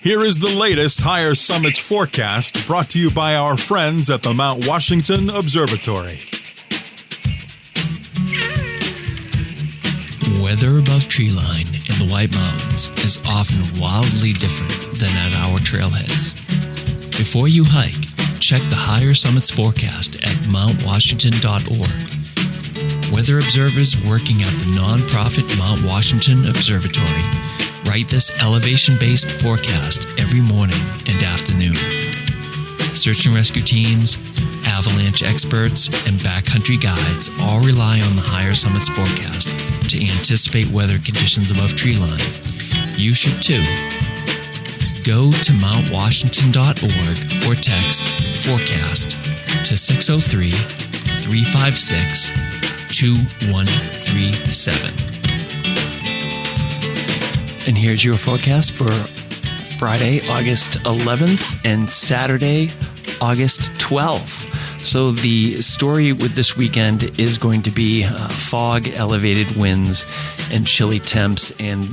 Here is the latest Higher Summits forecast brought to you by our friends at the Mount Washington Observatory. Weather above treeline in the White Mountains is often wildly different than at our trailheads. Before you hike, check the Higher Summits forecast at mountwashington.org. Weather observers working at the nonprofit Mount Washington Observatory write this elevation-based forecast every morning and afternoon. Search and rescue teams, avalanche experts, and backcountry guides all rely on the Higher Summits forecast to anticipate weather conditions above treeline. You should too. Go to mountwashington.org or text forecast to 603-356-2137. And here's your forecast for Friday, August 11th and Saturday, August 12th. So the story with this weekend is going to be fog, elevated winds, and chilly temps. And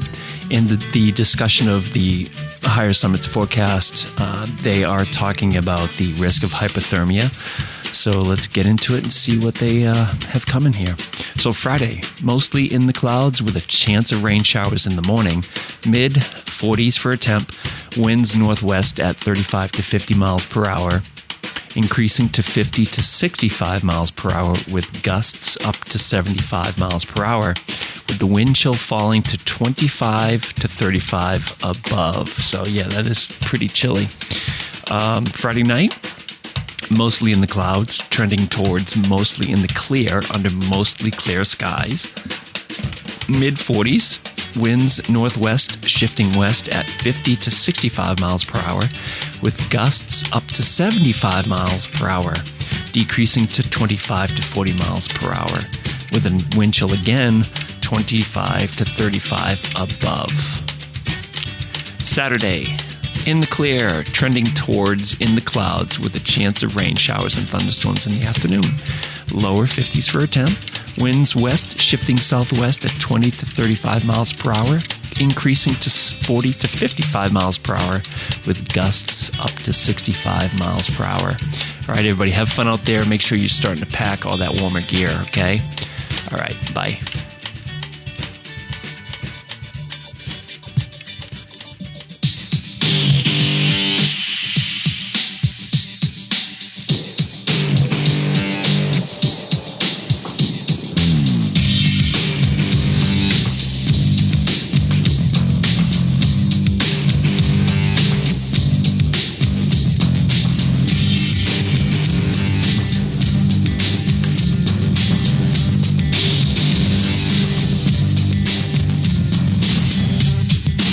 in the discussion of the Higher Summits forecast, they are talking about the risk of hypothermia. So let's get into it and see what they have coming here. So Friday, mostly in the clouds with a chance of rain showers in the morning. Mid 40s for a temp. Winds northwest at 35 to 50 miles per hour. Increasing to 50 to 65 miles per hour with gusts up to 75 miles per hour, with the wind chill falling to 25 to 35 above. So yeah, that is pretty chilly. Friday night, mostly in the clouds, trending towards mostly in the clear under mostly clear skies. Mid 40s, winds northwest shifting west at 50 to 65 miles per hour, with gusts up to 75 miles per hour, decreasing to 25 to 40 miles per hour, with a wind chill again 25 to 35 above. Saturday, in the clear, trending towards in the clouds with a chance of rain showers and thunderstorms in the afternoon. Lower 50s for a temp. Winds west shifting southwest at 20 to 35 miles per hour, increasing to 40 to 55 miles per hour with gusts up to 65 miles per hour. All right, everybody, have fun out there. Make sure you're starting to pack all that warmer gear, okay? All right, bye.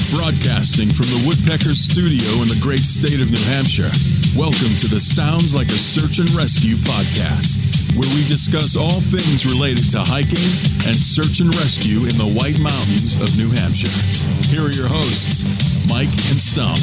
Broadcasting from the Woodpeckers studio in the great state of New Hampshire, welcome to the Sounds Like a Search and Rescue podcast, where we discuss all things related to hiking and search and rescue in the White Mountains of New Hampshire. Here are your hosts, Mike and Stump.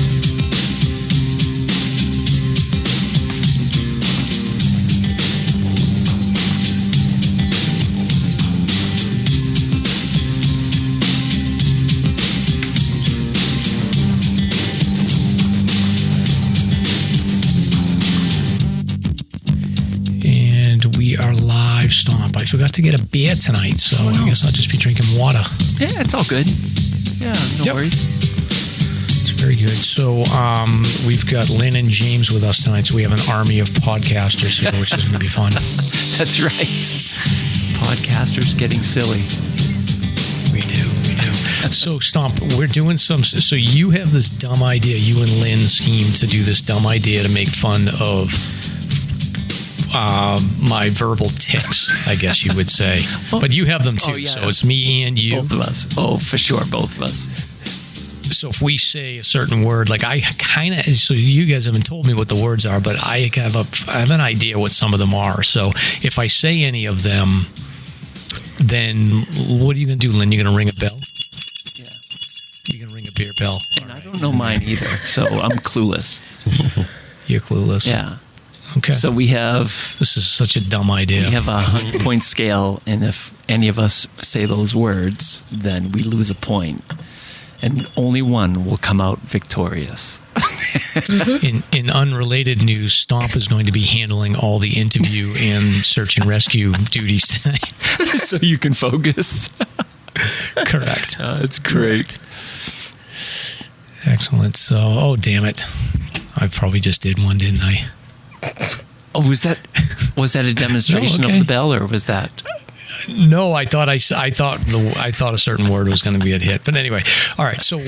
Stomp. I forgot to get a beer tonight, so I guess I'll just be drinking water. Yeah, it's all good. Yeah, no worries. It's very good. So we've got Lynn and James with us tonight, so we have an army of podcasters here, which is going to be fun. That's right. Podcasters getting silly. We do. So, Stomp, we're doing so you have this dumb idea, you and Lynn scheme to do this dumb idea to make fun of my verbal tics, I guess you would say. But you have them too, so it's me and you. Both of us. Oh, for sure, both of us. So if we say a certain word, like I kind of, so you guys haven't told me what the words are, but I have an idea what some of them are. So if I say any of them, then what are you going to do, Lynn? You're going to ring a bell? Yeah. You're going to ring a beer bell? And I don't know mine either, so I'm clueless. You're clueless? Yeah. Okay. So we have... This is such a dumb idea. We have a 100-point scale, and if any of us say those words, then we lose a point. And only one will come out victorious. In unrelated news, Stomp is going to be handling all the interview and search and rescue duties tonight. So you can focus. Correct. That's great. Excellent. So, oh, damn it. I probably just did one, didn't I? Oh, was that a demonstration No, okay. of the bell, or was that? No, I thought a certain word was going to be a hit. But anyway, all right. So,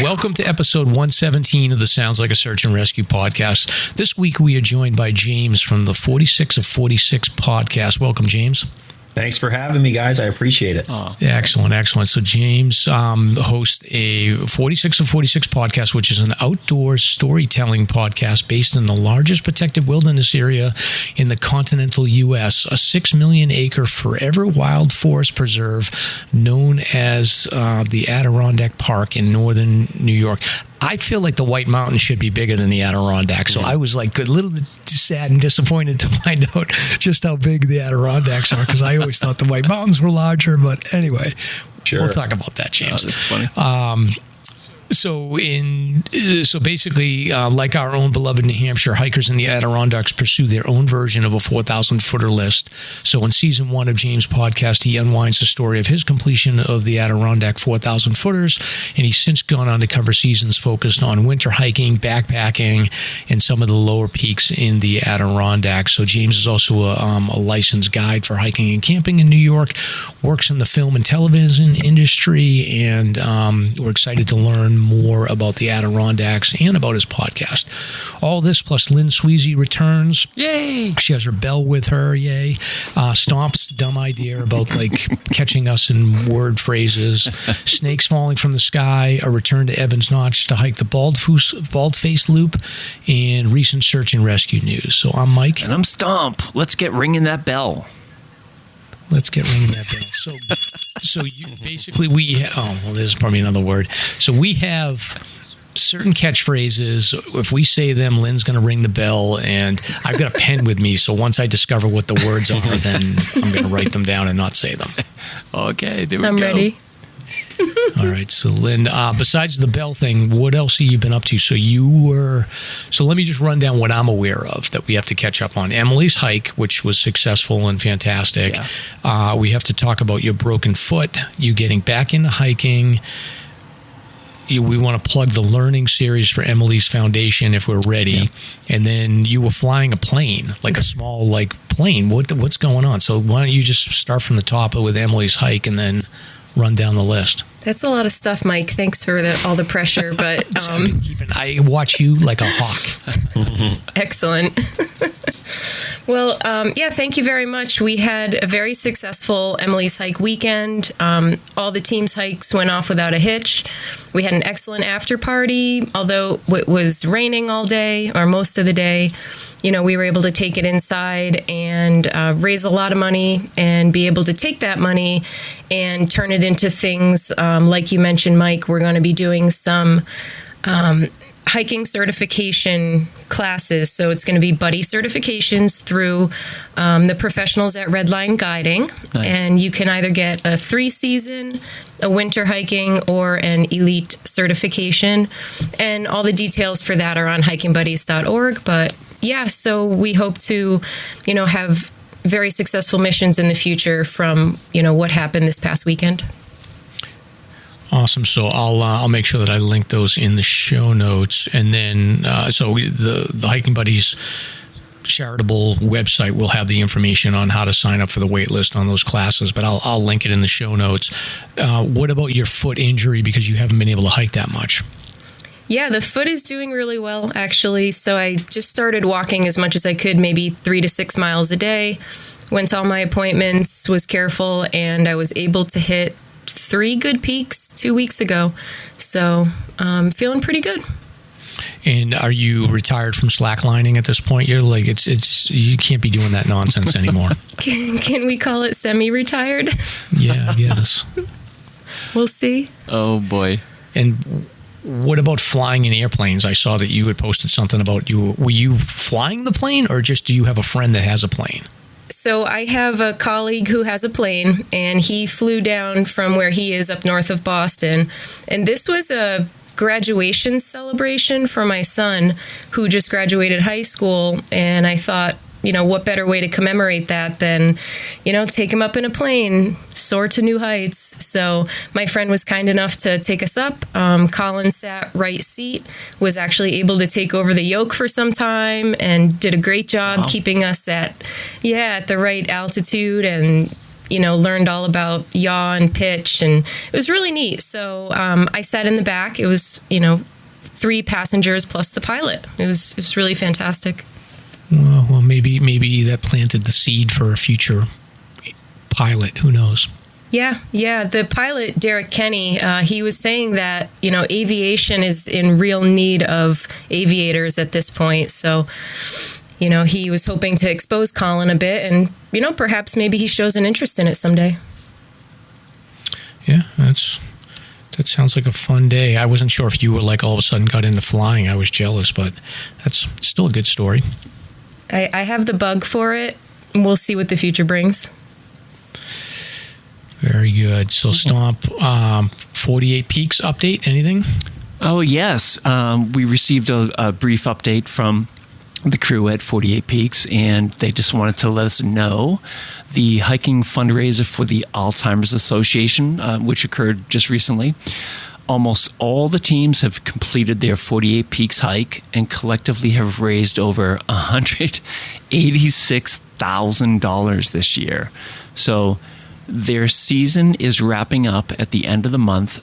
welcome to episode 117 of the Sounds Like a Search and Rescue podcast. This week we are joined by James from the 46 of 46 podcast. Welcome, James. Thanks for having me, guys. I appreciate it. Oh. Excellent. So James hosts a 46 of 46 podcast, which is an outdoor storytelling podcast based in the largest protected wilderness area in the continental U.S., a 6 million acre forever wild forest preserve known as the Adirondack Park in northern New York. I feel like the White Mountains should be bigger than the Adirondacks. So I was like a little sad and disappointed to find out just how big the Adirondacks are, because I always thought the White Mountains were larger. But anyway, Sure. We'll talk about that, James. Oh, that's funny. So basically, like our own beloved New Hampshire, hikers in the Adirondacks pursue their own version of a 4,000-footer list. So in season 1 of James' podcast, he unwinds the story of his completion of the Adirondack 4,000-footers, and he's since gone on to cover seasons focused on winter hiking, backpacking, and some of the lower peaks in the Adirondacks. So James is also a licensed guide for hiking and camping in New York, works in the film and television industry, and we're excited to learn more about the Adirondacks and about his podcast. All this plus Lynn Swezey returns. Yay! She has her bell with her. Yay! Stomp's dumb idea about catching us in word phrases. Snakes falling from the sky. A return to Evans Notch to hike the Baldface Loop, and recent search and rescue news. So I'm Mike, And I'm Stomp. Let's get ringing that bell. Let's get ringing that bell. So you basically there's probably another word. So we have certain catchphrases. If we say them, Lynn's going to ring the bell, and I've got a pen with me. So once I discover what the words are, then I'm going to write them down and not say them. Okay, there we go. I'm ready. All right. So Lynn, besides the bell thing, what else have you been up to? So let me just run down what I'm aware of that we have to catch up on. Emily's hike, which was successful and fantastic. Yeah. We have to talk about your broken foot, you getting back into hiking. We want to plug the learning series for Emily's Foundation if we're ready. Yeah. And then you were flying a plane, like a small plane. What's going on? So why don't you just start from the top with Emily's hike and then run down the list. That's a lot of stuff, Mike. Thanks for all the pressure, but I watch you like a hawk. Excellent. Well, thank you very much. We had a very successful Emily's Hike weekend. All the team's hikes went off without a hitch. We had an excellent after party, although it was raining all day or most of the day. We were able to take it inside and raise a lot of money and be able to take that money and turn it into things like you mentioned, Mike. We're going to be doing some hiking certification classes. So it's going to be buddy certifications through the professionals at Redline Guiding. Nice. And you can either get a 3-season, a winter hiking, or an elite certification. And all the details for that are on hikingbuddies.org. But yeah, so we hope to, have very successful missions in the future from, what happened this past weekend. Awesome. So I'll make sure that I link those in the show notes. And then, so the Hiking Buddies charitable website will have the information on how to sign up for the wait list on those classes, but I'll link it in the show notes. What about your foot injury? Because you haven't been able to hike that much. Yeah, the foot is doing really well, actually. So I just started walking as much as I could, maybe 3 to 6 miles a day. Went to all my appointments, was careful, and I was able to hit 3 good peaks 2 weeks ago. So I'm feeling pretty good. And are you retired from slacklining at this point? You're like, it's you can't be doing that nonsense anymore. Can we call it semi-retired? Yeah, I guess. We'll see. Oh, boy. And what about flying in airplanes? I saw that you had posted something about were you flying the plane, or just do you have a friend that has a plane? So I have a colleague who has a plane, and he flew down from where he is up north of Boston. And this was a graduation celebration for my son, who just graduated high school. And I thought, what better way to commemorate that than, take him up in a plane, soar to new heights. So my friend was kind enough to take us up. Colin sat right seat, was actually able to take over the yoke for some time, and did a great job keeping us at the right altitude, and learned all about yaw and pitch, and it was really neat. So I sat in the back. It was 3 passengers plus the pilot. It was really fantastic. Well, maybe that planted the seed for a future pilot. Who knows? Yeah. The pilot, Derek Kenny, he was saying that, aviation is in real need of aviators at this point. So, he was hoping to expose Colin a bit, and, perhaps maybe he shows an interest in it someday. Yeah, that sounds like a fun day. I wasn't sure if you were all of a sudden got into flying. I was jealous, but that's still a good story. I have the bug for it, and we'll see what the future brings. Very good. So, Stomp, 48 Peaks update, anything? Oh, yes. We received a brief update from the crew at 48 Peaks, and they just wanted to let us know the hiking fundraiser for the Alzheimer's Association, which occurred just recently. Almost all the teams have completed their 48 Peaks hike and collectively have raised over $186,000 this year. So their season is wrapping up at the end of the month.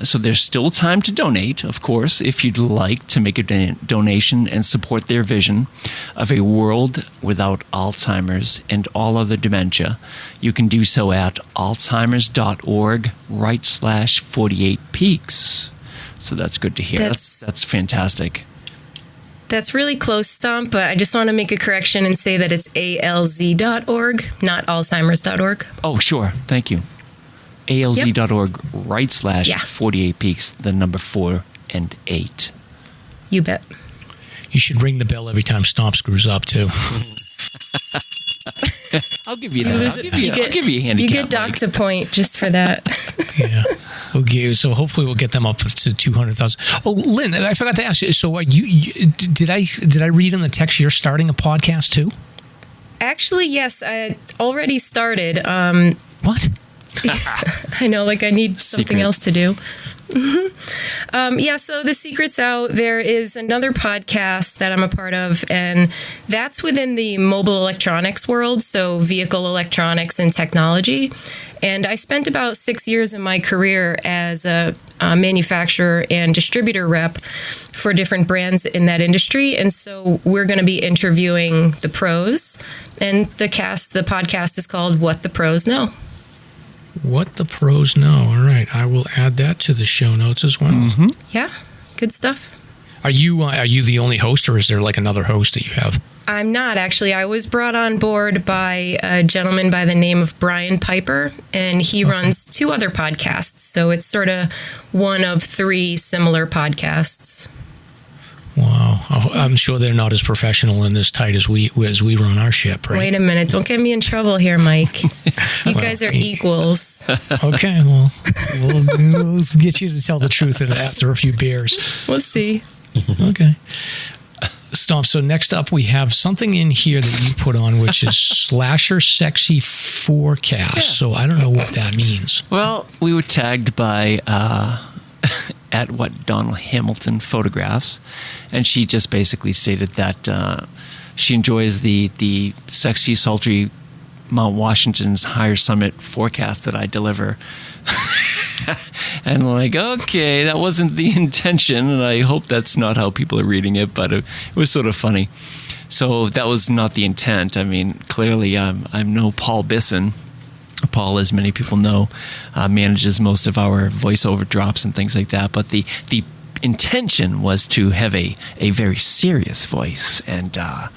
So there's still time to donate, of course, if you'd like to make a donation and support their vision of a world without Alzheimer's and all other dementia. You can do so at alzheimers.org/48peaks. So that's good to hear. That's fantastic. That's really close, Stomp, but I just want to make a correction and say that it's alz.org, not alzheimers.org. Oh, sure. Thank you. alz.org/48peaks, the number 4 and 8. You bet. You should ring the bell every time Stomp screws up, too. I'll give you that. I'll give you a handicap. You get docked a point just for that. Yeah. Okay, so hopefully we'll get them up to 200,000. Oh, Lynn, I forgot to ask you. So, did I read in the text you're starting a podcast too? Actually, yes, I already started. What? I know, I need something else to do. So the secret's out. There is another podcast that I'm a part of, and that's within the mobile electronics world, so vehicle electronics and technology. And I spent about 6 years of my career as a manufacturer and distributor rep for different brands in that industry. And so we're going to be interviewing the pros, and the podcast is called What the Pros Know. What the pros know. All right. I will add that to the show notes as well. Mm-hmm. Yeah. Good stuff. Are you the only host, or is there another host that you have? I'm not, actually. I was brought on board by a gentleman by the name of Brian Piper, and he runs 2 other podcasts. So it's sort of one of 3 similar podcasts. Wow. I'm sure they're not as professional and as tight as we run our ship, right? Wait a minute. Don't get me in trouble here, Mike. You guys are equals. Okay. Well, we'll get you to tell the truth after a few beers. We'll see. Okay. Stomp. So next up, we have something in here that you put on, which is SLASR Sexy Forecast. Yeah. So I don't know what that means. Well, we were tagged by at what Donald Hamilton photographs, and she just basically stated that she enjoys the sexy, sultry Mount Washington's higher summit forecast that I deliver. And okay, that wasn't the intention, and I hope that's not how people are reading it, but it was sort of funny. So that was not the intent. I mean, clearly I'm no Paul Bisson. Paul, as many people know, manages most of our voiceover drops and things like that, but the intention was to have a very serious voice and to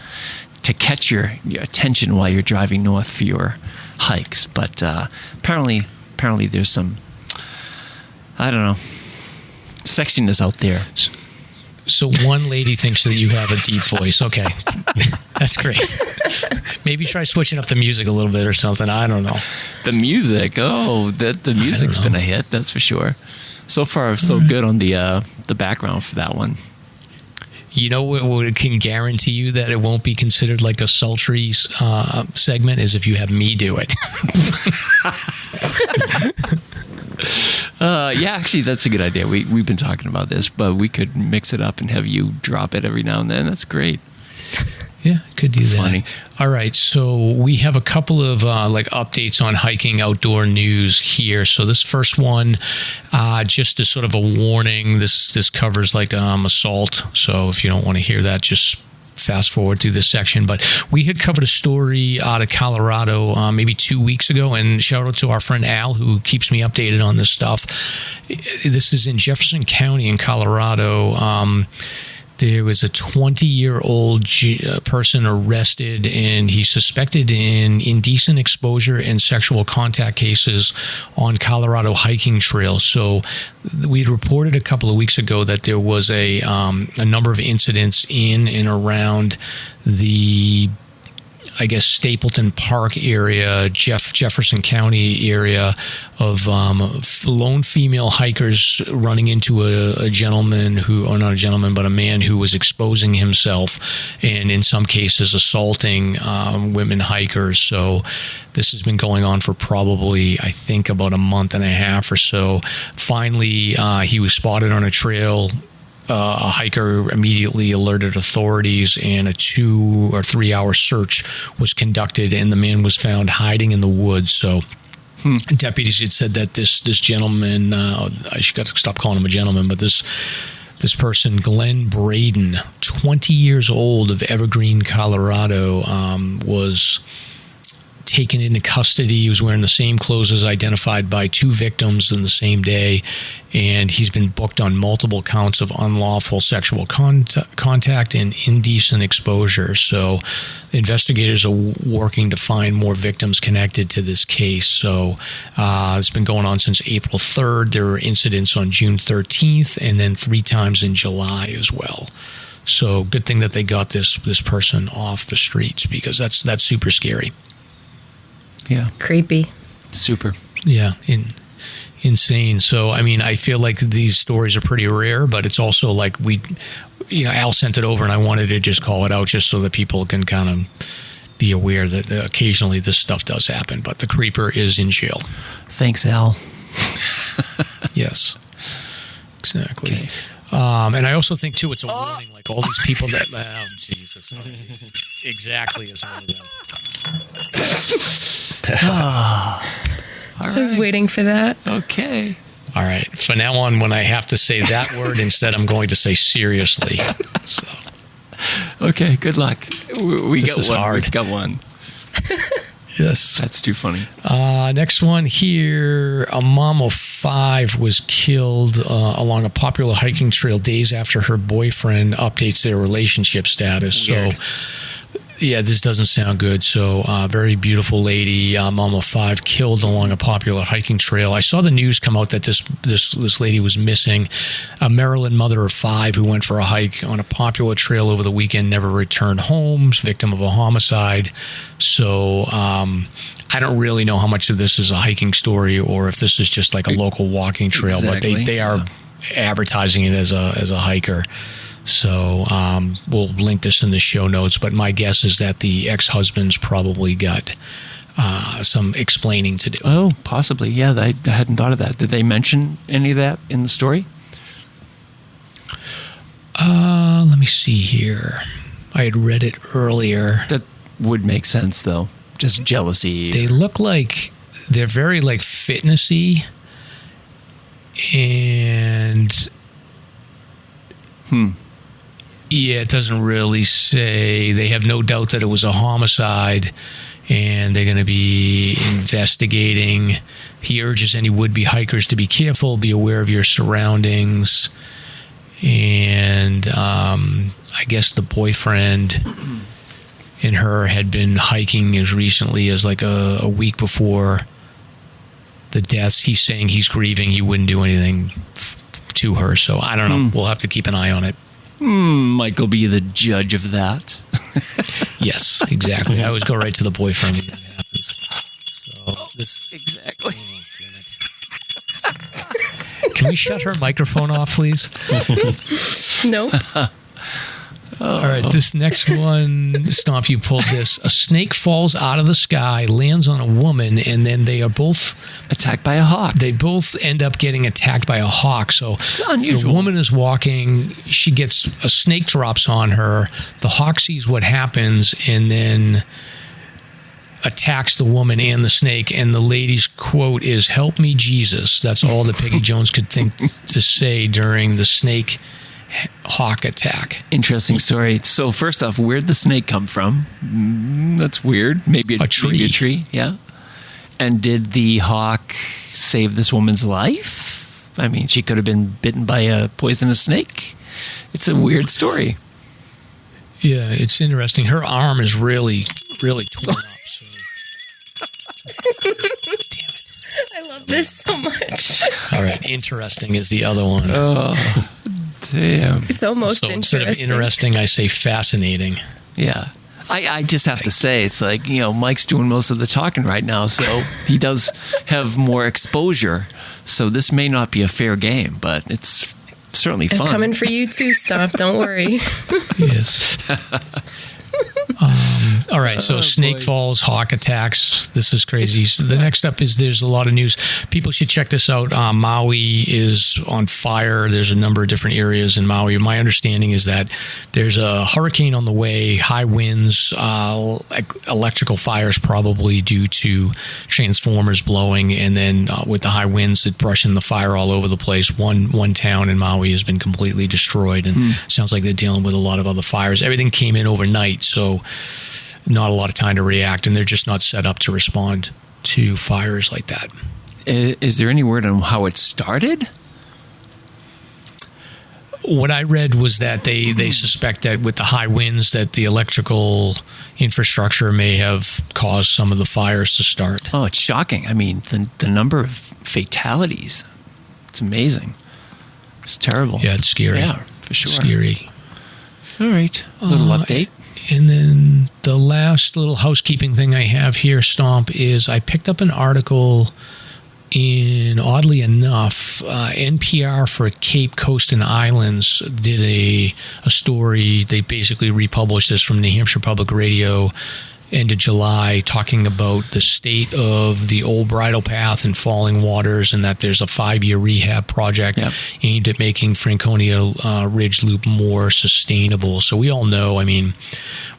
catch your attention while you're driving north for your hikes. But apparently there's some, I don't know, sexiness out there. So one lady thinks that you have a deep voice. Okay. That's great. Maybe try switching up the music a little bit or something. I don't know. The music. Oh, the music's been a hit. That's for sure. So far, so good on the background for that one. You know what can guarantee you that it won't be considered like a sultry segment is if you have me do it. Yeah, actually, that's a good idea. We've been talking about this, but we could mix it up and have you drop it every now and then. That's great. Yeah, could do that. Funny. All right, so we have a couple of updates on hiking outdoor news here. So this first one, just as sort of a warning, this covers assault. So if you don't want to hear that, just fast forward through this section. But we had covered a story out of Colorado maybe 2 weeks ago, and shout out to our friend Al who keeps me updated on this stuff. This is in Jefferson County in Colorado. There was a 20-year-old person arrested, and he's suspected in indecent exposure and sexual contact cases on Colorado hiking trails. So we reported a couple of weeks ago that there was a number of incidents in and around the Stapleton Park area, Jefferson County area of lone female hikers running into a gentleman not a gentleman, but a man who was exposing himself and in some cases assaulting women hikers. So this has been going on for probably, I think, about a month and a half or so. Finally, he was spotted on a trail. A hiker immediately alerted authorities, and a 2 or 3 hour search was conducted, and the man was found hiding in the woods. So deputies had said that this gentleman, I should stop calling him a gentleman, but this person, Glenn Braden, 20 years old, of Evergreen, Colorado, was taken into custody. He was wearing the same clothes as identified by 2 victims in the same day, and he's been booked on multiple counts of unlawful sexual contact and indecent exposure. So investigators are working to find more victims connected to this case. So it's been going on since April 3rd. There were incidents on June 13th and then 3 times in July as well. So good thing that they got this person off the streets, because that's super scary. Yeah. Creepy. Super. Yeah. Insane. So, I mean, I feel like these stories are pretty rare, but it's also like Al sent it over and I wanted to just call it out just so that people can kind of be aware that occasionally this stuff does happen, but the creeper is in jail. Thanks, Al. Yes. Exactly. Okay. And I also think, too, it's a warning, like all these people that... Oh, Jesus. Exactly as one of them. All right. I was waiting for that. Okay. All right. From now on, when I have to say that word, instead I'm going to say seriously. So. Okay, good luck. We This got is one. hard. We've got one. Yes. That's too funny. Next one here. A mom of 5 was killed along a popular hiking trail days after her boyfriend updates their relationship status. Weird. So, yeah, this doesn't sound good. So, very beautiful lady, mom of 5, killed along a popular hiking trail. I saw the news come out that this lady was missing. A Maryland mother of 5 who went for a hike on a popular trail over the weekend never returned home, victim of a homicide. So, I don't really know how much of this is a hiking story or if this is just like a local walking trail, Exactly. but they are advertising it as a hiker. So we'll link this in the show notes, but my guess is that the ex-husband's probably got some explaining to do. Oh, possibly. Yeah, I hadn't thought of that. Did they mention any of that in the story? Let me see here. I had read it earlier. That would make sense, though. Just jealousy. They look like they're very like fitnessy, and yeah, it doesn't really say. They have no doubt that it was a homicide, and they're going to be investigating. He urges any would-be hikers to be careful, be aware of your surroundings, and I guess the boyfriend and her had been hiking as recently as like a week before the deaths. He's saying he's grieving. He wouldn't do anything to her. So I don't know. We'll have to keep an eye on it. Mike will be the judge of that. Yes, exactly. I always go right to the boyfriend when that happens. So this Exactly. Can we shut her microphone off, please? Nope. All right, this next one, Stomp, you pulled this. A snake falls out of the sky, lands on a woman, and then they are both Attacked by a hawk. They both end up getting attacked by a hawk. So unusual. The woman is walking. She gets a snake drops on her. The hawk sees what happens and then attacks the woman and the snake. And the lady's quote is, "Help me, Jesus." That's all that Peggy Jones could think to say during the snake hawk attack. Interesting story. So first off, where'd the snake come from? That's weird. Maybe A tree. Maybe a tree, yeah. And did the hawk save this woman's life? I mean, she could have been bitten by a poisonous snake. It's a weird story. Yeah, it's interesting. Her arm is really, really torn up. So. Damn it. I love this so much. All right, interesting is the other one. Oh, damn. It's almost So instead interesting. of interesting, I say fascinating. Yeah. I just have to say, it's like, Mike's doing most of the talking right now, so he does have more exposure. So this may not be a fair game, but it's certainly I'm fun. coming for you too, Stomp. Don't worry. Yes. All right, so snake boy. falls, hawk attacks. This is crazy. So the next up is there's a lot of news. People should check this out. Maui is on fire. There's a number of different areas in Maui. My understanding is that there's a hurricane on the way, high winds, electrical fires probably due to transformers blowing, and then with the high winds, it brushing the fire all over the place. One town in Maui has been completely destroyed, and sounds like they're dealing with a lot of other fires. Everything came in overnight, so not a lot of time to react, and they're just not set up to respond to fires like that. Is there any word on how it started? What I read was that they suspect that with the high winds that the electrical infrastructure may have caused some of the fires to start. Oh, it's shocking. I mean, the number of fatalities, it's amazing. It's terrible. Yeah, it's scary. Yeah, for sure. Scary. All right, a little update. And then the last little housekeeping thing I have here, Stomp, is I picked up an article in, oddly enough, NPR for Cape Coast and Islands did a story. They basically republished this from New Hampshire Public Radio end of July, talking about the state of the old bridle path and falling waters, and that there's a 5-year rehab project aimed at making Franconia Ridge Loop more sustainable. So we all know, I mean,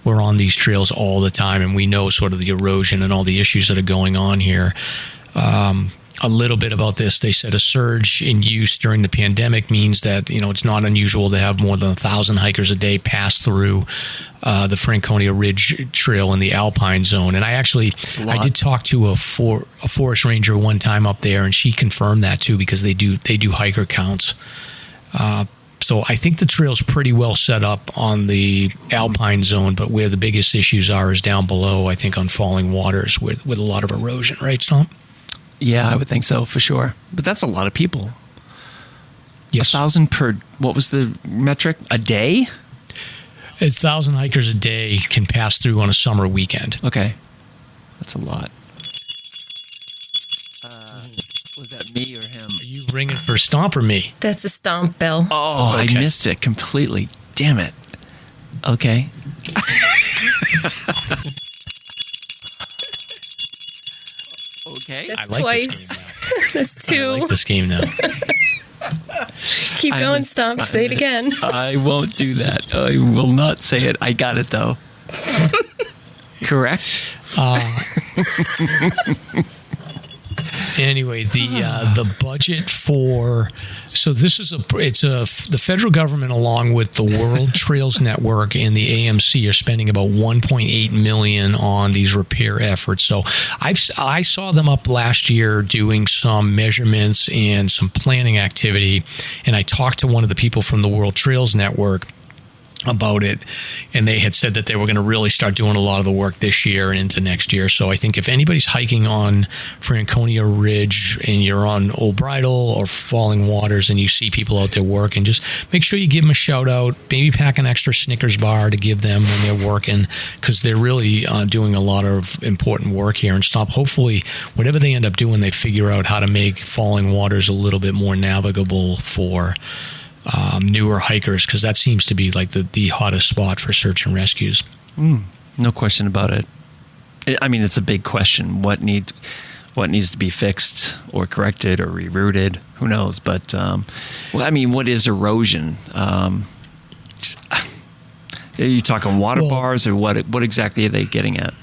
we're on these trails all the time, and we know sort of the erosion and all the issues that are going on here. A little bit about this. They said a surge in use during the pandemic means that, it's not unusual to have more than 1,000 hikers a day pass through the Franconia Ridge Trail in the Alpine Zone. And I did talk to a forest ranger one time up there, and she confirmed that too, because they do hiker counts. So I think the trail's pretty well set up on the Alpine Zone, but where the biggest issues are is down below, I think, on falling waters with a lot of erosion, right, Stomp? Yeah, I would think so, for sure. But that's a lot of people. Yes. 1,000 per, what was the metric? A day? 1,000 hikers a day can pass through on a summer weekend. Okay. That's a lot. Was that me or him? Are you ringing for Stomp or me? That's a Stomp bell. Oh, Okay. I missed it completely. Damn it. Okay. Okay. That's I like twice. this game now. That's 2. I like this game now. Keep going, Stomp. Say it again. I won't do that. I will not say it. I got it, though. Correct? Anyway, the budget for the federal government, along with the World Trails Network and the AMC, are spending about $1.8 million on these repair efforts. So I saw them up last year doing some measurements and some planning activity, and I talked to one of the people from the World Trails Network, about it, and they had said that they were going to really start doing a lot of the work this year and into next year. So I think if anybody's hiking on Franconia Ridge and you're on Old Bridle or Falling Waters and you see people out there working, just make sure you give them a shout out. Maybe pack an extra Snickers bar to give them when they're working, because they're really doing a lot of important work here. And hopefully, whatever they end up doing, they figure out how to make Falling Waters a little bit more navigable for newer hikers, because that seems to be like the hottest spot for search and rescues. No question about it. I mean, it's a big question. What needs to be fixed or corrected or rerouted? Who knows? But what is erosion? Are you talking water bars, or what exactly are they getting at?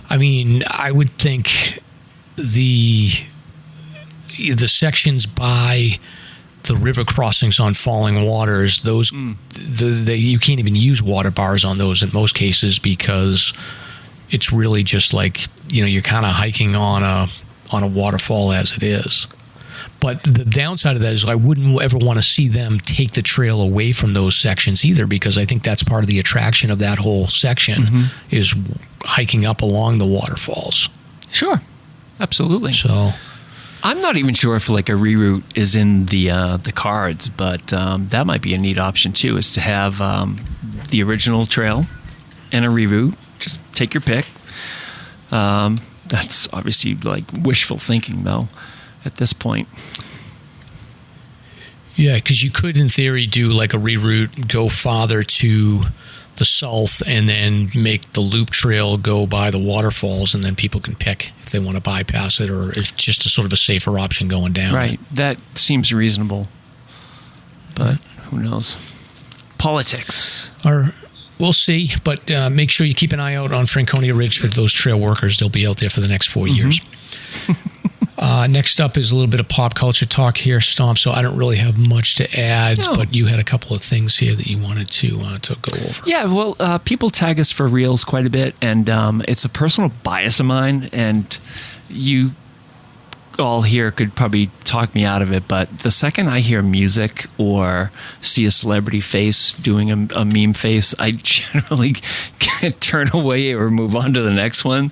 I mean, I would think the sections by the river crossings on Falling Waters, those you can't even use water bars on those in most cases, because it's really just like, you're kind of hiking on a waterfall as it is. But the downside of that is I wouldn't ever want to see them take the trail away from those sections either, because I think that's part of the attraction of that whole section is hiking up along the waterfalls. Sure, absolutely. So I'm not even sure if like a reroute is in the cards, but that might be a neat option too, is to have the original trail and a reroute. Just take your pick. That's obviously like wishful thinking though at this point. Yeah, because you could in theory do like a reroute, go farther to the south, and then make the loop trail go by the waterfalls, and then people can pick if they want to bypass it, or if just a sort of a safer option going down. Right. That seems reasonable. But who knows? Politics. Or we'll see, but make sure you keep an eye out on Franconia Ridge for those trail workers. They'll be out there for the next 4 years. Next up is a little bit of pop culture talk here, Stomp, so I don't really have much to add, but you had a couple of things here that you wanted to go over. Yeah, well, people tag us for Reels quite a bit, and it's a personal bias of mine, and you all here could probably talk me out of it, but the second I hear music or see a celebrity face doing a meme face, I generally turn away or move on to the next one.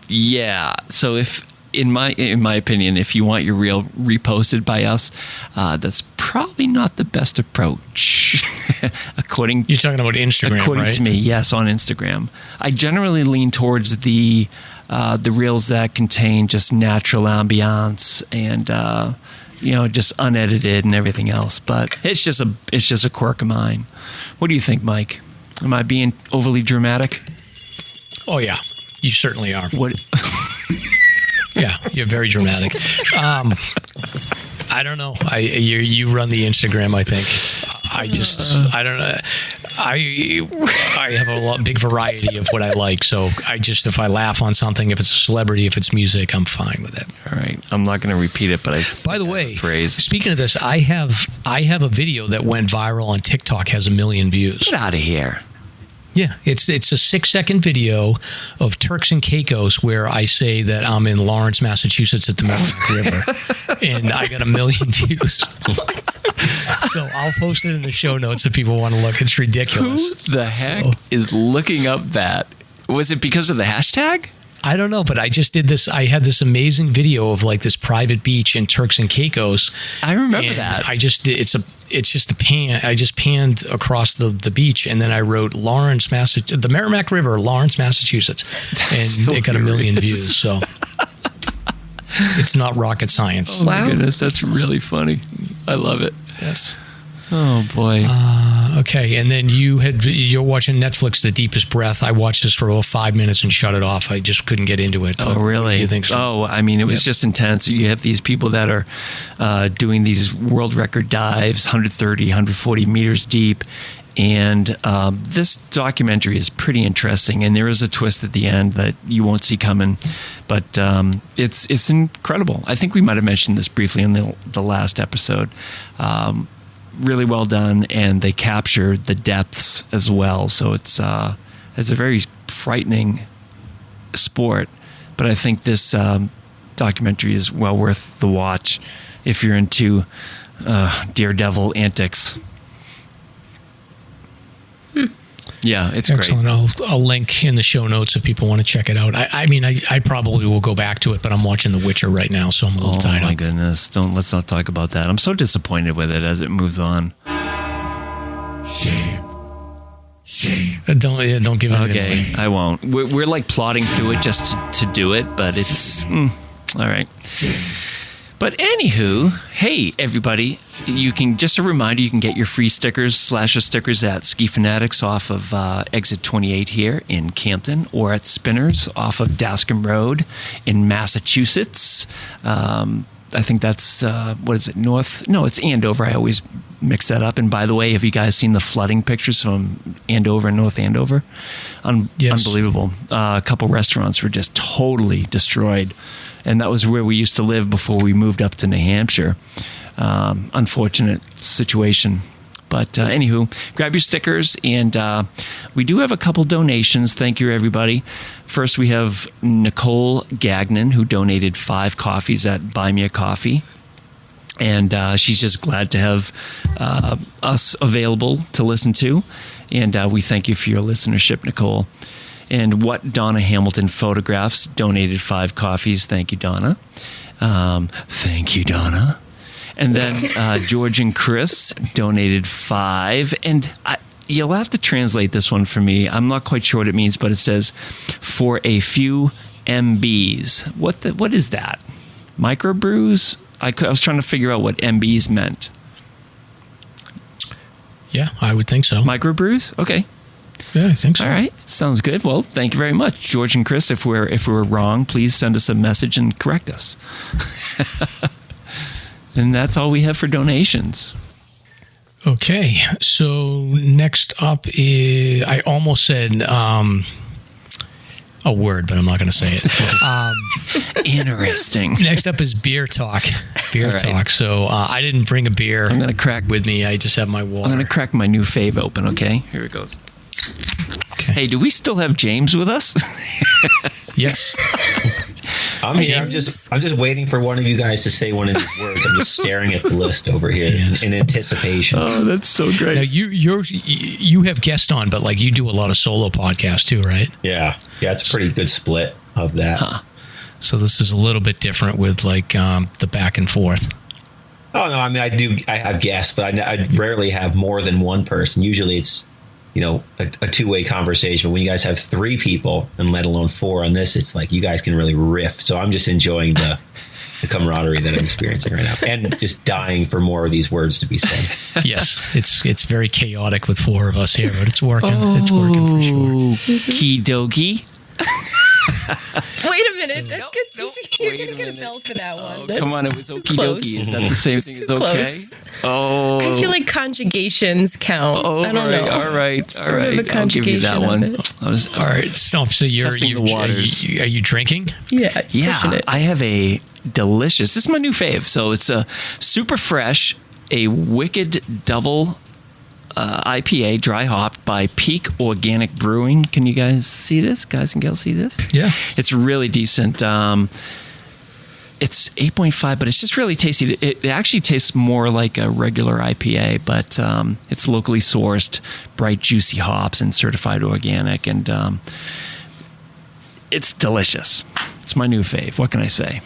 Yeah, so if in my opinion, if you want your reel reposted by us, that's probably not the best approach. You're talking about Instagram, according right? to me, yes, on Instagram. I generally lean towards the reels that contain just natural ambiance and just unedited and everything else. But it's just a quirk of mine. What do you think, Mike? Am I being overly dramatic? Oh yeah, you certainly are. What? Yeah, you're very dramatic. I don't know. You run the Instagram, I think. I don't know. I have a big variety of what I like. So if I laugh on something, if it's a celebrity, if it's music, I'm fine with it. All right. I'm not going to repeat it, but by the way, speaking of this, I have a video that went viral on TikTok, has 1 million views. Get out of here. Yeah, it's a 6-second video of Turks and Caicos where I say that I'm in Lawrence, Massachusetts at the Merrimack River, and I got 1 million views. So I'll post it in the show notes if people want to look. It's ridiculous. Who the heck is looking up that? Was it because of the hashtag? I don't know, but I just did this. I had this amazing video of like this private beach in Turks and Caicos. I remember that. I just did. It's just a pan. I just panned across the beach, and then I wrote Lawrence, Massachusetts, the Merrimack River, Lawrence, Massachusetts, and it got 1 million views. So it's not rocket science. Oh my goodness, that's really funny. I love it. Yes. Oh boy. Okay, and then you're watching Netflix, The Deepest Breath. I watched this for about 5 minutes and shut it off. I just couldn't get into it. Oh, really? Do you think so? Oh, I mean, it was just intense. You have these people that are doing these world record dives, 130, 140 meters deep. And this documentary is pretty interesting, and there is a twist at the end that you won't see coming, but it's incredible. I think we might have mentioned this briefly in the last episode. Really well done, and they capture the depths as well. So it's a very frightening sport, but I think this documentary is well worth the watch if you're into daredevil antics. Yeah, it's excellent. great. I'll link in the show notes if people want to check it out. I probably will go back to it, but I'm watching The Witcher right now, so I'm a little tied Oh my up. goodness! Let's not talk about that. I'm so disappointed with it as it moves on. Don't give it away. I won't. We're like plodding through it just to do it, but it's all right. But anywho, hey everybody, just a reminder, you can get your free stickers, SLASR stickers at Ski Fanatics off of exit 28 here in Campton, or at Spinners off of Dascombe Road in Massachusetts. I think that's, what is it, north? No, it's Andover. I always mix that up. And by the way, have you guys seen the flooding pictures from Andover and North Andover? Yes. Unbelievable. A couple restaurants were just totally destroyed. And that was where we used to live before we moved up to New Hampshire. Unfortunate situation. But anywho, grab your stickers, and we do have a couple donations. Thank you, everybody. First, we have Nicole Gagnon, who donated 5 coffees at Buy Me a Coffee. And she's just glad to have us available to listen to. And we thank you for your listenership, Nicole. And What Donna Hamilton Photographs donated 5 coffees. Thank you, Donna. Thank you, Donna. And then George and Chris donated 5. And you'll have to translate this one for me. I'm not quite sure what it means, but it says, for a few MBs. What is that? Microbrews? I was trying to figure out what MBs meant. Yeah, I would think so. Microbrews? Okay. Yeah, I think so. All right. Sounds good. Well, thank you very much, George and Chris. If we're wrong, please send us a message and correct us. And that's all we have for donations. Okay, so next up is, I almost said a word, but I'm not going to say it. Interesting. Next up is beer talk. Beer talk. So I didn't bring a beer. I'm going to crack with me. I just have my water. I'm going to crack my new fave open, okay? Here it goes. Okay. Hey, do we still have James with us? Yes. I'm here. I'm just waiting for one of you guys to say one of these words. I'm just staring at the list over here in anticipation. Oh, that's so great. Now you have guests on, but like you do a lot of solo podcasts too, right? Yeah, it's a pretty good split of that. Huh. So this is a little bit different with like the back and forth. Oh no, I mean I have guests, but I rarely have more than one person. Usually it's a two-way conversation. But when you guys have 3 people, and let alone 4 on this, it's like you guys can really riff. So I'm just enjoying the camaraderie that I'm experiencing right now, and just dying for more of these words to be said. Yes, it's very chaotic with 4 of us here, but it's working. It's working for sure. Okie dokie. Wait a minute. That's good. You're going to get a bell for that one. Oh, come on. It was okie close. dokie. Is that the same thing as okay? Close. Oh. I feel like conjugations count. I don't know. All right. Sort of a I'll give you that one. All right, stop. So you're Testing the waters. Are you drinking? Yeah. Pushing it. I have a delicious. This is my new fave. So it's a super fresh, a wicked double IPA, dry hopped by Peak Organic Brewing. Can you guys see this? Guys and gals see this? Yeah. It's really decent. It's 8.5, but it's just really tasty. It actually tastes more like a regular IPA, but it's locally sourced, bright, juicy hops, and certified organic, and it's delicious. It's my new fave. What can I say?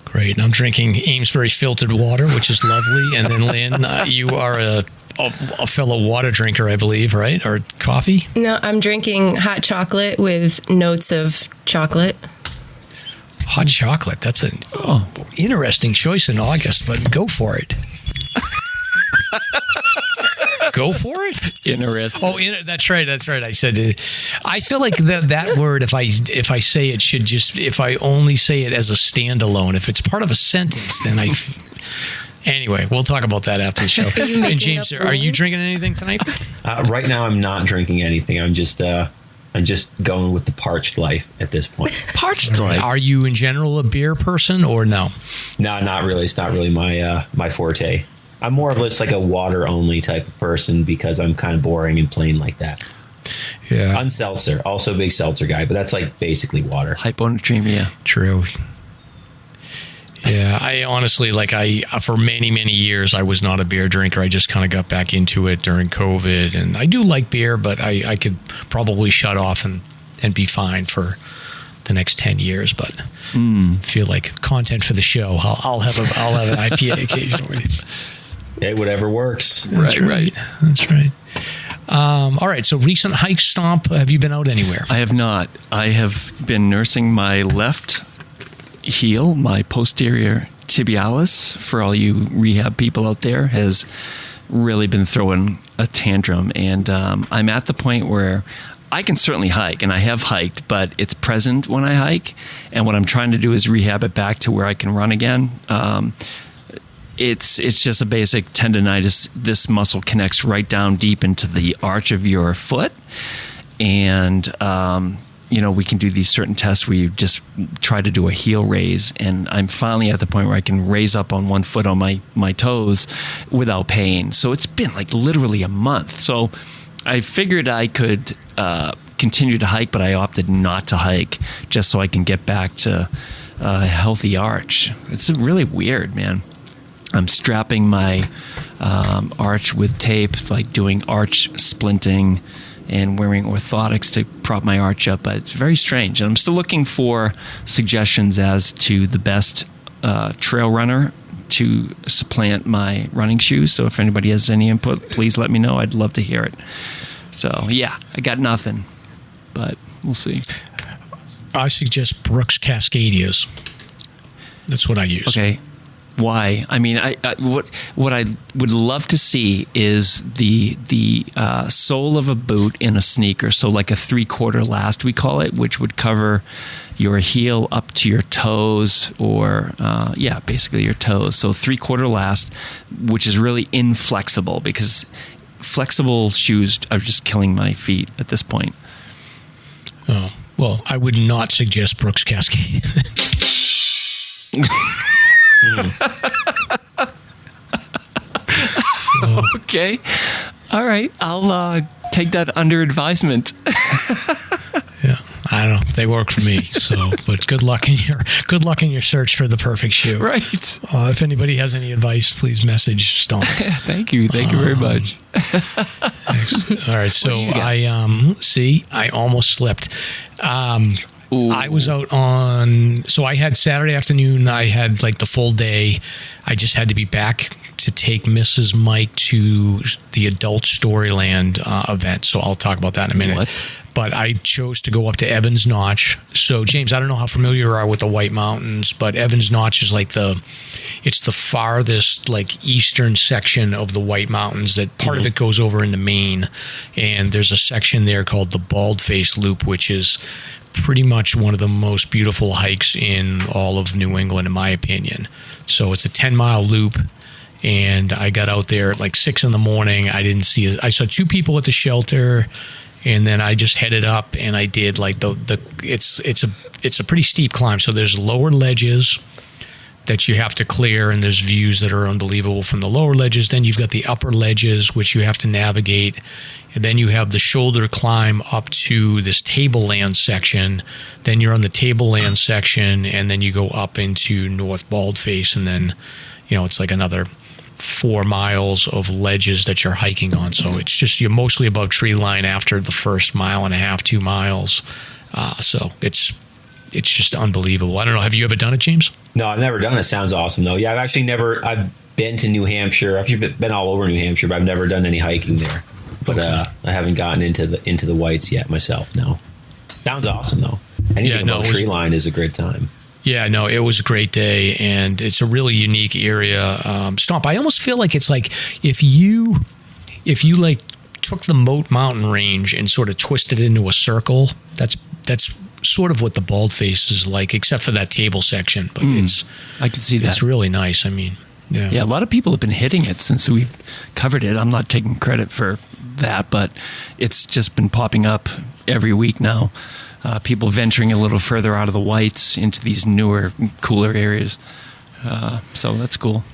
Great. And I'm drinking Amesbury filtered water, which is lovely. And then Lynn, you are a fellow water drinker, I believe, right? Or coffee? No, I'm drinking hot chocolate with notes of chocolate. Hot chocolate. That's an interesting choice in August, but go for it. Go for it. Interesting. Oh, that's right. I said, I feel like that word, if I say it, should just, if I only say it as a standalone, if it's part of a sentence, then anyway, we'll talk about that after the show. And James, are you drinking anything tonight? Right now, I'm not drinking anything. I'm just going with the parched life at this point. Parched life. Are you in general a beer person or no? No, not really. It's not really my forte. I'm more of just like a water only type of person because I'm kind of boring and plain like that. Yeah. Unseltzer, also a big seltzer guy, but that's like basically water. Hyponatremia. True. Yeah, I honestly, for many, many years, I was not a beer drinker. I just kind of got back into it during COVID. And I do like beer, but I could probably shut off and be fine for the next 10 years. But I feel like content for the show. I'll have an IPA occasionally. Hey, whatever works. Right. That's right. All right. So recent hike, Stomp. Have you been out anywhere? I have not. I have been nursing my left heel, my posterior tibialis, for all you rehab people out there, has really been throwing a tantrum. And I'm at the point where I can certainly hike, and I have hiked, but it's present when I hike. And what I'm trying to do is rehab it back to where I can run again. It's just a basic tendonitis. This muscle connects right down deep into the arch of your foot. And, we can do these certain tests where you just try to do a heel raise. And I'm finally at the point where I can raise up on one foot on my toes without pain. So it's been like literally a month. So I figured I could continue to hike, but I opted not to hike just so I can get back to a healthy arch. It's really weird, man. I'm strapping my arch with tape, like doing arch splinting and wearing orthotics to prop my arch up. But it's very strange. And I'm still looking for suggestions as to the best trail runner to supplant my running shoes. So if anybody has any input, please let me know. I'd love to hear it. So, yeah, I got nothing, but we'll see. I suggest Brooks Cascadias. That's what I use. Okay. Why? I mean, what I would love to see is the sole of a boot in a sneaker, so like a 3/4 last, we call it, which would cover your heel up to your toes, or basically your toes. So 3/4 last, which is really inflexible, because flexible shoes are just killing my feet at this point. Oh, well, I would not suggest Brooks Cascade. Okay. All right. I'll take that under advisement. Yeah. I don't know. They work for me. So, but good luck in your search for the perfect shoe. Right. If anybody has any advice, please message Stomp. Thank you very much. All right. So I almost slipped. I was out so I had Saturday afternoon, I had like the full day. I just had to be back to take Mrs. Mike to the adult Storyland event. So I'll talk about that in a minute. What? But I chose to go up to Evans Notch. So James, I don't know how familiar you are with the White Mountains, but Evans Notch is it's the farthest eastern section of the White Mountains. That part of it goes over into Maine. And there's a section there called the Baldface Loop, which is pretty much one of the most beautiful hikes in all of New England, in my opinion. So it's a 10-mile loop, and I got out there at 6 in the morning. I saw 2 people at the shelter, and then I just headed up, and I did it's a pretty steep climb. So there's lower ledges that you have to clear, and there's views that are unbelievable from the lower ledges. Then you've got the upper ledges, which you have to navigate. And then you have the shoulder climb up to this tableland section. Then you're on the tableland section, and then you go up into North Baldface, and then, it's like another 4 miles of ledges that you're hiking on. So it's just, you're mostly above tree line after the first 1.5, 2 miles. So it's just unbelievable. I don't know. Have you ever done it, James? No, I've never done it. Sounds awesome, though. Yeah, I've been to New Hampshire. I've been all over New Hampshire, but I've never done any hiking there. But I haven't gotten into the Whites yet myself. No, sounds awesome though. Anything above tree line is a great time. Yeah, no, it was a great day, and it's a really unique area. Stomp, I almost feel like it's like if you took the Moat Mountain Range and sort of twisted it into a circle. That's sort of what the Baldface is like, except for that table section. But I can see that. It's really nice. I mean, yeah, a lot of people have been hitting it since we covered it. I'm not taking credit for that, but it's just been popping up every week now. People venturing a little further out of the Whites into these newer, cooler areas. So that's cool.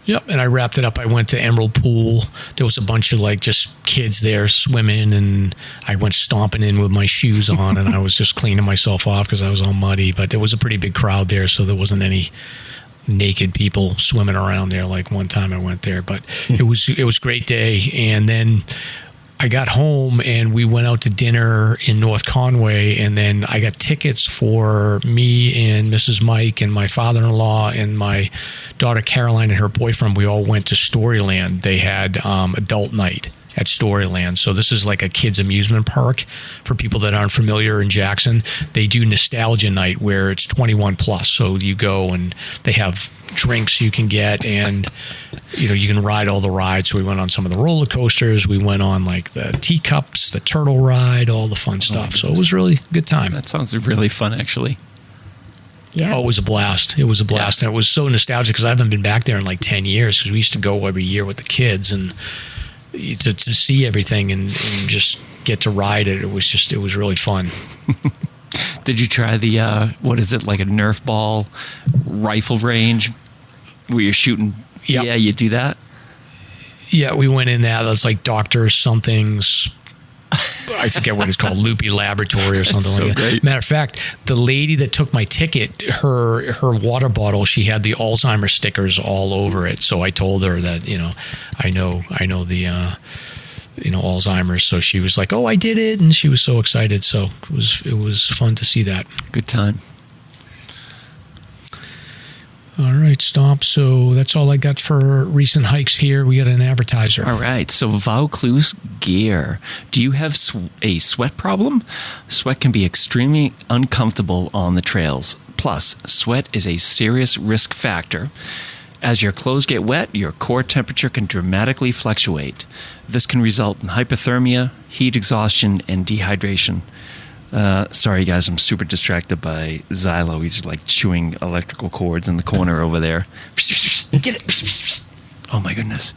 Yep, and I wrapped it up. I went to Emerald Pool. There was a bunch of just kids there swimming, and I went stomping in with my shoes on, and I was just cleaning myself off because I was all muddy. But there was a pretty big crowd there, so there wasn't any naked people swimming around there like one time I went there. But it was a great day. And then I got home and we went out to dinner in North Conway, and then I got tickets for me and Mrs. Mike and my father-in-law and my daughter Caroline and her boyfriend. We all went to Storyland. They had adult night at Storyland. So this is like a kids amusement park for people that aren't familiar in Jackson. They do nostalgia night where it's 21 plus. So you go and they have drinks you can get, and you can ride all the rides. So we went on some of the roller coasters. We went on like the teacups, the turtle ride, all the fun stuff. So it was really a good time. That sounds really fun, actually. Yeah. Oh, it was a blast. It was a blast. Yeah. And it was so nostalgic because I haven't been back there in like 10 years because we used to go every year with the kids, and to see everything and just get to ride it. It was really fun. Did you try the, what is it, like a Nerf ball rifle range where you're shooting? Yep. Yeah, you do that? Yeah, we went in that. That's like Dr. Something's, I forget what it's called, Loopy Laboratory or something so like that. great. Matter of fact, the lady that took my ticket, her water bottle, she had the Alzheimer's stickers all over it. So I told her that, I know the, Alzheimer's. So she was like, "Oh, I did it," and she was so excited. So it was fun to see that. Good time. All right, Stomp. So that's all I got for recent hikes here. We got an advertiser. All right. So Vaucluse gear. Do you have a sweat problem? Sweat can be extremely uncomfortable on the trails. Plus, sweat is a serious risk factor. As your clothes get wet, your core temperature can dramatically fluctuate. This can result in hypothermia, heat exhaustion, and dehydration. Sorry, guys, I'm super distracted by Xylo. He's like chewing electrical cords in the corner over there. Get it. Oh, my goodness.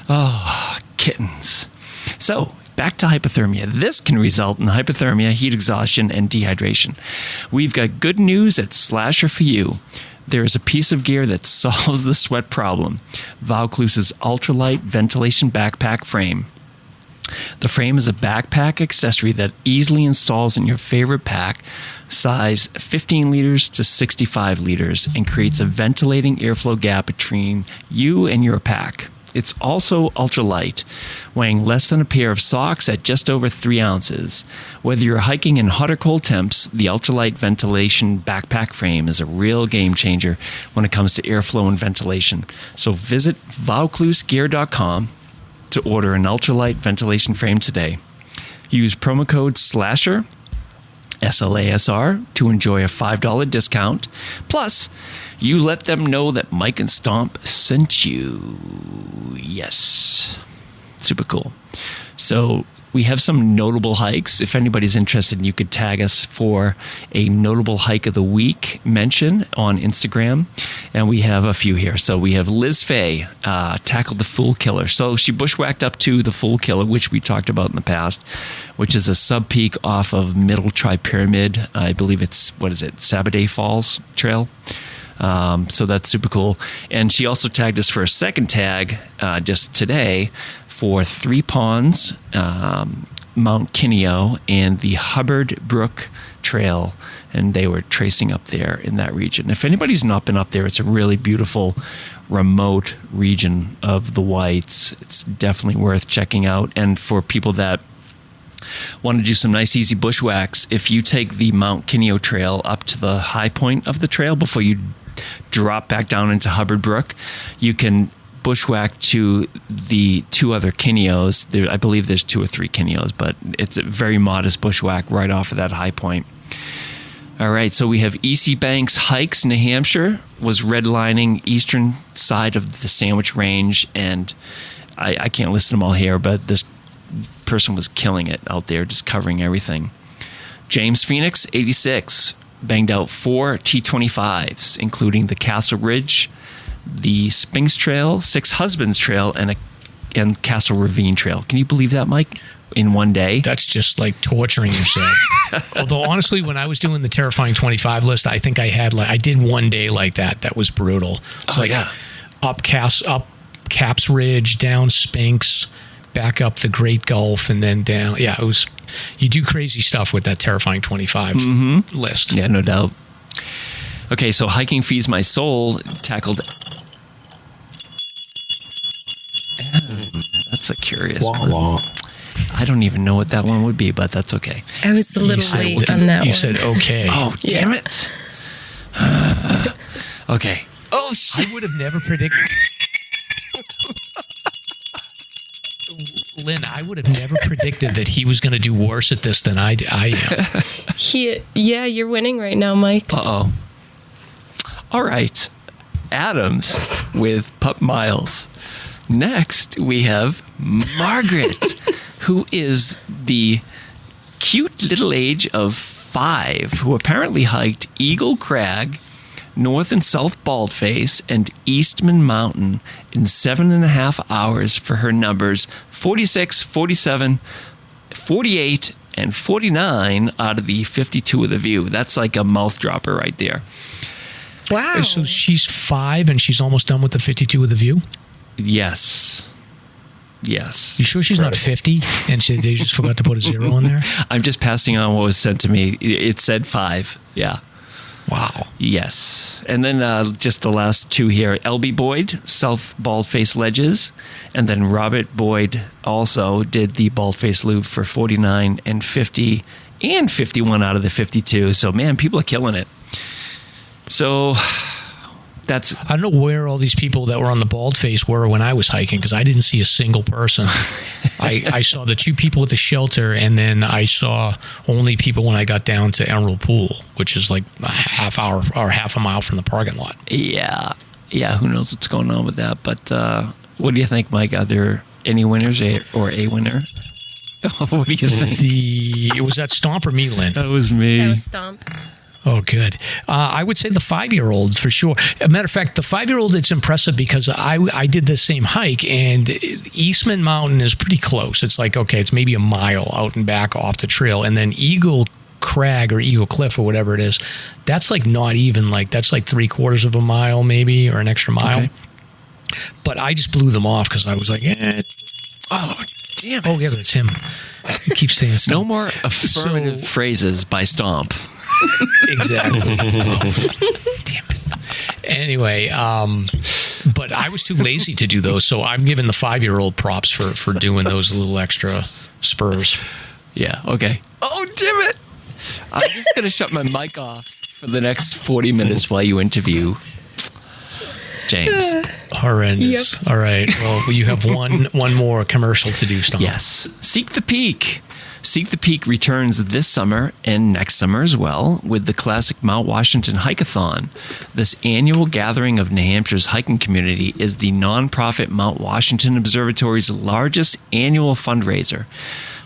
Oh, kittens. So, back to hypothermia. This can result in hypothermia, heat exhaustion, and dehydration. We've got good news at SLASR for you. There is a piece of gear that solves the sweat problem. Vaucluse's ultralight ventilation backpack frame. The frame is a backpack accessory that easily installs in your favorite pack, size 15 liters to 65 liters, and creates a ventilating airflow gap between you and your pack. It's also ultralight, weighing less than a pair of socks at just over 3 ounces. Whether you're hiking in hot or cold temps, the ultralight ventilation backpack frame is a real game changer when it comes to airflow and ventilation. So visit VaucluseGear.com to order an ultralight ventilation frame today. Use promo code SLASR, SLASR, to enjoy a $5 discount. Plus, you let them know that Mike and Stomp sent you. Yes. Super cool. So we have some notable hikes. If anybody's interested, you could tag us for a notable hike of the week mention on Instagram. And we have a few here. So we have Liz Fay tackled the Fool Killer. So she bushwhacked up to the Fool Killer, which we talked about in the past, which is a sub-peak off of Middle Tri-Pyramid. I believe it's, Sabaday Falls Trail. So that's super cool. And she also tagged us for a second tag just today for Three Ponds, Mount Kineo, and the Hubbard Brook Trail. And they were tracing up there in that region. If anybody's not been up there, it's a really beautiful, remote region of the Whites. It's definitely worth checking out. And for people that want to do some nice, easy bushwhacks, if you take the Mount Kineo Trail up to the high point of the trail before you drop back down into Hubbard Brook, you can bushwhack to the 2 other Kineos. I believe there's 2 or 3 Kineos, but it's a very modest bushwhack right off of that high point. All right, so we have EC Banks Hikes, New Hampshire, was redlining eastern side of the Sandwich Range, and I can't list them all here, but this person was killing it out there, just covering everything. James Phoenix, 86, banged out 4 T25s, including the Castle Ridge, the Spinks Trail, Six Husbands Trail, and Castle Ravine Trail. Can you believe that, Mike? In one day? That's just like torturing yourself. Although honestly, when I was doing the terrifying 25 list, I think I did one day like that. That was brutal. It's up Caps Ridge, down Spinks, back up the Great Gulf, and then down. Yeah, it was. You do crazy stuff with that terrifying 25 list. Yeah, no doubt. Okay, so Hiking Feeds My Soul tackled. That's a curious one. I don't even know what that one would be, but that's okay. I was a little late on that one. You said okay. Oh, damn it. Okay. Oh, shit. I would have never predicted. Lynn, I would have never predicted that he was going to do worse at this than I am. Yeah, you're winning right now, Mike. Uh-oh. All right. Adams with Pup Miles. Next, we have Margaret, who is the cute little age of 5, who apparently hiked Eagle Crag, North and South Baldface, and Eastman Mountain in 7.5 hours for her numbers 46, 47, 48, and 49 out of the 52 of the view. That's like a mouth dropper right there. Wow. So she's 5 and she's almost done with the 52 of the view? Yes. You sure she's not 50 and they just forgot to put a 0 in there? I'm just passing on what was sent to me. It said 5. Yeah. Wow. Yes. And then just the last 2 here. LB Boyd, South Baldface Ledges. And then Robert Boyd also did the Baldface Loop for 49 and 50 and 51 out of the 52. So, man, people are killing it. So that's... I don't know where all these people that were on the Baldface were when I was hiking, because I didn't see a single person. I saw the 2 people at the shelter, and then I saw only people when I got down to Emerald Pool, which is like a half hour or half a mile from the parking lot. Yeah, who knows what's going on with that. But what do you think, Mike? Are there any winners or a winner? What do you think? Was that Stomp or me, Lynn? That was me. That was Stomp. Oh, good. I would say the 5-year-old for sure. As a matter of fact, the 5-year-old, it's impressive because I did the same hike, and Eastman Mountain is pretty close. It's like, okay, it's maybe a mile out and back off the trail. And then Eagle Crag or Eagle Cliff or whatever it is, that's like not even like, that's like 3/4 of a mile maybe, or an extra mile. Okay. But I just blew them off because I was like, oh, damn it. Oh, yeah, that's him. He keeps saying Stomp. No more affirmative phrases by Stomp. Exactly. Damn it. Anyway, but I was too lazy to do those, so I'm giving the 5-year-old props for doing those little extra spurs. Yeah, okay. Oh, damn it. I'm just going to shut my mic off for the next 40 minutes while you interview James. Horrendous. Yep. All right. Well, you have one more commercial to do, Stomp. Yes. Seek the Peak. Seek the Peak returns this summer and next summer as well with the classic Mount Washington Hike-a-thon. This annual gathering of New Hampshire's hiking community is the nonprofit Mount Washington Observatory's largest annual fundraiser.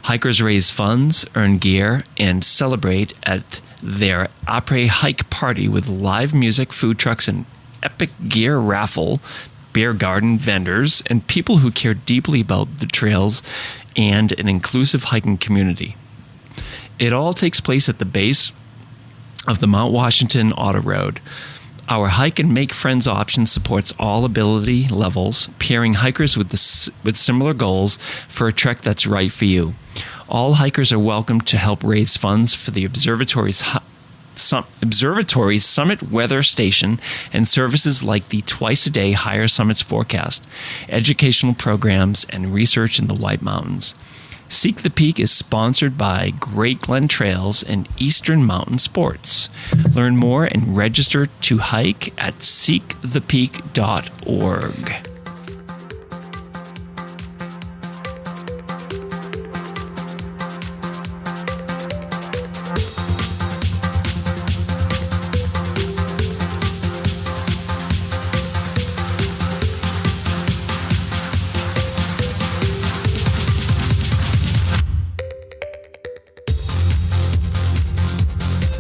Hikers raise funds, earn gear, and celebrate at their après hike party with live music, food trucks, and epic gear raffle, beer garden vendors, and people who care deeply about the trails and an inclusive hiking community. It all takes place at the base of the Mount Washington Auto Road. Our Hike and Make Friends option supports all ability levels, pairing hikers with similar goals for a trek that's right for you. All hikers are welcome to help raise funds for the observatory's Summit Weather Station and services like the twice-a-day Higher Summits Forecast, educational programs, and research in the White Mountains. Seek the Peak is sponsored by Great Glen Trails and Eastern Mountain Sports. Learn more and register to hike at seekthepeak.org.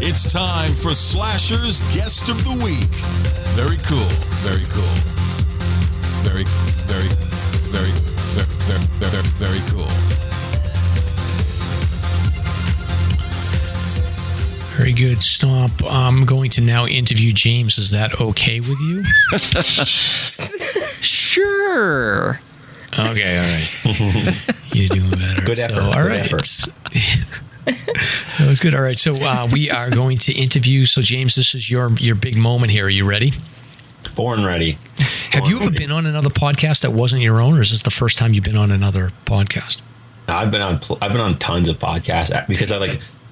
It's time for SLASR's Guest of the Week. Very cool. Very cool. Very cool. Very good. Stop. I'm going to now interview James. Is that okay with you? Sure. Okay, all right. You're doing better. Good effort. So, all good right. effort. That was good. All right. So we are going to interview. So James, this is your big moment here. Are you ready? Born ready. Have you ever been on another podcast that wasn't your own, or is this the first time you've been on another podcast? I've been on tons of podcasts because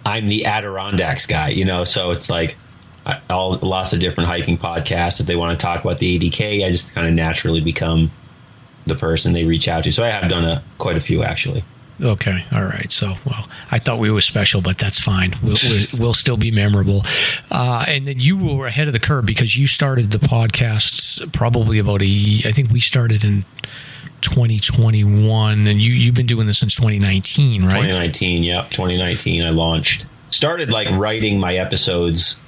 I'm the Adirondacks guy, you know. So it's like lots of different hiking podcasts. If they want to talk about the ADK, I just kind of naturally become the person they reach out to. So I have done quite a few actually. Okay. All right. So, well, I thought we were special, but that's fine. We'll still be memorable. And then you were ahead of the curve because you started the podcasts probably I think we started in 2021, and you've been doing this since 2019, right? 2019. Yep. 2019. I launched. Started like writing my episodes.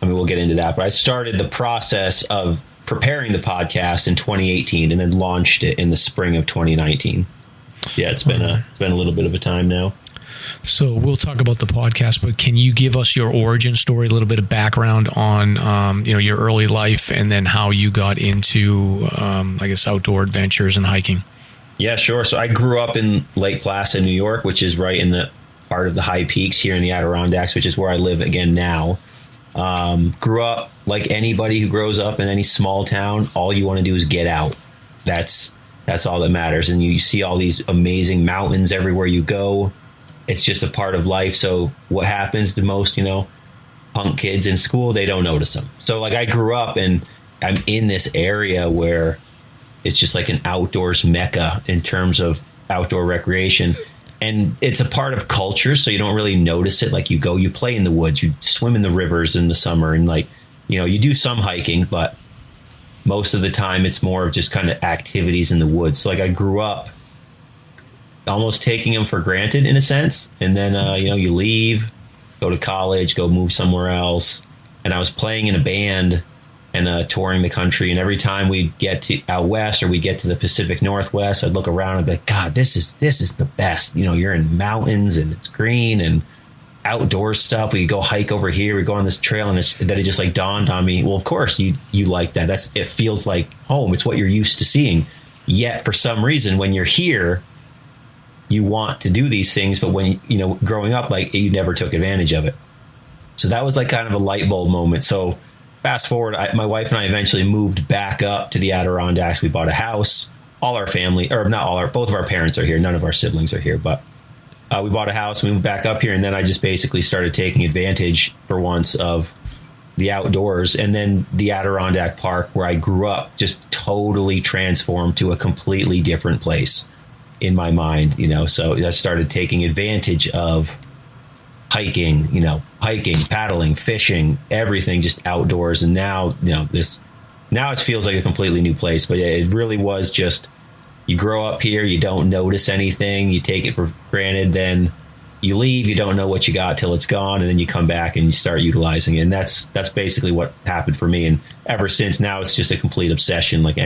I mean, we'll get into that, but I started the process of preparing the podcast in 2018 and then launched it in the spring of 2019. Yeah, it's been a little bit of a time now. So we'll talk about the podcast, but can you give us your origin story, a little bit of background on your early life, and then how you got into I guess outdoor adventures and hiking? Yeah, sure. So I grew up in Lake Placid, New York, which is right in the part of the high peaks here in the Adirondacks, which is where I live again now. Grew up like anybody who grows up in any small town. All you want to do is get out. That's all that matters. And you see all these amazing mountains everywhere you go. It's just a part of life. So what happens to most, punk kids in school, they don't notice them. So like I grew up and I'm in this area where it's just like an outdoors mecca in terms of outdoor recreation. And it's a part of culture. So you don't really notice it. Like you play in the woods, you swim in the rivers in the summer, and you do some hiking, but most of the time it's more of just kind of activities in the woods. So like I grew up almost taking them for granted in a sense. And then, you leave, go to college, go move somewhere else. And I was playing in a band and touring the country. And every time we'd get to out west or we get to the Pacific Northwest, I'd look around and be like, God, this is the best. You're in mountains and it's green and outdoor stuff. We go hike over here. We go on this trail, and then it just like dawned on me. Well, of course you like that. It feels like home. It's what you're used to seeing. Yet for some reason, when you're here, you want to do these things, but when growing up, like you never took advantage of it. So that was like kind of a light bulb moment. So fast forward, my wife and I eventually moved back up to the Adirondacks. We bought a house. All our family, or not all both of our parents are here. None of our siblings are here, but we bought a house, we moved back up here, and then I just basically started taking advantage for once of the outdoors. And then the Adirondack Park, where I grew up, just totally transformed to a completely different place in my mind, So I started taking advantage of hiking, paddling, fishing, everything just outdoors. And now, now it feels like a completely new place. But it really was just, you grow up here, you don't notice anything, you take it for granted, then you leave, you don't know what you got till it's gone, and then you come back and you start utilizing it. And that's basically what happened for me. And ever since, now it's just a complete obsession, like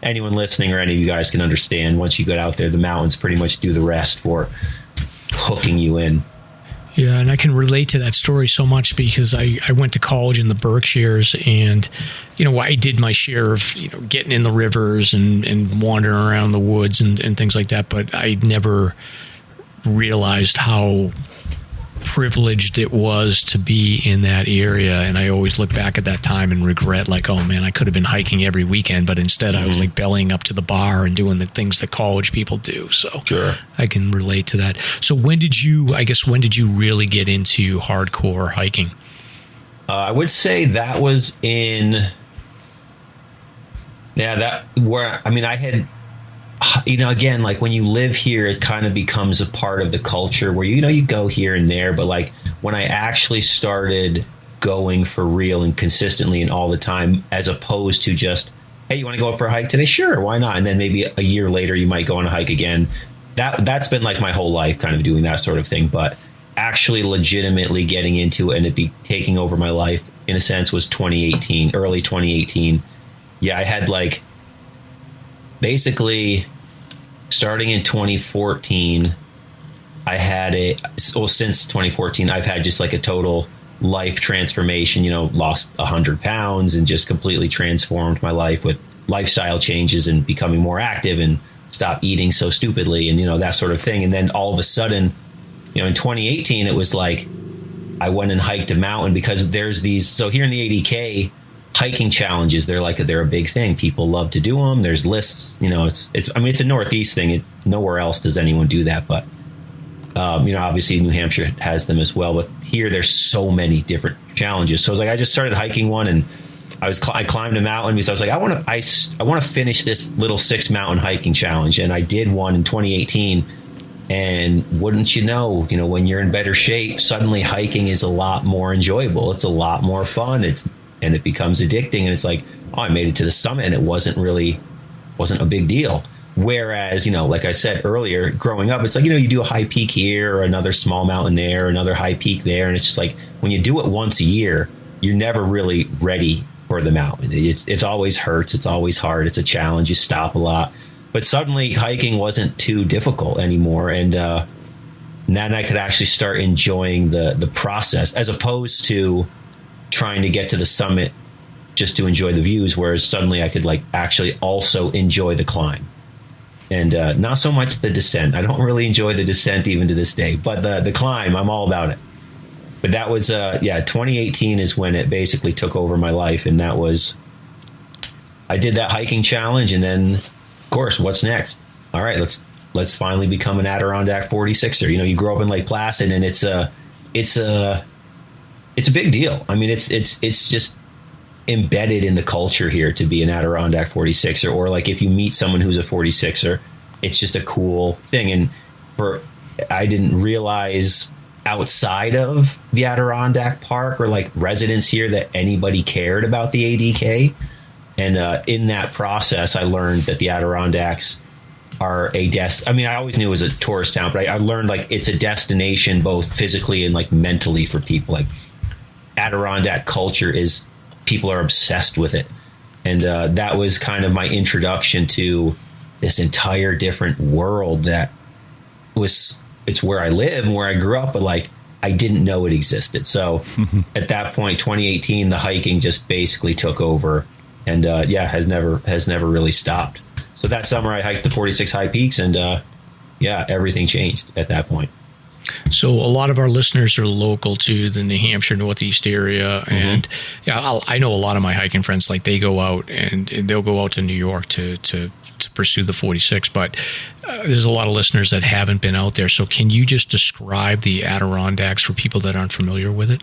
anyone listening or any of you guys can understand. Once you get out there, the mountains pretty much do the rest for hooking you in. Yeah, and I can relate to that story so much because I went to college in the Berkshires, and I did my share of getting in the rivers and wandering around the woods and things like that, but I never realized how privileged it was to be in that area. And I always look back at that time and regret, like, oh man, I could have been hiking every weekend, but instead I was like bellying up to the bar and doing the things that college people do. So sure, I can relate to that. So when did you really get into hardcore hiking? I would say that was I had, again, like when you live here, it kind of becomes a part of the culture where, you go here and there. But like when I actually started going for real and consistently and all the time, as opposed to just, hey, you want to go for a hike today? Sure, why not? And then maybe a year later, you might go on a hike again. That's been like my whole life, kind of doing that sort of thing. But actually legitimately getting into it and it be taking over my life in a sense was early 2018. Yeah, I had like basically starting in 2014, since 2014, I've had just like a total life transformation, lost 100 pounds and just completely transformed my life with lifestyle changes and becoming more active and stop eating so stupidly and, that sort of thing. And then all of a sudden, in 2018, it was like I went and hiked a mountain because there's these. So here in the ADK, hiking challenges, they're a big thing. People love to do them. There's lists, it's a Northeast thing. Nowhere else does anyone do that. But, obviously New Hampshire has them as well. But here there's so many different challenges. So I was like, I just started hiking one and I climbed a mountain because I was like, I want to finish this little 6 mountain hiking challenge. And I did one in 2018. And wouldn't you know, when you're in better shape, suddenly hiking is a lot more enjoyable. It's a lot more fun. And it becomes addicting. And it's like, oh, I made it to the summit and it wasn't a big deal. Whereas, like I said earlier, growing up, it's like, you do a high peak here or another small mountain there, another high peak there. And it's just like when you do it once a year, you're never really ready for the mountain. It's always hurts. It's always hard. It's a challenge. You stop a lot. But suddenly hiking wasn't too difficult anymore. And then I could actually start enjoying the process as opposed to trying to get to the summit just to enjoy the views. Whereas suddenly I could actually also enjoy the climb and not so much the descent. I don't really enjoy the descent even to this day, but the climb, I'm all about it. But that was 2018 is when it basically took over my life. And that was, I did that hiking challenge and then, of course, what's next? All right, let's finally become an Adirondack 46er. You grow up in Lake Placid, and it's a big deal. I mean, it's just embedded in the culture here to be an Adirondack 46er, or like if you meet someone who's a 46er, it's just a cool thing. And I didn't realize outside of the Adirondack Park or like residents here that anybody cared about the ADK. And in that process, I learned that the Adirondacks are I always knew it was a tourist town, but I learned it's a destination both physically and mentally for people. Adirondack culture is, people are obsessed with it. And that was kind of my introduction to this entire different world that it's where I live and where I grew up, but I didn't know it existed. So at that point, 2018, the hiking just basically took over. And has never really stopped. So that summer I hiked the 46 high peaks, and everything changed at that point. So a lot of our listeners are local to the New Hampshire Northeast area, Mm-hmm. and I know a lot of my hiking friends. They go out and they'll go out to New York to pursue the 46. But there's a lot of listeners that haven't been out there. So can you just describe the Adirondacks for people that aren't familiar with it?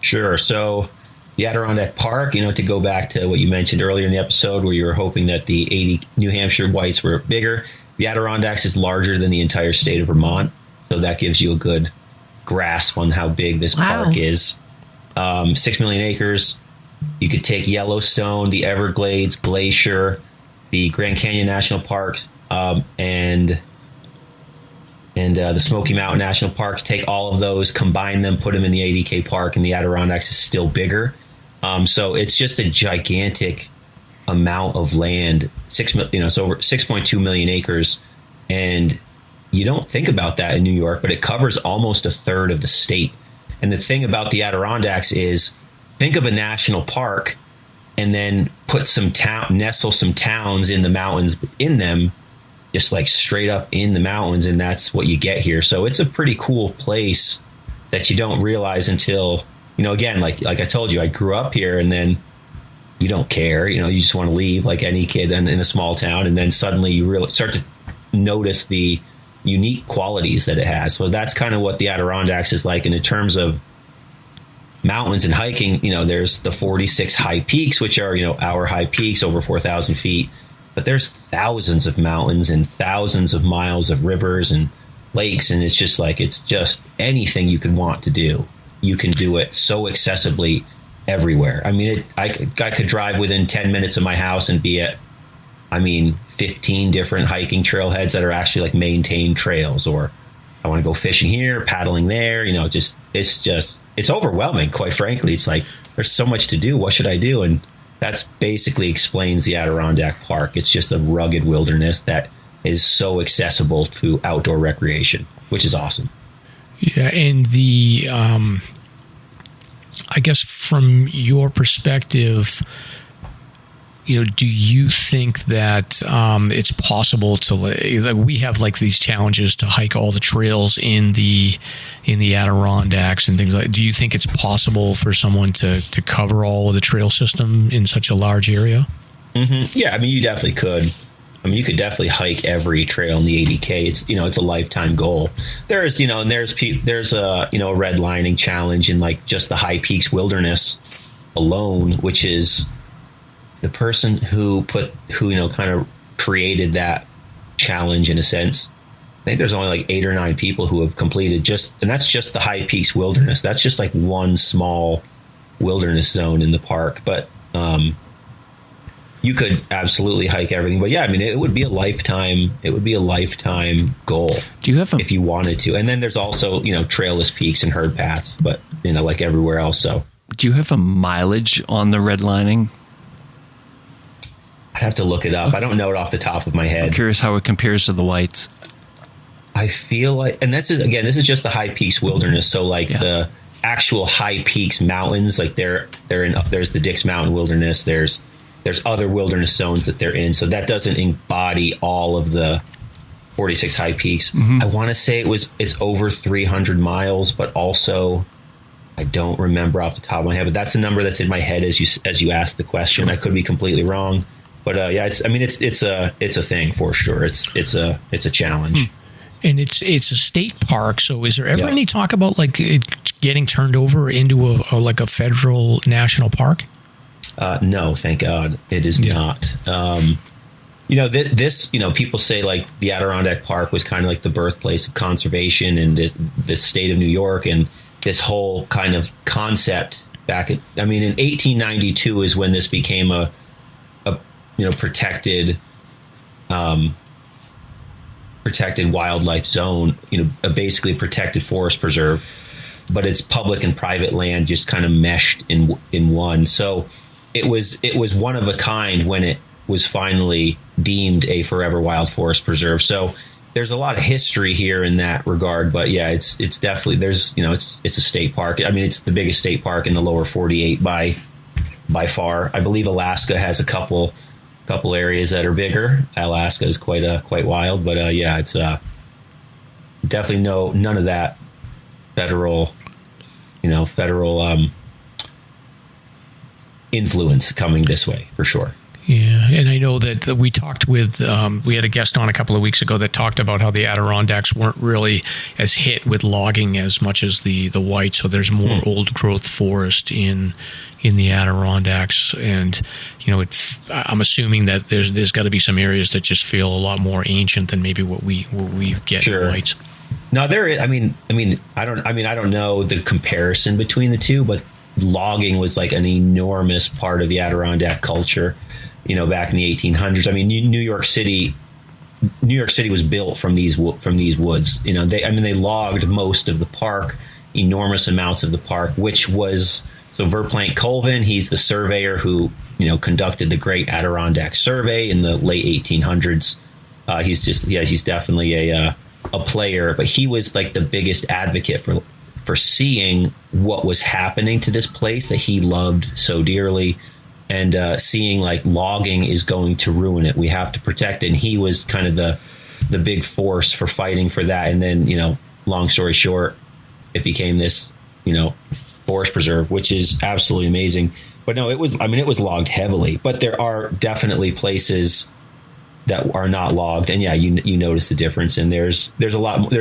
Sure. So the Adirondack Park, to go back to what you mentioned earlier in the episode where you were hoping that the 80 New Hampshire whites were bigger, the Adirondacks is larger than the entire state of Vermont. So that gives you a good grasp on how big this park is. 6 million acres. You could take Yellowstone, the Everglades, Glacier, the Grand Canyon National Parks, and the Smoky Mountain National Parks, take all of those, combine them, put them in the ADK Park, and the Adirondacks is still bigger. So it's just a gigantic amount of land. It's over 6.2 million acres, and you don't think about that in New York, but it covers almost a third of the state. And the thing about the Adirondacks is, think of a national park, and then put nestle some towns in the mountains in them, just straight up in the mountains, and that's what you get here. So it's a pretty cool place that you don't realize until, again, like I told you, I grew up here, and then you don't care, you just want to leave like any kid in a small town, and then suddenly you really start to notice the unique qualities that it has. So that's kind of what the Adirondacks is like. And in terms of mountains and hiking, there's the 46 high peaks, which are, our high peaks over 4,000 feet. But there's thousands of mountains and thousands of miles of rivers and lakes. And it's just anything you could want to do. You can do it so accessibly everywhere. I mean, I could drive within 10 minutes of my house and be at, 15 different hiking trailheads that are actually maintained trails, or I want to go fishing here, paddling there, it's overwhelming, quite frankly. It's there's so much to do. What should I do? And that's basically explains the Adirondack Park. It's just a rugged wilderness that is so accessible to outdoor recreation, which is awesome. Yeah. And the, I guess from your perspective, do you think that it's possible to, like, we have like these challenges to hike all the trails in the Adirondacks and things like that. Do you think it's possible for someone to cover all of the trail system in such a large area? Mm-hmm. Yeah, I mean, you definitely could. I mean, you could definitely hike every trail in the 80K. It's, it's a lifetime goal. There's a redlining challenge in like just the High Peaks Wilderness alone, which is the person who kind of created that challenge in a sense. I think there's only like 8 or 9 people who have completed and that's just the High Peaks Wilderness. That's just like one small wilderness zone in the park. But you could absolutely hike everything. But yeah, I mean, it would be a lifetime goal. Do you have if you wanted to? And then there's also, trailless peaks and herd paths, but like everywhere else. So do you have a mileage on the redlining? I'd have to look it up. I don't know it off the top of my head. I'm curious how it compares to the whites. I feel like, and this is just the High Peaks Wilderness. So like the actual High Peaks mountains, like there's the Dix Mountain Wilderness. There's other wilderness zones that they're in. So that doesn't embody all of the 46 high peaks. Mm-hmm. I want to say it's over 300 miles, but also I don't remember off the top of my head, but that's the number that's in my head as you asked the question. Sure. I could be completely wrong. But it's a thing for sure. It's a challenge. And it's a state park. So is there ever any talk about like it getting turned over into a federal national park? No, thank God it is not. People say like the Adirondack Park was kind of like the birthplace of conservation in this state of New York, and this whole kind of concept in 1892 is when this became a protected wildlife zone, basically protected forest preserve, but it's public and private land just kind of meshed in one. So it was one of a kind when it was finally deemed a forever wild forest preserve. So there's a lot of history here in that regard, but yeah, it's definitely, it's a state park. I mean, it's the biggest state park in the lower 48 by far. I believe Alaska has a couple areas that are bigger. Alaska is quite wild, but it's definitely none of that federal influence coming this way for sure. Yeah, and I know that we talked with, we had a guest on a couple of weeks ago that talked about how the Adirondacks weren't really as hit with logging as much as the white, so there's more old growth forest in the Adirondacks, and I'm assuming that there's got to be some areas that just feel a lot more ancient than maybe what we get in whites. No, there is. I don't know the comparison between the two, but logging was like an enormous part of the Adirondack culture. Back in the 1800s. I mean, New York City was built from these woods. They logged most of the park, enormous amounts of the park, which was Verplanck Colvin. He's the surveyor who conducted the Great Adirondack Survey in the late 1800s. He's definitely a player, but he was like the biggest advocate for seeing what was happening to this place that he loved so dearly. And seeing like logging is going to ruin it. We have to protect it. And he was kind of the big force for fighting for that. And then, long story short, it became this, forest preserve, which is absolutely amazing. But no, it was logged heavily. But there are definitely places that are not logged. And yeah, you notice the difference. And there's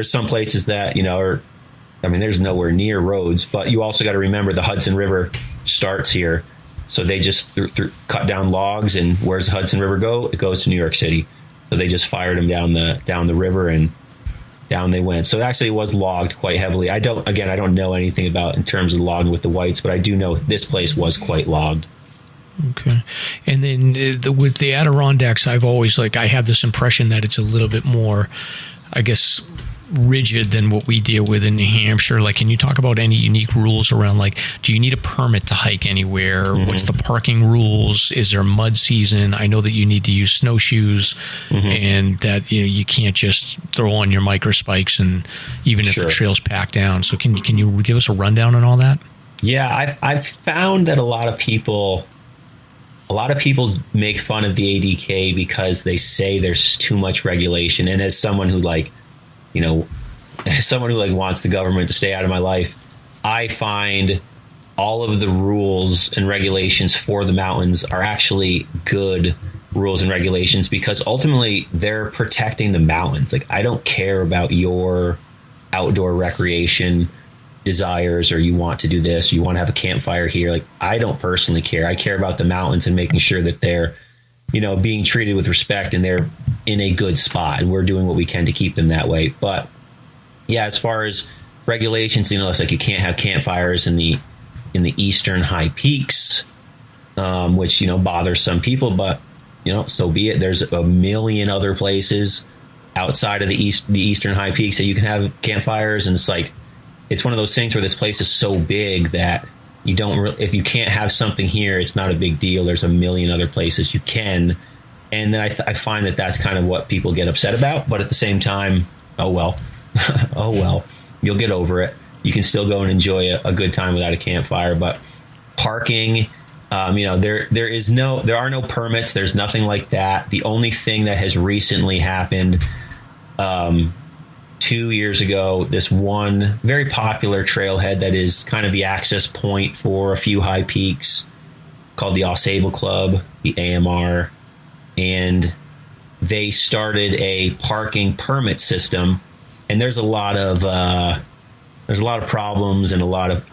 some places that, there's nowhere near roads. But you also got to remember the Hudson River starts here. So they just cut down logs, and where's the Hudson River go? It goes to New York City. So they just fired them down the river, and down they went. So it actually was logged quite heavily. I don't know anything about in terms of logging with the whites, but I do know this place was quite logged. Okay. And then with the Adirondacks, I've always I have this impression that it's a little bit more, I guess, rigid than what we deal with in New Hampshire. Can you talk about any unique rules around do you need a permit to hike anywhere? Mm-hmm. What's the parking rules? Is there mud season? I know that you need to use snowshoes, and that you can't just throw on your micro spikes, and even if the trail's packed down. So can you give us a rundown on all that? Yeah, I've found that a lot of people make fun of the ADK because they say there's too much regulation. And as someone who wants the government to stay out of my life, I find all of the rules and regulations for the mountains are actually good rules and regulations, because ultimately they're protecting the mountains. Like, I don't care about your outdoor recreation desires, or you want to do this, you want to have a campfire here. Like, I don't personally care. I care about the mountains and making sure that they're, being treated with respect and they're in a good spot, and we're doing what we can to keep them that way. But yeah, as far as regulations, it's like you can't have campfires in the eastern high peaks, which bothers some people, but so be it. There's a million other places outside of the eastern high peaks that you can have campfires, and it's like, it's one of those things where this place is so big that if you can't have something here, it's not a big deal. There's a million other places you can. And then I find that that's kind of what people get upset about. But at the same time, oh well, you'll get over it. You can still go and enjoy a good time without a campfire. But parking, there are no permits. There's nothing like that. The only thing that has recently happened, 2 years ago, this one very popular trailhead that is kind of the access point for a few high peaks, called the Ausable Club, the AMR, and they started a parking permit system. And there's a lot of problems and a lot of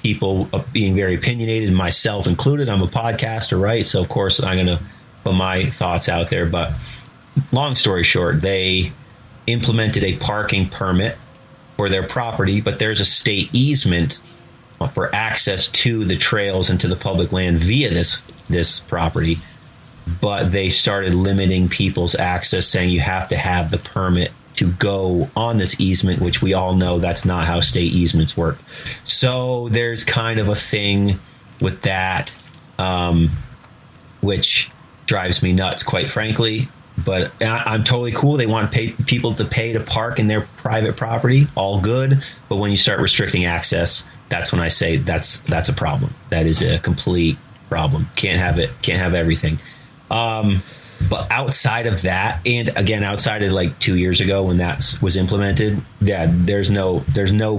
people being very opinionated, myself included. I'm a podcaster, right? So of course I'm going to put my thoughts out there. But long story short, they implemented a parking permit for their property, but there's a state easement for access to the trails and to the public land via this property. But they started limiting people's access, saying you have to have the permit to go on this easement, which we all know that's not how state easements work. So there's kind of a thing with that, which drives me nuts, quite frankly. But I'm totally cool. They want people to pay to park in their private property. All good. But when you start restricting access, that's when I say that's a problem. That is a complete problem. Can't have it. Can't have everything. But outside of that, and again, outside of like 2 years ago when that was implemented, yeah, there's no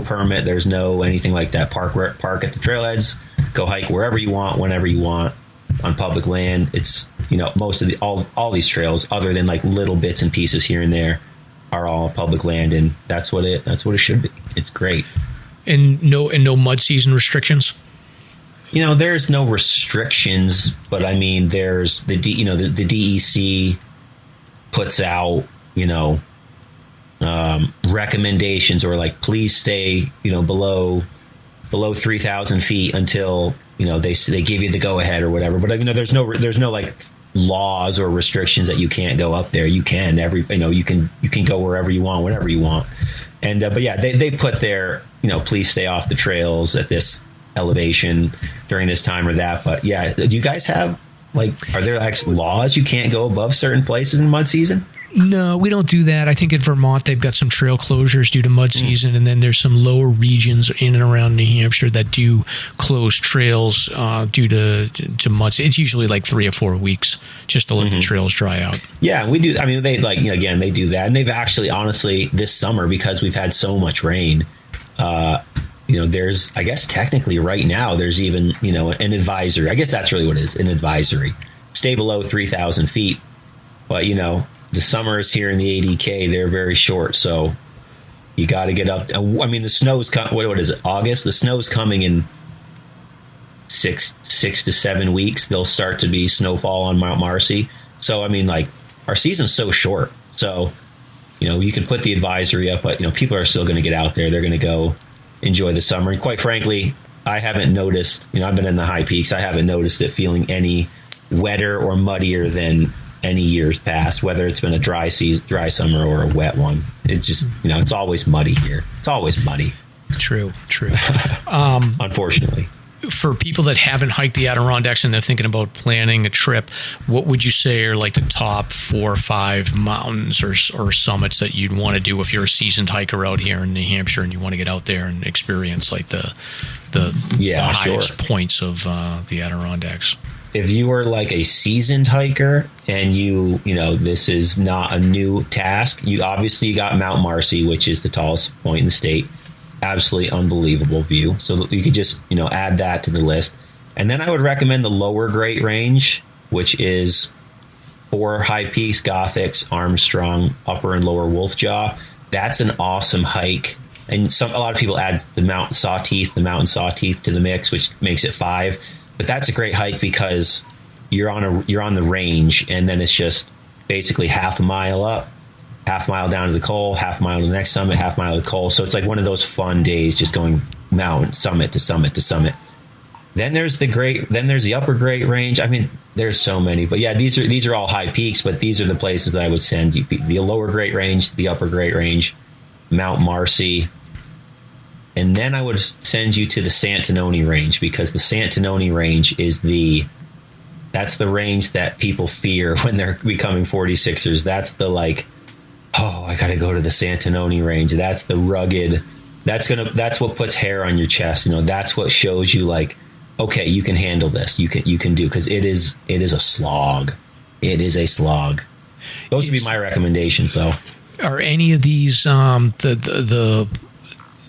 permit. There's no anything like that. Park at the trailheads. Go hike wherever you want, whenever you want on public land. It's most of all these trails, other than like little bits and pieces here and there, are all public land, and that's what it should be. It's great. And no mud season restrictions. There's no restrictions, but I mean, there's the DEC puts out recommendations, or like, please stay below 3,000 feet until they give you the go ahead or whatever. But there's no like laws or restrictions that you can't go up there. You can you can go wherever you want, whenever you want. And but yeah, they put their please stay off the trails at this elevation during this time or that. But yeah, do you guys have are there actually laws you can't go above certain places in mud season? No, we don't do that. I think in Vermont they've got some trail closures due to mud season, and then there's some lower regions in and around New Hampshire that do close trails due to mud. It's usually like 3 or 4 weeks just to let the trails dry out. Yeah, we do. I mean, they again, they do that, and they've actually, honestly, this summer, because we've had so much rain, there's, I guess technically right now, there's even an advisory. I guess that's really what it is, an advisory. Stay below 3,000 feet, but the summers here in the ADK, they're very short, so you got to get up. I mean, the snow's what is it? August. The snow's coming in six to 7 weeks. There'll start to be snowfall on Mount Marcy. So I mean, our season's so short. So you can put the advisory up, but people are still going to get out there. They're going to go enjoy the summer. And quite frankly, I haven't noticed. I've been in the high peaks. I haven't noticed it feeling any wetter or muddier than any years past, whether it's been a dry summer or a wet one. It's just, it's always muddy here. It's always muddy. True. Unfortunately. for people that haven't hiked the Adirondacks and they're thinking about planning a trip, what would you say are like the top 4 or 5 mountains or summits that you'd want to do if you're a seasoned hiker out here in New Hampshire and you want to get out there and experience like the highest points of the Adirondacks? If you are like a seasoned hiker and you know, this is not a new task, you got Mount Marcy, which is the tallest point in the state. Absolutely unbelievable view. So you could just, you know, add that to the list. And then I would recommend the lower Great Range, which is 4 high peaks, Gothics, Armstrong, Upper and Lower Wolf Jaw. That's an awesome hike. And a lot of people add the mountain Sawtooth to the mix, which makes it 5. But that's a great hike because you're on the range, and then it's just basically half a mile up, half mile down to the col, half mile to the next summit, half mile to the col. So it's like one of those fun days, just going mountain, summit to summit to summit. Then there's the Upper Great Range. I mean, there's so many, but yeah, these are all high peaks. But these are the places that I would send you: the Lower Great Range, the Upper Great Range, Mount Marcy. And then I would send you to the Santanoni Range, because the Santanoni Range is that's the range that people fear when they're becoming 46ers. That's the like, oh, I got to go to the Santanoni Range. That's the rugged. That's what puts hair on your chest. You know, that's what shows you like, okay, you can handle this. You can do, because it is a slog. It is a slog. Those would be my recommendations, though. Are any of these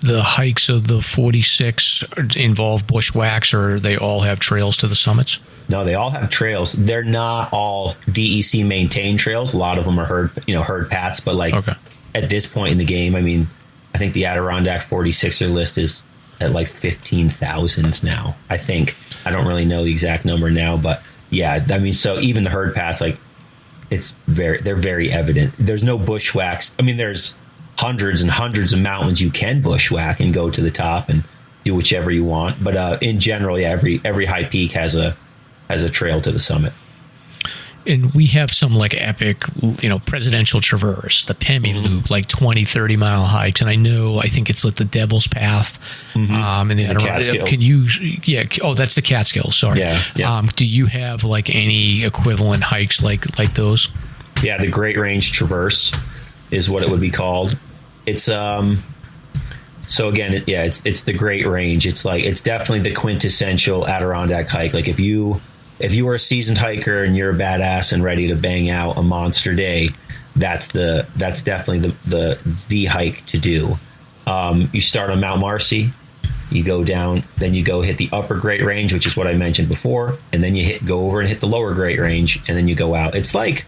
the hikes of the 46 involve bushwhacks, or they all have trails to the summits? No, they all have trails. They're not all DEC maintained trails. A lot of them are herd paths. But like at this point in the game, I mean, I think the Adirondack 46er list is at like 15,000 now. I think. I don't really know the exact number now, but yeah, I mean, so even the herd paths, like they're very evident. There's no bushwhacks. I mean, there's hundreds and hundreds of mountains you can bushwhack and go to the top and do whichever you want. But in general, yeah, every high peak has a trail to the summit. And we have some like epic, you know, presidential traverse, the Pemi Loop, like 20, 30 mile hikes. And I think it's like the Devil's Path. And the Catskills. That's the Catskills. Sorry. Yeah. Do you have like any equivalent hikes like those? Yeah. The Great Range Traverse is what it would be called. It's, so again, it's the Great Range. It's definitely the quintessential Adirondack hike. Like if you are a seasoned hiker and you're a badass and ready to bang out a monster day, that's definitely the hike to do. You start on Mount Marcy, you go down, then you go hit the Upper Great Range, which is what I mentioned before, and then you go over and hit the Lower Great Range, and then you go out. It's like,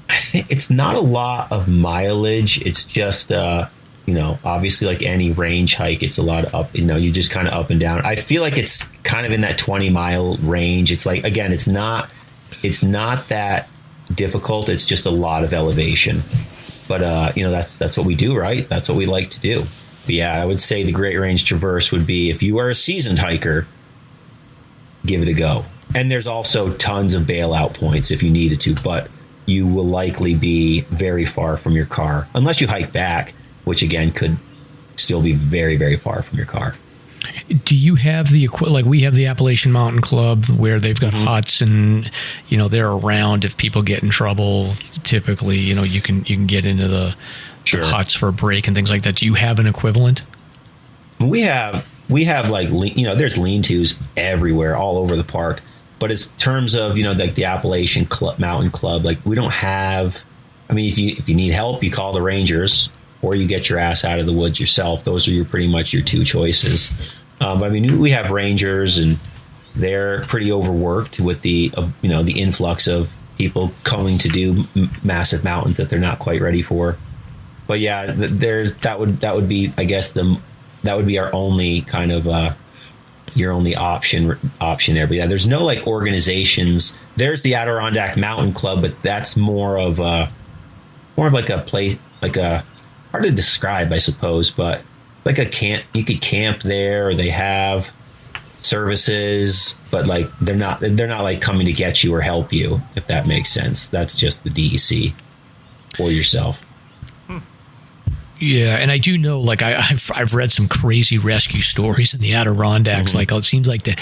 I think it's not a lot of mileage. It's just obviously like any range hike, it's a lot of up, you just kind of up and down. I feel like it's kind of in that 20-mile range. It's like, again, it's not that difficult. It's just a lot of elevation. But, that's what we do, right? That's what we like to do. But yeah, I would say the Great Range Traverse would be, if you are a seasoned hiker, give it a go. And there's also tons of bailout points if you needed to, but you will likely be very far from your car, unless you hike back, which again could still be very, very far from your car. Do you have like we have the Appalachian Mountain Club, where they've got huts and, they're around if people get in trouble. Typically, you can get into the huts for a break and things like that. Do you have an equivalent? We have like, there's lean-tos everywhere, all over the park. But in terms of, like the Appalachian Mountain Club, like we don't have, I mean, if you need help, you call the Rangers, or you get your ass out of the woods yourself. Those are pretty much your two choices. But I mean, we have Rangers, and they're pretty overworked with the the influx of people coming to do massive mountains that they're not quite ready for. But yeah, that would be, I guess, that would be our only kind of your only option there. But yeah, there's no like organizations. There's the Adirondack Mountain Club, but that's more of like a place, like a, hard to describe, I suppose, but like a camp. You could camp there, or they have services, but like they're not like coming to get you or help you, if that makes sense. That's just the DEC or yourself. Yeah, and I do know, like I've read some crazy rescue stories in the Adirondacks. Mm-hmm. Like it seems like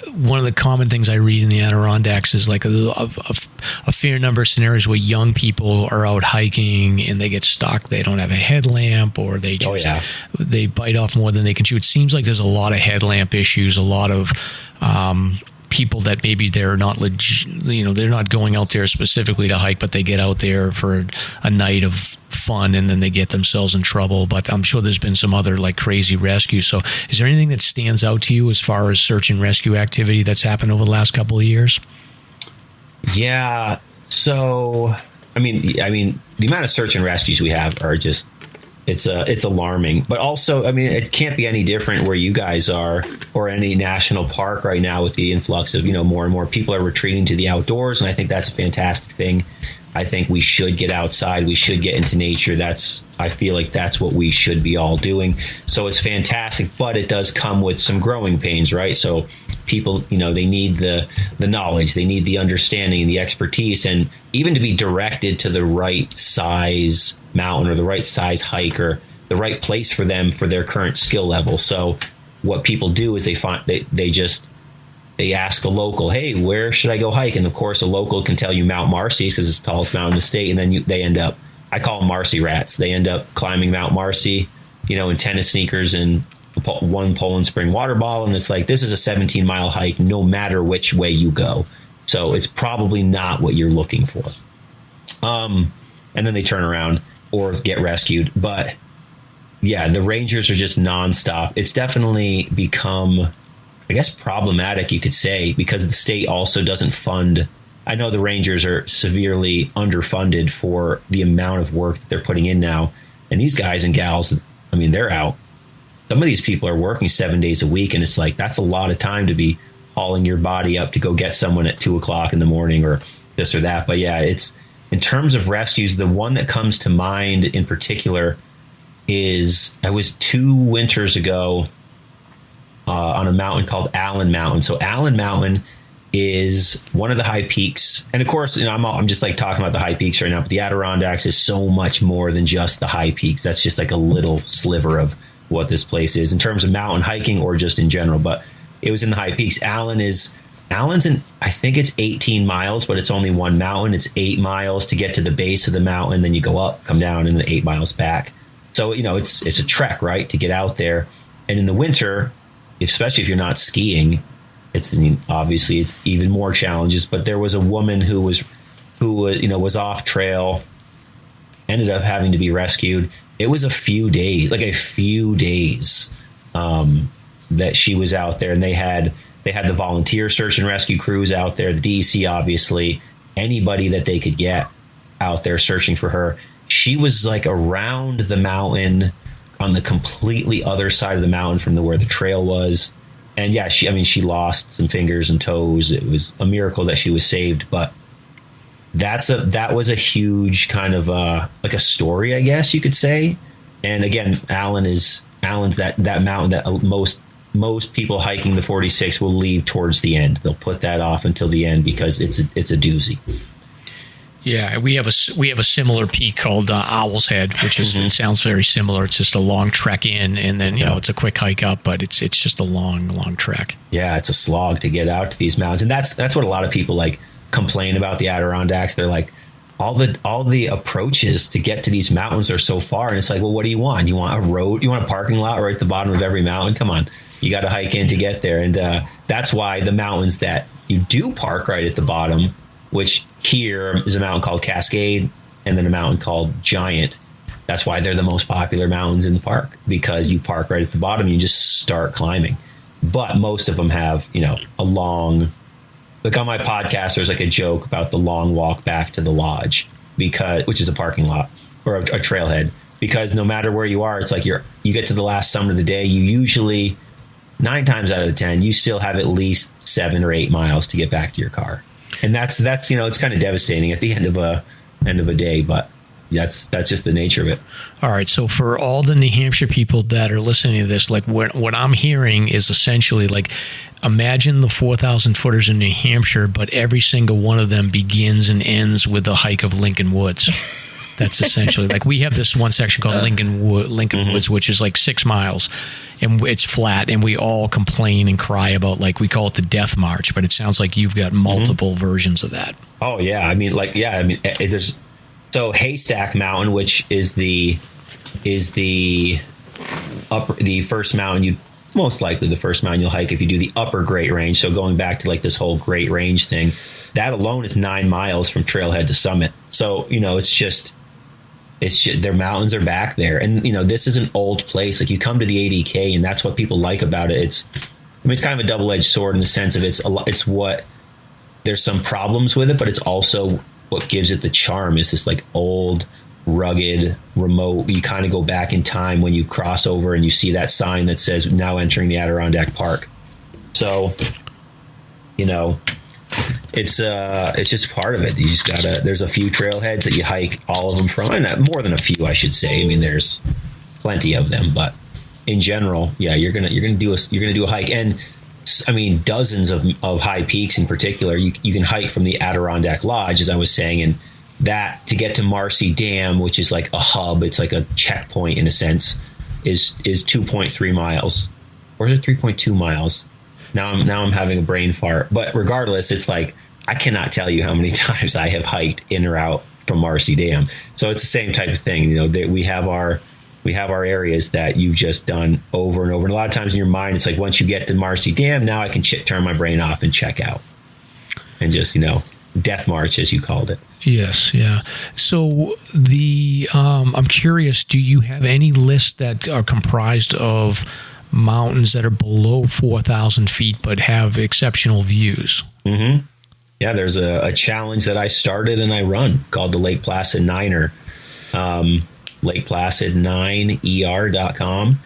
one of the common things I read in the Adirondacks is like a fair number of scenarios where young people are out hiking and they get stuck. They don't have a headlamp, or they just they bite off more than they can chew. It seems like there's a lot of headlamp issues, a lot of people that maybe they're not they're not going out there specifically to hike, but they get out there for a night of fun and then they get themselves in trouble. But I'm sure there's been some other like crazy rescues. So is there anything that stands out to you as far as search and rescue activity that's happened over the last couple of years? Yeah. So, I mean, the amount of search and rescues we have are just, it's alarming. But also, I mean, it can't be any different where you guys are, or any national park right now, with the influx of, more and more people are retreating to the outdoors. And I think that's a fantastic thing. I think we should get outside. We should get into nature. I feel like that's what we should be all doing. So it's fantastic, but it does come with some growing pains, right? So people, they need the knowledge, they need the understanding and the expertise, and even to be directed to the right size mountain or the right size hike or the right place for them for their current skill level. So what people do is they ask a local, hey, where should I go hike? And of course, a local can tell you Mount Marcy because it's the tallest mountain in the state. And then they end up, I call them Marcy rats. They end up climbing Mount Marcy, in tennis sneakers and one Poland Spring water bottle. And it's like, this is a 17-mile hike, no matter which way you go. So it's probably not what you're looking for. And then they turn around or get rescued. But yeah, the rangers are just nonstop. It's definitely become, I guess, problematic, you could say, because the state also doesn't fund. I know the rangers are severely underfunded for the amount of work that they're putting in now. And these guys and gals, I mean, they're out. Some of these people are working 7 days a week. And it's like, that's a lot of time to be hauling your body up to go get someone at 2:00 in the morning or this or that. But yeah, it's, in terms of rescues, the one that comes to mind in particular is, I was 2 winters ago on a mountain called Allen Mountain. So Allen Mountain is one of the high peaks. And of course, I'm just like talking about the high peaks right now, but the Adirondacks is so much more than just the high peaks. That's just like a little sliver of what this place is in terms of mountain hiking or just in general. But it was in the high peaks. Allen's in, I think it's 18 miles, but it's only one mountain. It's 8 miles to get to the base of the mountain. Then you go up, come down, and then 8 miles back. So, it's a trek, right, to get out there. And in the winter, especially if you're not skiing, obviously it's even more challenges. But there was a woman who was off trail, ended up having to be rescued. It was a few days that she was out there, and they had the volunteer search and rescue crews out there, the DEC, obviously, anybody that they could get out there searching for her. She was like around the mountain on the completely other side of the mountain from where the trail was. And yeah, she lost some fingers and toes. It was a miracle that she was saved, but that was a huge kind of like a story, I guess you could say. And again, Allen's that mountain that most people hiking the 46 will leave towards the end. They'll put that off until the end because it's a doozy. Yeah, we have a similar peak called Owl's Head, which is it sounds very similar. It's just a long trek in, and then it's a quick hike up, but it's just a long trek. Yeah, it's a slog to get out to these mountains, and that's what a lot of people like complain about the Adirondacks. They're like, all the approaches to get to these mountains are so far, and it's like, well, what do you want? You want a road? You want a parking lot right at the bottom of every mountain? Come on, you got to hike in to get there, and that's why the mountains that you do park right at the bottom, which here is a mountain called Cascade and then a mountain called Giant. That's why they're the most popular mountains in the park, because you park right at the bottom and you just start climbing. But most of them have, a long, like on my podcast, there's like a joke about the long walk back to the lodge, which is a parking lot or a trailhead, because no matter where you are, it's like you get to the last summit of the day. You usually 9 times out of the 10, you still have at least 7 or 8 miles to get back to your car. And that's it's kind of devastating at the end of a day, but that's just the nature of it. All right. So for all the New Hampshire people that are listening to this, like what I'm hearing is essentially like, imagine the 4,000 footers in New Hampshire, but every single one of them begins and ends with the hike of Lincoln Woods. That's essentially like we have this one section called Lincoln Woods, which is like 6 miles, and it's flat, and we all complain and cry about, like, we call it the Death March, but it sounds like you've got multiple versions of that. Oh yeah, I mean, there's Haystack Mountain, which is the first mountain most likely the first mountain you'll hike if you do the upper Great Range. So going back to like this whole Great Range thing, that alone is 9 miles from trailhead to summit. So, it's just their mountains are back there. And, this is an old place. Like, you come to the ADK, and that's what people like about it. It's kind of a double-edged sword in the sense of it's what there's some problems with it, but it's also what gives it the charm is this like old, rugged, remote. You kind of go back in time when you cross over and you see that sign that says now entering the Adirondack Park. So, it's just part of it. You just there's a few trailheads that you hike all of them from, and more than a few, I should say. I mean, there's plenty of them, but in general, yeah, you're gonna do a hike, and I mean, dozens of high peaks in particular. You can hike from the Adirondack Lodge, as I was saying, and that to get to Marcy Dam, which is like a hub, it's like a checkpoint in a sense, is 2.3 miles, or is it 3.2 miles? Now I'm having a brain fart. But regardless, it's like I cannot tell you how many times I have hiked in or out from Marcy Dam. So it's the same type of thing. That we have our areas that you've just done over and over. And a lot of times in your mind, it's like once you get to Marcy Dam, now I can turn my brain off and check out, and just death march, as you called it. Yes, yeah. So I'm curious, do you have any lists that are comprised of mountains that are below 4,000 feet but have exceptional views? Mm-hmm. Yeah, there's a challenge that I started and I run called the Lake Placid Niner, lakeplacid9er.com.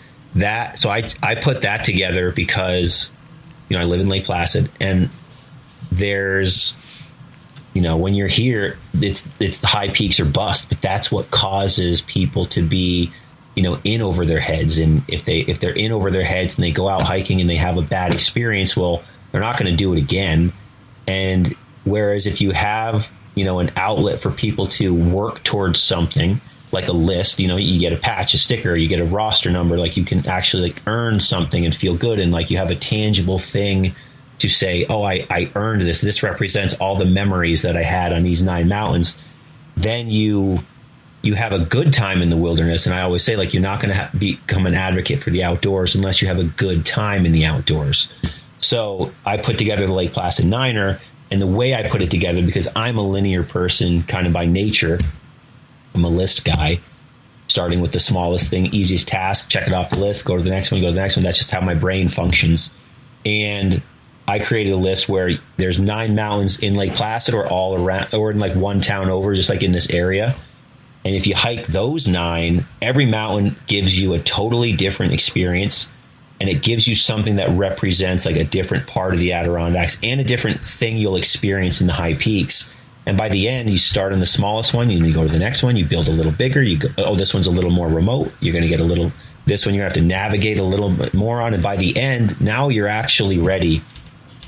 So I put that together because, I live in Lake Placid, and there's, when you're here, it's the high peaks or bust, but that's what causes people to be, in over their heads. And if they're in over their heads and they go out hiking and they have a bad experience, well, they're not going to do it again. And whereas if you have, an outlet for people to work towards something like a list, you get a patch, a sticker, you get a roster number, like you can actually earn something and feel good. And like you have a tangible thing to say, oh, I earned this. This represents all the memories that I had on these 9 mountains. Then you have a good time in the wilderness. And I always say, you're not going to become an advocate for the outdoors unless you have a good time in the outdoors. So I put together the Lake Placid Niner, and the way I put it together, because I'm a linear person kind of by nature, I'm a list guy, starting with the smallest thing, easiest task, check it off the list, go to the next one, go to the next one. That's just how my brain functions. And I created a list where there's 9 mountains in Lake Placid or all around, or in like one town over, just like in this area. And if you hike those 9, every mountain gives you a totally different experience, and it gives you something that represents like a different part of the Adirondacks and a different thing you'll experience in the high peaks. And by the end, you start on the smallest one, and you go to the next one, you build a little bigger, you go, oh, this one's a little more remote, you're going to get this one you're going to have to navigate a little bit more on, and by the end, now you're actually ready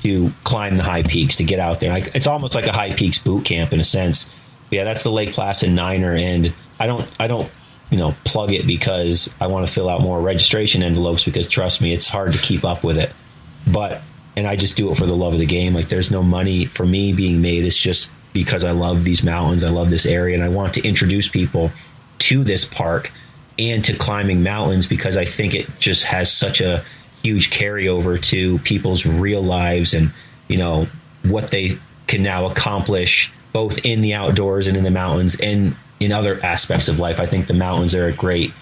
to climb the high peaks, to get out there. It's almost like a high peaks boot camp in a sense. But yeah, that's the Lake Placid Niner, and I don't plug it because I want to fill out more registration envelopes, because trust me, it's hard to keep up with it. And I just do it for the love of the game. Like, there's no money for me being made. It's just because I love these mountains, I love this area, and I want to introduce people to this park and to climbing mountains, because I think it just has such a huge carryover to people's real lives, and what they can now accomplish both in the outdoors and in the mountains and in other aspects of life. I think the mountains are a great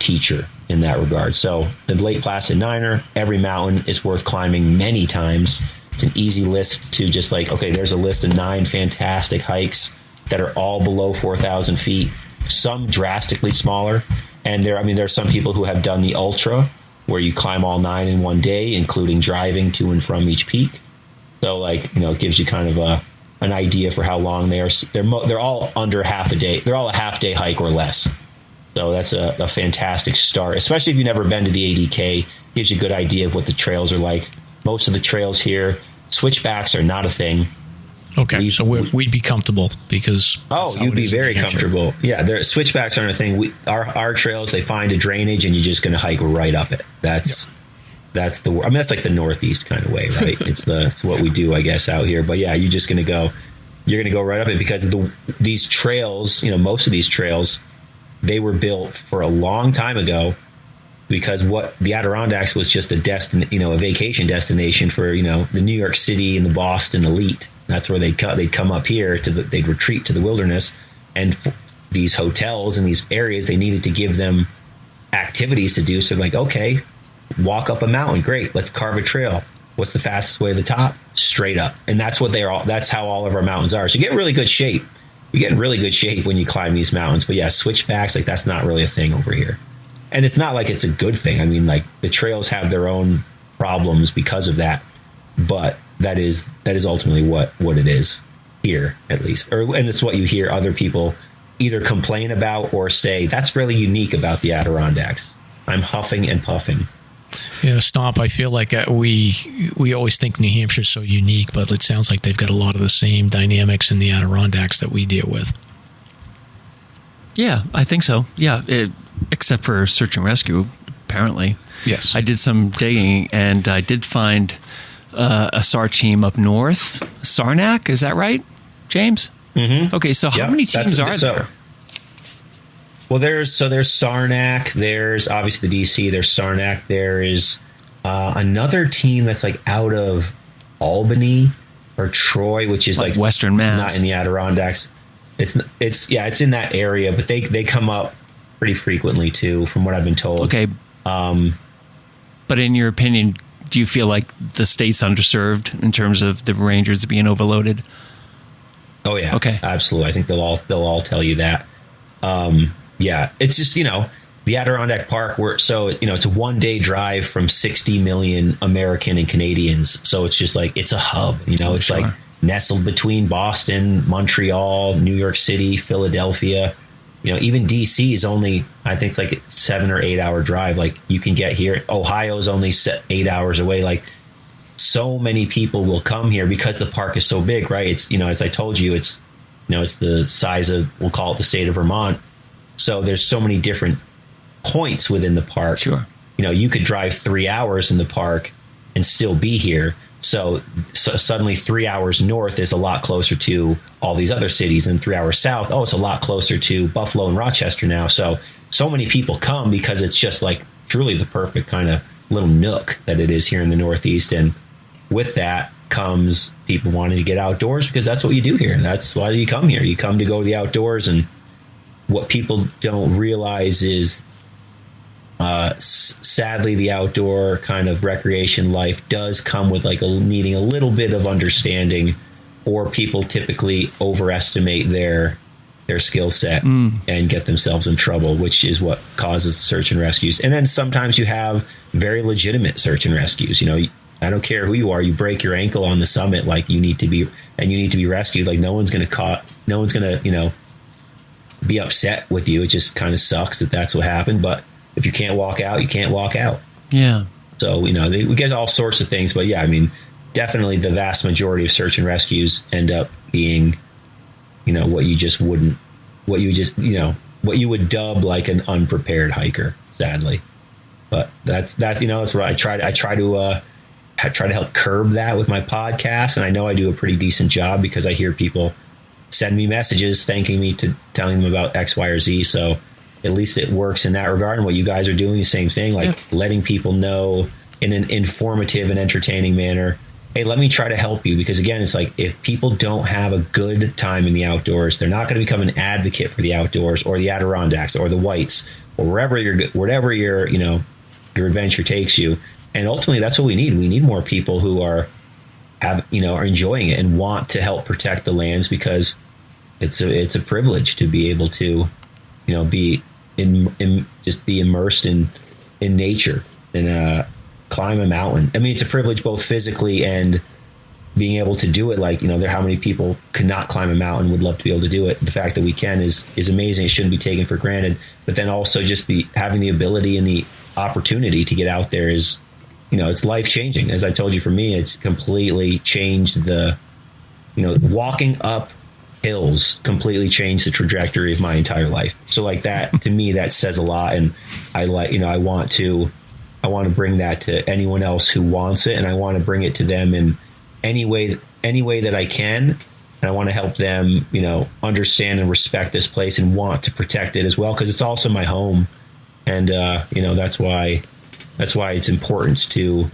teacher in that regard. So the Lake Placid Niner, every mountain is worth climbing many times. It's an easy list to just like, okay, there's a list of 9 fantastic hikes that are all below 4,000 feet, some drastically smaller. And there's some people who have done the ultra, where you climb all 9 in one day, including driving to and from each peak. So it gives you kind of an idea for how long they are. They're all under half a day. They're all a half-day hike or less. So that's a fantastic start, especially if you've never been to the ADK. Gives you a good idea of what the trails are like. Most of the trails here, switchbacks are not a thing. Okay, so we'd be comfortable because you'd be very comfortable. Yeah, switchbacks aren't a thing. Our trails, they find a drainage and you're just going to hike right up it. That's like the Northeast kind of way, right? It's what we do, I guess, out here. But yeah, you're going to go right up it because these trails, most of these trails, they were built for a long time ago because what the Adirondacks was just a vacation destination for, the New York City and the Boston elite. That's where they'd come up here they'd retreat to the wilderness, and these hotels and these areas, they needed to give them activities to do. So like, okay, walk up a mountain. Great. Let's carve a trail. What's the fastest way to the top? Straight up. And that's how all of our mountains are. So you get in really good shape. You get in really good shape when you climb these mountains. But yeah, switchbacks, like that's not really a thing over here. And it's not like it's a good thing. I mean, like the trails have their own problems because of that. But that is ultimately what it is here, at least. And it's what you hear other people either complain about or say, that's really unique about the Adirondacks. I'm huffing and puffing. Yeah, Stomp, I feel like we always think New Hampshire's so unique, but it sounds like they've got a lot of the same dynamics in the Adirondacks that we deal with. Yeah, I think so. Yeah, except for search and rescue, apparently. Yes. I did some digging, and I did find a SAR team up north, Saranac, is that right, James? Mm-hmm. Okay, so how many teams are there? Well, there's Saranac, there's obviously the DC, there's Saranac, there is another team that's like out of Albany or Troy, which is like Western Mass, not in the Adirondacks. It's in that area, but they come up pretty frequently too, from what I've been told. Okay. But in your opinion, do you feel like the state's underserved in terms of the rangers being overloaded? Oh yeah. Okay. Absolutely. I think they'll all tell you that. Yeah, it's just, the Adirondack Park, it's a 1-day drive from 60 million American and Canadians. So it's just like, it's a hub, it's sure. like nestled between Boston, Montreal, New York City, Philadelphia. Even DC is only, I think it's like a 7 or 8 hour drive. Like you can get here. Ohio's only 8 hours away. Like so many people will come here because the park is so big, right? It's, as I told you, it's the size of, we'll call it the state of Vermont. So there's so many different points within the park. Sure. You could drive 3 hours in the park and still be here. So suddenly 3 hours north is a lot closer to all these other cities, and 3 hours south, it's a lot closer to Buffalo and Rochester now. So many people come because it's just like truly the perfect kind of little nook that it is here in the Northeast. And with that comes people wanting to get outdoors because that's what you do here. That's why you come here. You come to go to the outdoors. And what people don't realize is sadly, the outdoor kind of recreation life does come with like needing a little bit of understanding, or people typically overestimate their skill set and get themselves in trouble, which is what causes the search and rescues. And then sometimes you have very legitimate search and rescues. I don't care who you are. You break your ankle on the summit, like you need to be rescued. Like no one's going to be upset with you. It just kind of sucks that that's what happened. But if you can't walk out, you can't walk out. Yeah. So, we get all sorts of things. But yeah, I mean, definitely the vast majority of search and rescues end up being, what you would dub like an unprepared hiker, sadly. But that's what I try to help curb that with my podcast. And I know I do a pretty decent job because I hear people send me messages thanking me, telling them about X, Y, or Z. So at least it works in that regard. And what you guys are doing, the same thing, like letting people know in an informative and entertaining manner, hey, let me try to help you. Because again, it's like if people don't have a good time in the outdoors, they're not going to become an advocate for the outdoors or the Adirondacks or the Whites or wherever your adventure takes you. And ultimately, that's what we need. We need more people who are enjoying it and want to help protect the lands, because it's a privilege to be able to, be just be immersed in nature and climb a mountain. I mean, it's a privilege both physically and being able to do it. Like, how many people could not climb a mountain, would love to be able to do it. The fact that we can is amazing. It shouldn't be taken for granted. But then also just having the ability and the opportunity to get out there is, it's life changing. As I told you, for me, it's completely changed the walking up hills completely changed the trajectory of my entire life. So like that, to me, that says a lot. And I want to bring that to anyone else who wants it. And I want to bring it to them in any way that I can. And I want to help them, understand and respect this place and want to protect it as well, because it's also my home. And, that's why it's important to,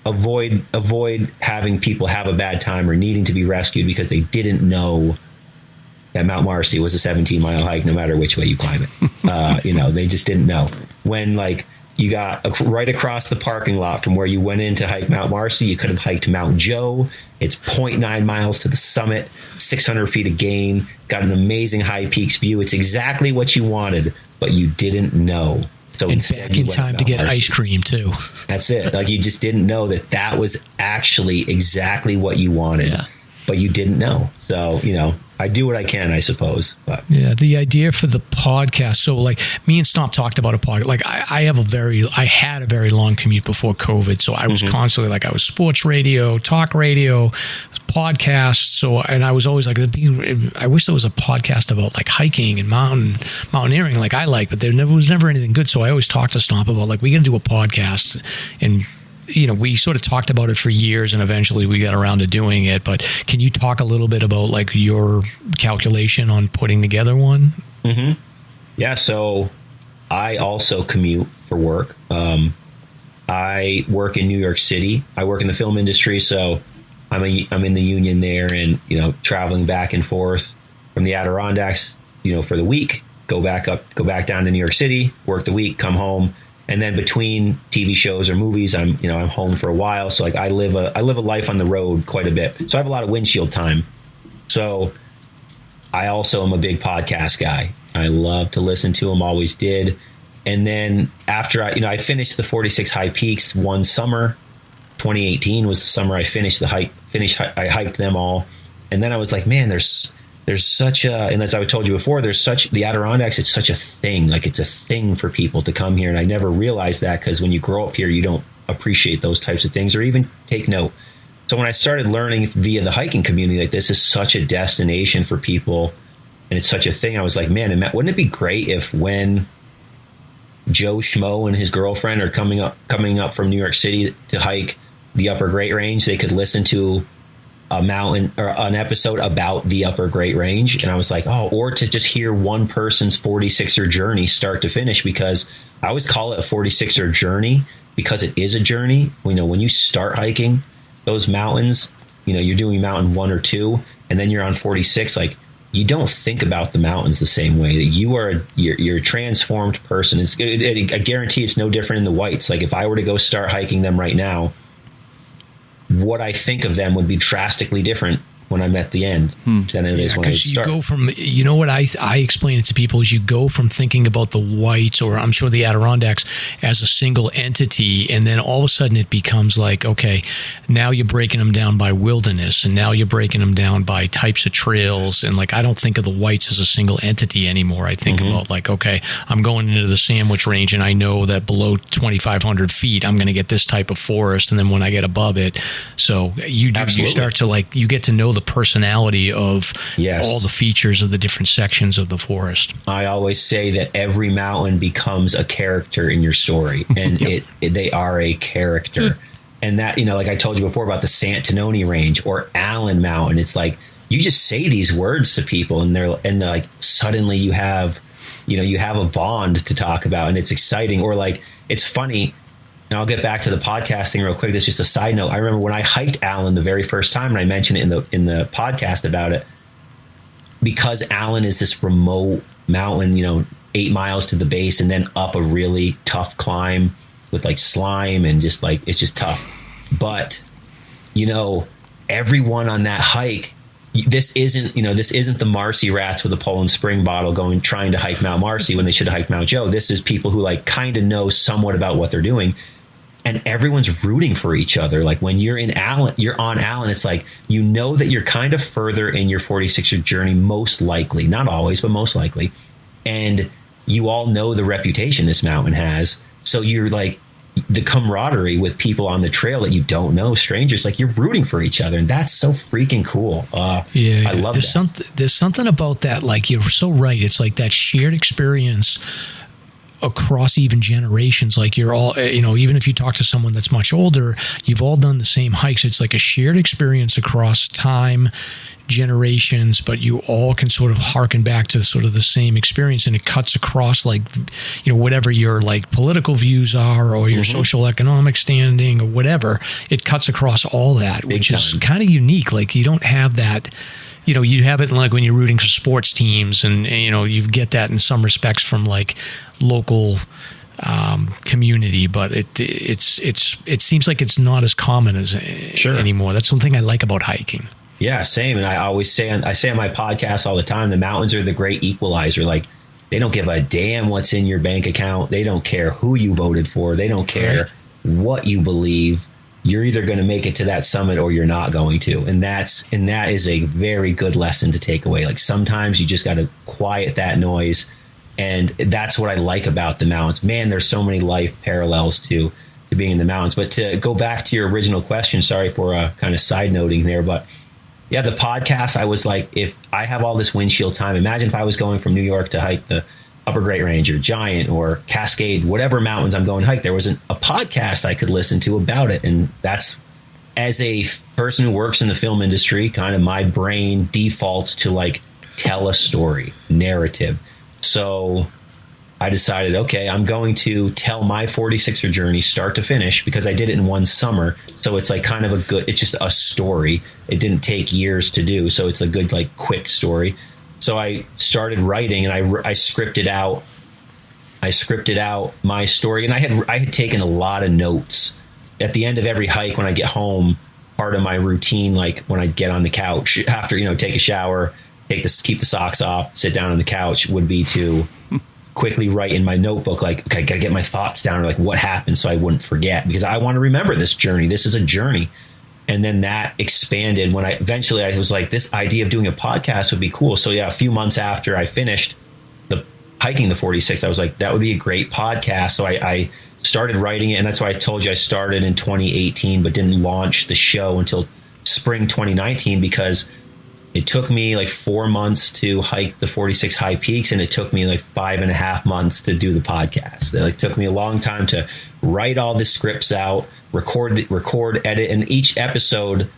avoid having people have a bad time or needing to be rescued because they didn't know that Mount Marcy was a 17-mile hike, no matter which way you climb it. They just didn't know. When you got right across the parking lot from where you went in to hike Mount Marcy, you could have hiked Mount Joe. It's 0.9 miles to the summit, 600 feet of gain, got an amazing high peaks view. It's exactly what you wanted, but you didn't know. So and back in time to get ice cream too. That's it. You just didn't know that was actually exactly what you wanted, but you didn't know. So, I do what I can, I suppose. But. Yeah, the idea for the podcast. So, me and Stomp talked about a podcast. I had a very long commute before COVID, so I was constantly I was sports radio, talk radio, podcast. So, and I was always I wish there was a podcast about hiking and mountaineering but there was never anything good. So I always talked to Stomp about we got to do a podcast, and we sort of talked about it for years, and eventually we got around to doing it. But can you talk a little bit about your calculation on putting together one? Mm-hmm. Yeah. So I also commute for work. I work in New York City. I work in the film industry. So I'm in the union there, and, traveling back and forth from the Adirondacks, for the week, go back down to New York City, work the week, come home. And then between TV shows or movies, I'm home for a while. So I live a life on the road quite a bit. So I have a lot of windshield time. So I also am a big podcast guy. I love to listen to them, always did. And then after I finished the 46 high peaks one summer, 2018 was the summer I finished the hike. I hiked them all. And then I was like, man, there's such a, and as I told you before, the Adirondacks, it's such a thing. It's a thing for people to come here. And I never realized that, because when you grow up here, you don't appreciate those types of things or even take note. So when I started learning via the hiking community, this is such a destination for people and it's such a thing, I was like, man, wouldn't it be great if when Joe Schmo and his girlfriend are coming up from New York City to hike the Upper Great Range, they could listen to a mountain or an episode about the Upper Great Range. And I was like, or to just hear one person's 46er journey start to finish, because I always call it a 46er journey because it is a journey. When you start hiking those mountains, you're doing mountain 1 or 2, and then you're on 46, you don't think about the mountains the same way. You're a transformed person. I guarantee it's no different in the whites. If I were to go start hiking them right now, what I think of them would be drastically different when I'm at the end than it is when I start. You go from, what I explain it to people is you go from thinking about the whites, or I'm sure the Adirondacks, as a single entity, and then all of a sudden it becomes okay, now you're breaking them down by wilderness, and now you're breaking them down by types of trails, and I don't think of the whites as a single entity anymore. I think about okay, I'm going into the Sandwich Range, and I know that below 2,500 feet I'm going to get this type of forest, and then when I get above it, so you start to you get to know the personality of all the features of the different sections of the forest. I always say that every mountain becomes a character in your story, and they are a character. And that, I told you before about the Santanoni Range or Allen Mountain, it's you just say these words to people, and they're suddenly you have a bond to talk about, and it's exciting. Or it's funny. And I'll get back to the podcasting real quick. That's just a side note. I remember when I hiked Allen the very first time, and I mentioned it in the podcast about it, because Allen is this remote mountain, 8 miles to the base, and then up a really tough climb with slime and just it's just tough. But everyone on that hike, this isn't the Marcy rats with a Poland Spring bottle trying to hike Mount Marcy when they should have hiked Mount Joe. This is people who kind of know somewhat about what they're doing. And everyone's rooting for each other. When you're on Allen, it's that you're kind of further in your 46er journey, most likely, not always, but most likely. And you all know the reputation this mountain has. So you're the camaraderie with people on the trail that you don't know, strangers, like you're rooting for each other. And that's so freaking cool. I love that. There's something about that. Like, you're so right. It's like that shared experience across even generations. Like, you're all, even if you talk to someone that's much older, you've all done the same hikes. It's like a shared experience across time, generations, but you all can sort of harken back to sort of the same experience, and it cuts across, like, whatever your like political views are, or your social economic standing, or whatever. It cuts across all that, which is kind of unique. Like, you don't have that. You have it like when you're rooting for sports teams, and you get that in some respects from like local community, but it seems like it's not as common as anymore. That's something I like about hiking. Yeah, same. And I say on my podcast all the time, the mountains are the great equalizer. Like, they don't give a damn what's in your bank account. They don't care who you voted for. They don't care what you believe. You're either going to make it to that summit or you're not going to. And that is a very good lesson to take away. Like, sometimes you just got to quiet that noise. And that's what I like about the mountains. Man, there's so many life parallels to being in the mountains. But to go back to your original question, sorry for kind of side noting there, but yeah, the podcast, I was like, if I have all this windshield time, imagine if I was going from New York to hike the Upper Great Range or Giant or Cascade, whatever mountains I'm going to hike, there wasn't a podcast I could listen to about it. And that's, as a person who works in the film industry, kind of my brain defaults to like tell a story, narrative. So I decided, okay, I'm going to tell my 46er journey start to finish, because I did it in one summer. So it's like kind of it's just a story. It didn't take years to do. So it's a good, like, quick story. So I started writing, and I scripted out my story. And I had taken a lot of notes. At the end of every hike, when I get home, part of my routine, like when I get on the couch after, take a shower, keep the socks off, sit down on the couch, would be to quickly write in my notebook, like, okay, I got to get my thoughts down, or like what happened, so I wouldn't forget, because I want to remember this journey. This is a journey. And then that expanded when I was like, this idea of doing a podcast would be cool. So yeah, a few months after I finished hiking the 46, I was like, that would be a great podcast. So I started writing it. And that's why I told you I started in 2018, but didn't launch the show until spring 2019, because it took me like 4 months to hike the 46 high peaks, and it took me like 5.5 months to do the podcast. It took me a long time to write all the scripts out, record, edit, and each episode,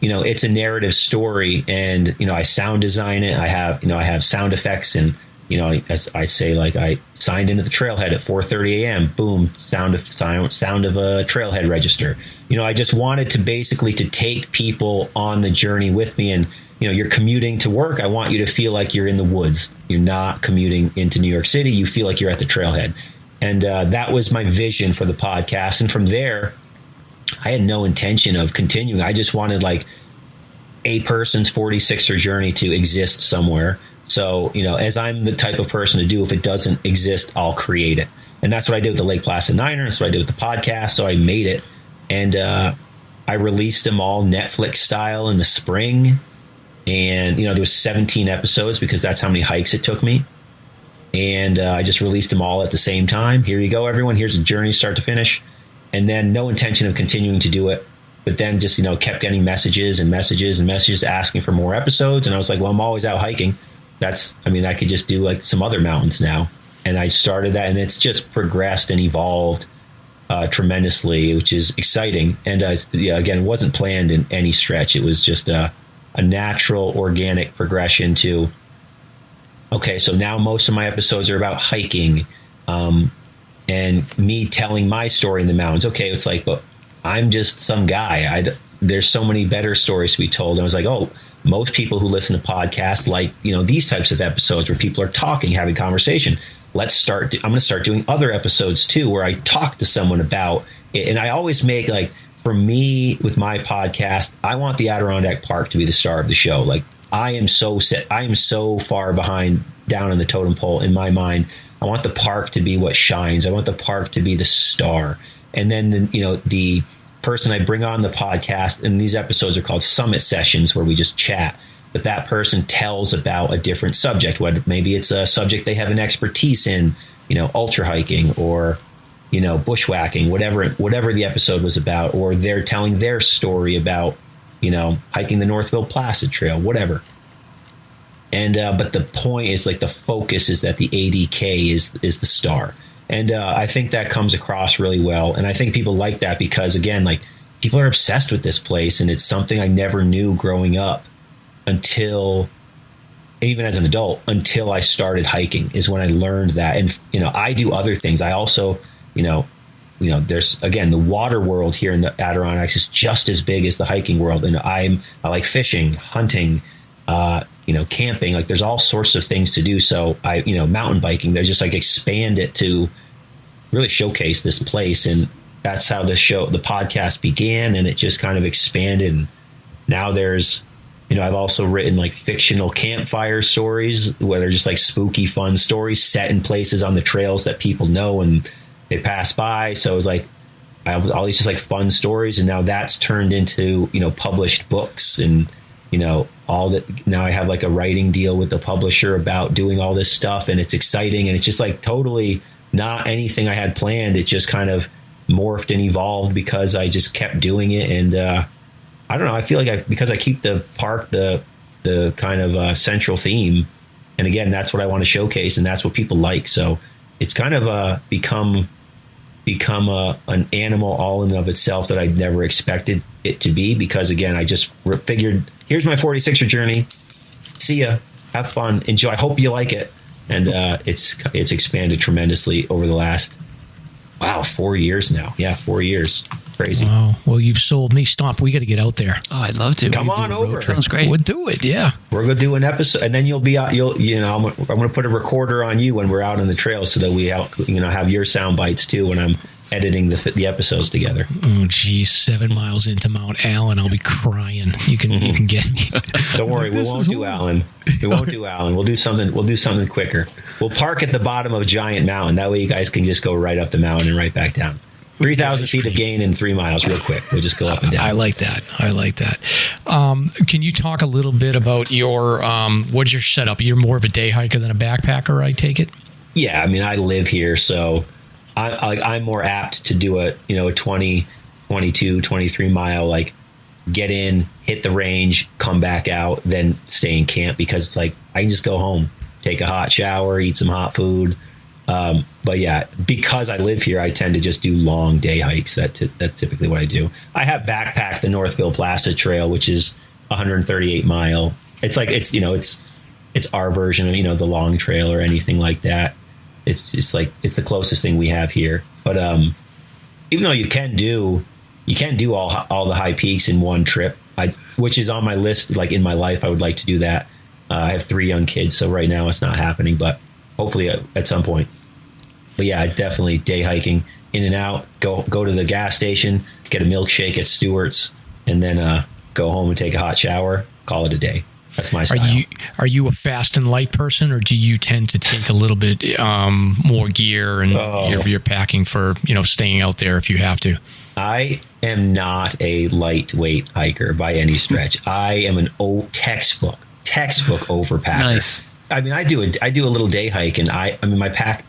it's a narrative story. And I sound design it. I have sound effects, and I say, like, I signed into the trailhead at 4:30 a.m. Boom, sound of a trailhead register. I just wanted to basically to take people on the journey with me. And you're commuting to work. I want you to feel like you're in the woods. You're not commuting into New York City. You feel like you're at the trailhead. And that was my vision for the podcast. And from there, I had no intention of continuing. I just wanted like a person's 46er journey to exist somewhere. So, as I'm the type of person to do, if it doesn't exist, I'll create it. And that's what I did with the Lake Placid Niner. That's what I did with the podcast. So I made it. And I released them all Netflix style in the spring. And, there was 17 episodes, because that's how many hikes it took me. And I just released them all at the same time. Here you go, everyone. Here's a journey start to finish. And then no intention of continuing to do it. But then just, kept getting messages asking for more episodes. And I was like, well, I'm always out hiking. I could just do like some other mountains now. And I started that, and it's just progressed and evolved tremendously, which is exciting. And again, it wasn't planned in any stretch. It was just a natural, organic progression to, okay, so now most of my episodes are about hiking, and me telling my story in the mountains. Okay, it's like, but I'm just some guy. There's so many better stories to be told. And I was like, oh, most people who listen to podcasts like, these types of episodes where people are talking, having conversation. I'm going to start doing other episodes too, where I talk to someone about it. And I always make, like, for me with my podcast, I want the Adirondack Park to be the star of the show. Like, I am so far behind down on the totem pole in my mind. I want the park to be what shines. I want the park to be the star. And then, the person I bring on the podcast, and these episodes are called summit sessions, where we just chat. But that person tells about a different subject. Maybe it's a subject they have an expertise in, ultra hiking, or bushwhacking, whatever the episode was about, or they're telling their story about, hiking the Northville Placid Trail, whatever. And, but the point is, like, the focus is that the ADK is the star. And I think that comes across really well. And I think people like that because, again, like, people are obsessed with this place, and it's something I never knew growing up until, even as an adult, until I started hiking is when I learned that. And, I do other things. I also, there's, again, the water world here in the Adirondacks is just as big as the hiking world. And I like fishing, hunting, camping. Like, there's all sorts of things to do. So mountain biking, they're just like expand it to really showcase this place. And that's how the podcast began, and it just kind of expanded. And now there's, I've also written like fictional campfire stories where they're just like spooky, fun stories set in places on the trails that people know and they pass by. So it's like, I have all these just like fun stories, and now that's turned into, published books, and, all that. Now I have like a writing deal with the publisher about doing all this stuff, and it's exciting, and it's just like totally not anything I had planned. It just kind of morphed and evolved because I just kept doing it. And I don't know, I feel like because I keep the park the kind of central theme, and again, that's what I want to showcase, and that's what people like. So it's kind of become an animal all in and of itself that I never expected it to be, because again, I just figured, here's my 46er journey, see ya, have fun, enjoy, I hope you like it. And it's expanded tremendously over the last 4 years now. 4 years. Crazy. Wow. Well, you've sold me. Stomp, we got to get out there. Oh, I'd love to. Come on over. Sounds great. We'll do it. Yeah. We're going to do an episode, and then you'll be out. I'm going to put a recorder on you when we're out on the trail, so that we have your sound bites too when I'm editing the episodes together. Oh, geez, 7 miles into Mount Allen, I'll be crying. You can get me. Don't worry, we won't do Allen. We won't do Allen. We'll do something quicker. We'll park at the bottom of Giant Mountain. That way, you guys can just go right up the mountain and right back down. 3,000 feet of gain in 3 miles, real quick. We'll just go up and down. I like that. Can you talk a little bit about your what's your setup? You're more of a day hiker than a backpacker, I take it. Yeah, I mean, I live here, so I'm more apt to do a 20, 22, 23 mile, like, get in, hit the range, come back out, then stay in camp, because it's like I can just go home, take a hot shower, eat some hot food. But yeah, because I live here, I tend to just do long day hikes. That's typically what I do. I have backpacked the Northville Placid Trail, which is 138 mile. It's like, it's our version of, the long trail or anything like that. It's just like, it's the closest thing we have here. But, even though you can do all the high peaks in one trip, which is on my list, like in my life, I would like to do that. I have 3 young kids, so right now it's not happening, but hopefully at some point. But yeah, definitely day hiking, in and out, go to the gas station, get a milkshake at Stewart's, and then go home and take a hot shower, call it a day. That's my style. Are you a fast and light person, or do you tend to take a little bit more gear and you're packing for staying out there if you have to? I am not a lightweight hiker by any stretch. I am an textbook overpacker. Nice. I mean, I do a little day hike, and I mean, my pack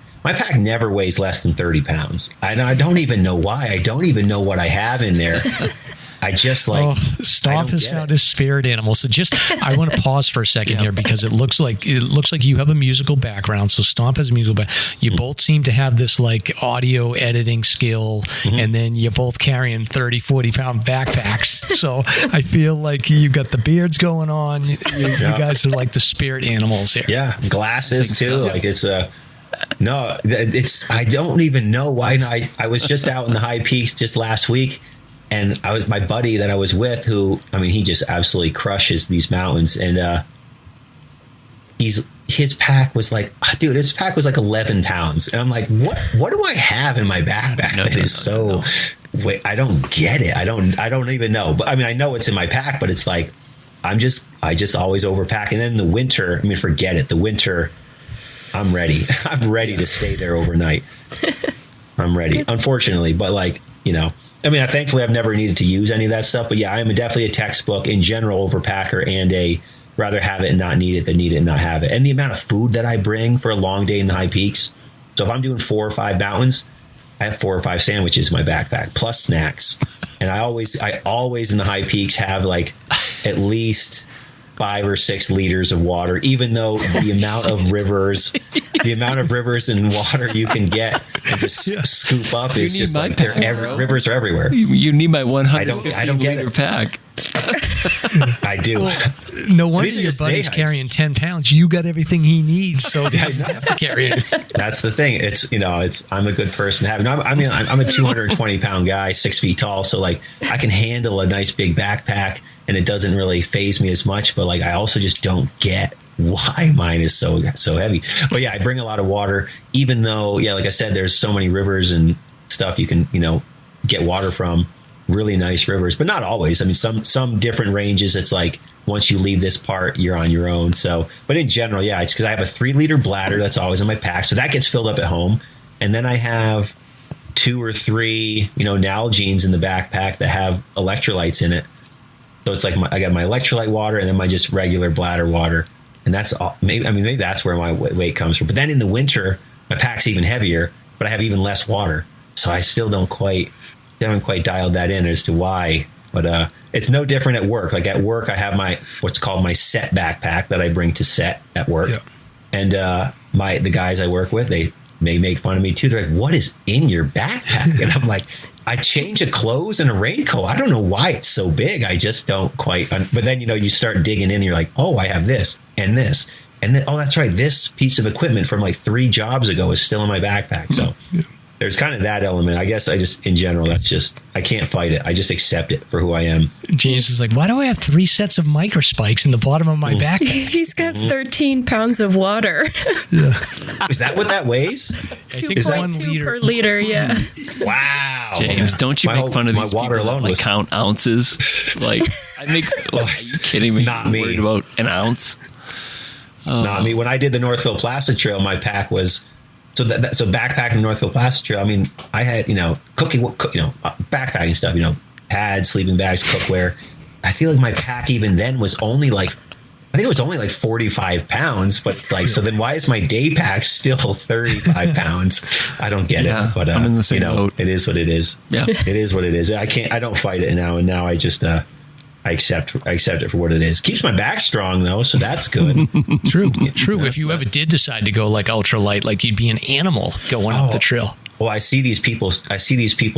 never weighs less than 30 pounds. I don't even know why. I don't even know what I have in there. I just like. Stomp has found his spirit animal. So I want to pause for a second here, because it looks like you have a musical background. So Stomp has a musical background. You both seem to have this like audio editing skill, and then you're both carrying 30, 40-pound backpacks. So I feel like you've got the beards going on. You guys are like the spirit animals here. Yeah, glasses too. So. Like it's no, it's. I don't even know why. I was just out in the high peaks just last week. And my buddy that I was with, who, I mean, he just absolutely crushes these mountains. And his pack was like, his pack was like 11 pounds. And I'm like, what do I have in my backpack that is so? Wait, I don't get it. I don't even know. But I mean, I know it's in my pack, but it's like, I just always overpack. And then the winter, I mean, forget it. The winter, I'm ready. I'm ready to stay there overnight. I'm ready. Unfortunately, but like, I mean, thankfully, I've never needed to use any of that stuff. But yeah, I'm definitely a textbook in general overpacker, and a rather have it and not need it than need it and not have it. And the amount of food that I bring for a long day in the high peaks. So if I'm doing 4 or 5 mountains, I have 4 or 5 sandwiches in my backpack plus snacks. And I always in the high peaks have like at least 5 or 6 liters of water, even though the amount of rivers and water you can get and just scoop up is just like rivers are everywhere. You need my 100 I don't get liter it. pack. I do. Well, no wonder your buddy's carrying 10 pounds. You got everything he needs, so he doesn't have to carry it. That's the thing. I'm a good person to have. I'm a 220 pound guy, 6 feet tall, so like I can handle a nice big backpack, and it doesn't really faze me as much. But like I also just don't get why mine is so heavy. But yeah, I bring a lot of water, even though like I said, there's so many rivers and stuff you can get water from. Really nice rivers, but not always. I mean, some different ranges, it's like once you leave this part, you're on your own. So, but in general, it's because I have a 3 liter bladder that's always in my pack, so that gets filled up at home, and then I have 2 or 3 Nalgene's in the backpack that have electrolytes in it. So it's like I got my electrolyte water and then my just regular bladder water, and that's all. Maybe that's where my weight comes from. But then in the winter, my pack's even heavier, but I have even less water, so I still haven't quite dialed that in as to why, but it's no different at work. Like at work, I have what's called my set backpack that I bring to set at work, and the guys I work with, they make fun of me too. They're like, "What is in your backpack?" And I'm like, "I change of clothes and a raincoat. I don't know why it's so big. I just don't quite." But then you start digging in, and you're like, "Oh, I have this and this, and then that's right. This piece of equipment from like 3 jobs ago is still in my backpack." So. There's kind of that element. I guess in general, I can't fight it. I just accept it for who I am. James is like, why do I have 3 sets of microspikes in the bottom of my backpack? He's got 13 pounds of water. Is that what that weighs? 2.2 per liter, yeah. Wow. James, don't you make fun of these water people alone that count ounces? Like, are you kidding me? Not me. Worried about an ounce? Not me. When I did the Northville Placid Trail, my pack was... So backpacking the Northville Placid Trail, I mean, I had, cooking, backpacking stuff, pads, sleeping bags, cookware. I feel like my pack even then was only like 45 pounds, but it's like, so then why is my day pack still 35 pounds? I don't get it, but I'm in the same boat. It is what it is. Yeah. It is what it is. I don't fight it now. And now I just, I accept it for what it is. Keeps my back strong though, so that's good. True. If you ever did decide to go like ultralight, like you'd be an animal going up the trail. Well, I see these people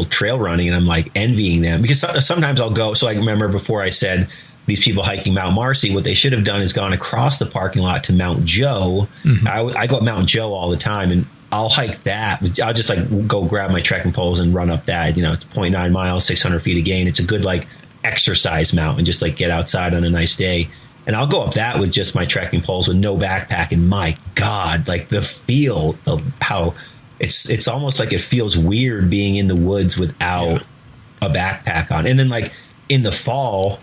trail running, and I'm like envying them, because sometimes I'll go. So I remember before I said these people hiking Mount Marcy, what they should have done is gone across the parking lot to Mount Joe. Mm-hmm. I go up Mount Joe all the time, and I'll hike that. I'll just like go grab my trekking poles and run up that. It's 0.9 miles, 600 feet of gain. It's a good like exercise mountain, just like get outside on a nice day. And I'll go up that with just my trekking poles with no backpack, and my God, like the feel of how it's almost like it feels weird being in the woods without a backpack on. And then like in the fall,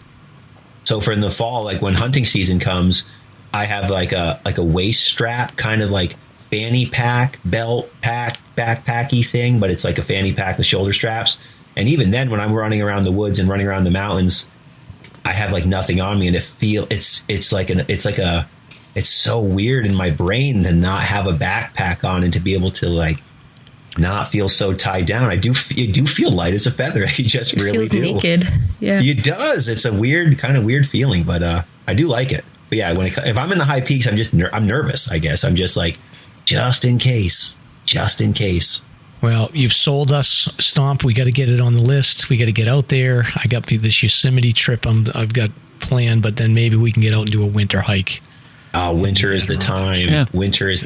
like when hunting season comes, I have like a waist strap, kind of like fanny pack, belt pack, backpacky thing, but it's like a fanny pack with shoulder straps. And even then, when I'm running around the woods and running around the mountains, I have like nothing on me, and it's so weird in my brain to not have a backpack on and to be able to like not feel so tied down. You do feel light as a feather. You just really do. Naked. Yeah, it does. It's a weird feeling, but I do like it. But yeah, if I'm in the high peaks, I'm nervous. I guess I'm just like, just in case. Well, you've sold us, Stomp. We got to get it on the list. We got to get out there. I got this Yosemite trip I've got planned, but then maybe we can get out and do a winter hike. Winter is the time. Yeah. Winter's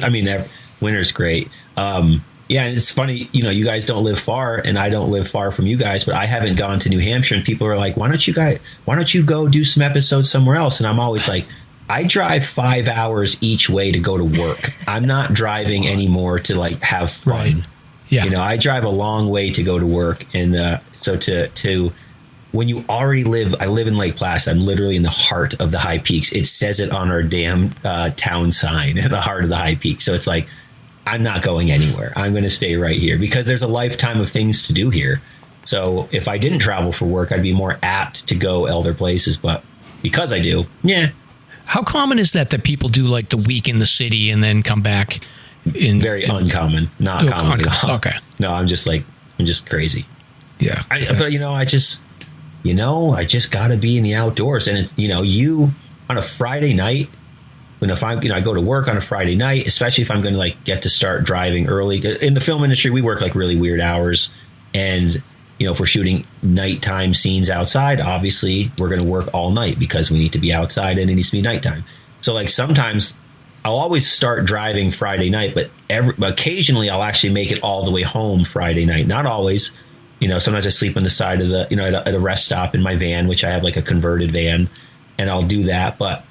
great. And it's funny, you guys don't live far, and I don't live far from you guys, but I haven't gone to New Hampshire, and people are like, why don't you go do some episodes somewhere else? And I'm always like, I drive 5 hours each way to go to work. I'm not driving anymore to like have fun. Right. Yeah. I drive a long way to go to work. And so to when you already I live in Lake Placid. I'm literally in the heart of the high peaks. It says it on our damn town sign at the heart of the high peaks. So it's like, I'm not going anywhere. I'm going to stay right here because there's a lifetime of things to do here. So if I didn't travel for work, I'd be more apt to go other places. But because I do, yeah. How common is that people do like the week in the city and then come back? Very uncommon, not common at all. Okay. No, I'm just like, I'm just crazy. Yeah. But I just got to be in the outdoors. And it's, you on a Friday night, if I go to work on a Friday night, especially if I'm going to like get to start driving early. In the film industry, we work like really weird hours. And, if we're shooting nighttime scenes outside, obviously we're going to work all night because we need to be outside and it needs to be nighttime. So like sometimes I'll always start driving Friday night, but occasionally I'll actually make it all the way home Friday night. Not always. Sometimes I sleep on the side of the, at a rest stop in my van, which I have like a converted van, and I'll do that. But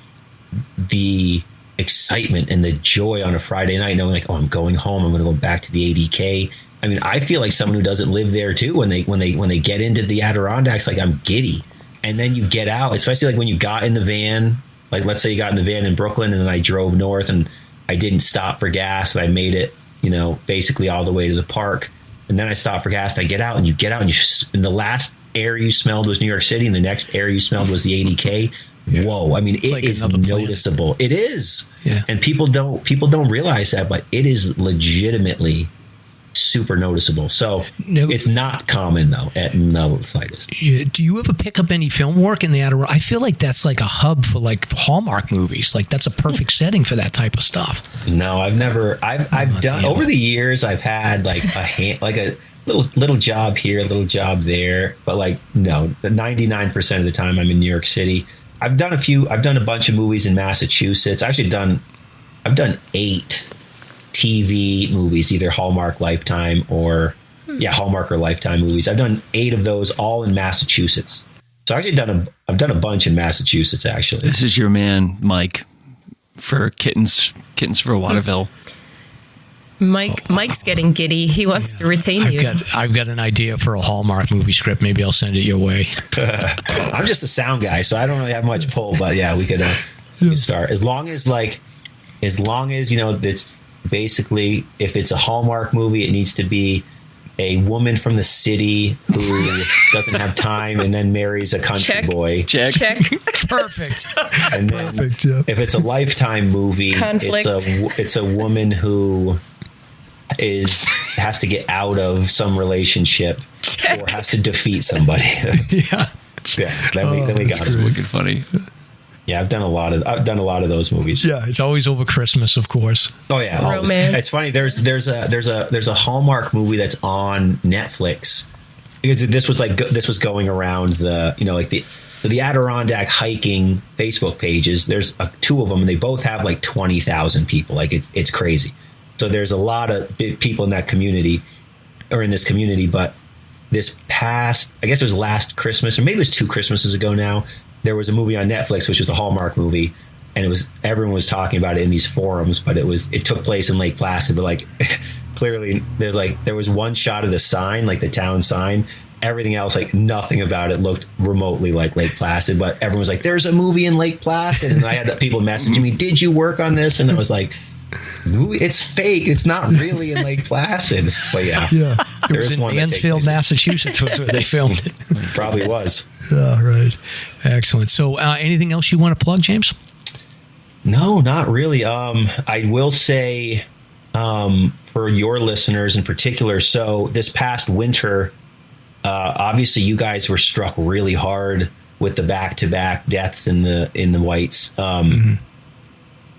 the excitement and the joy on a Friday night, knowing like, oh, I'm going home, I'm going to go back to the ADK. I mean, I feel like someone who doesn't live there too. When they get into the Adirondacks, like I'm giddy. And then you get out, especially like when you got in the van, like let's say you got in the van in Brooklyn and then I drove north and I didn't stop for gas and I made it, basically all the way to the park. And then I stopped for gas and I get out and and the last air you smelled was New York City and the next air you smelled was the ADK. Yeah. Whoa. I mean, it is noticeable. It is. Yeah. And people don't realize that, but it is legitimately super noticeable. So it's not common though at no slightest. Do you ever pick up any film work in the Adirondacks? I feel like that's like a hub for like Hallmark movies. Like that's a perfect setting for that type of stuff. No, I've never. I've done over the years. I've had like a little job here, a little job there, but like no, 99% of the time I'm in New York City. I've done a bunch of movies in Massachusetts. I've done 8 TV movies, either Hallmark, Lifetime, or Hallmark or Lifetime movies. I've done 8 of those, all in Massachusetts. So I've done a bunch in Massachusetts actually. This is your man, Mike, for Kittens for Waterville. Mike's getting giddy. He wants to retain you. I've got an idea for a Hallmark movie script. Maybe I'll send it your way. I'm just a sound guy, so I don't really have much pull. But yeah, we could start as long as it's basically if it's a Hallmark movie, it needs to be a woman from the city who doesn't have time and then marries a country boy. Check. Perfect. And then if it's a Lifetime movie, it's a woman who has to get out of some relationship or has to defeat somebody. Then we got it. Wicked funny. Yeah, I've done a lot of those movies. Yeah, it's always over Christmas, of course. Oh yeah, romance. It's funny. There's a Hallmark movie that's on Netflix because this was going around the Adirondack hiking Facebook pages. There's 2 of them, and they both have like 20,000 people. Like it's crazy. So there's a lot of big people in that community, or in this community. But this past, I guess it was last Christmas, or maybe it was 2 Christmases ago now, there was a movie on Netflix, which was a Hallmark movie, and everyone was talking about it in these forums, but it took place in Lake Placid. But like clearly there was one shot of the sign, like the town sign. Everything else, like nothing about it looked remotely like Lake Placid, but everyone was like, there's a movie in Lake Placid. And I had people messaging me, did you work on this? And I was like, it's fake. It's not really in Lake Placid. But yeah. It was in Mansfield, Massachusetts was where they filmed it. Probably was. Yeah, right. Excellent. So anything else you want to plug, James? No, not really. I will say for your listeners in particular, so this past winter, obviously you guys were struck really hard with the back-to-back deaths in the Whites.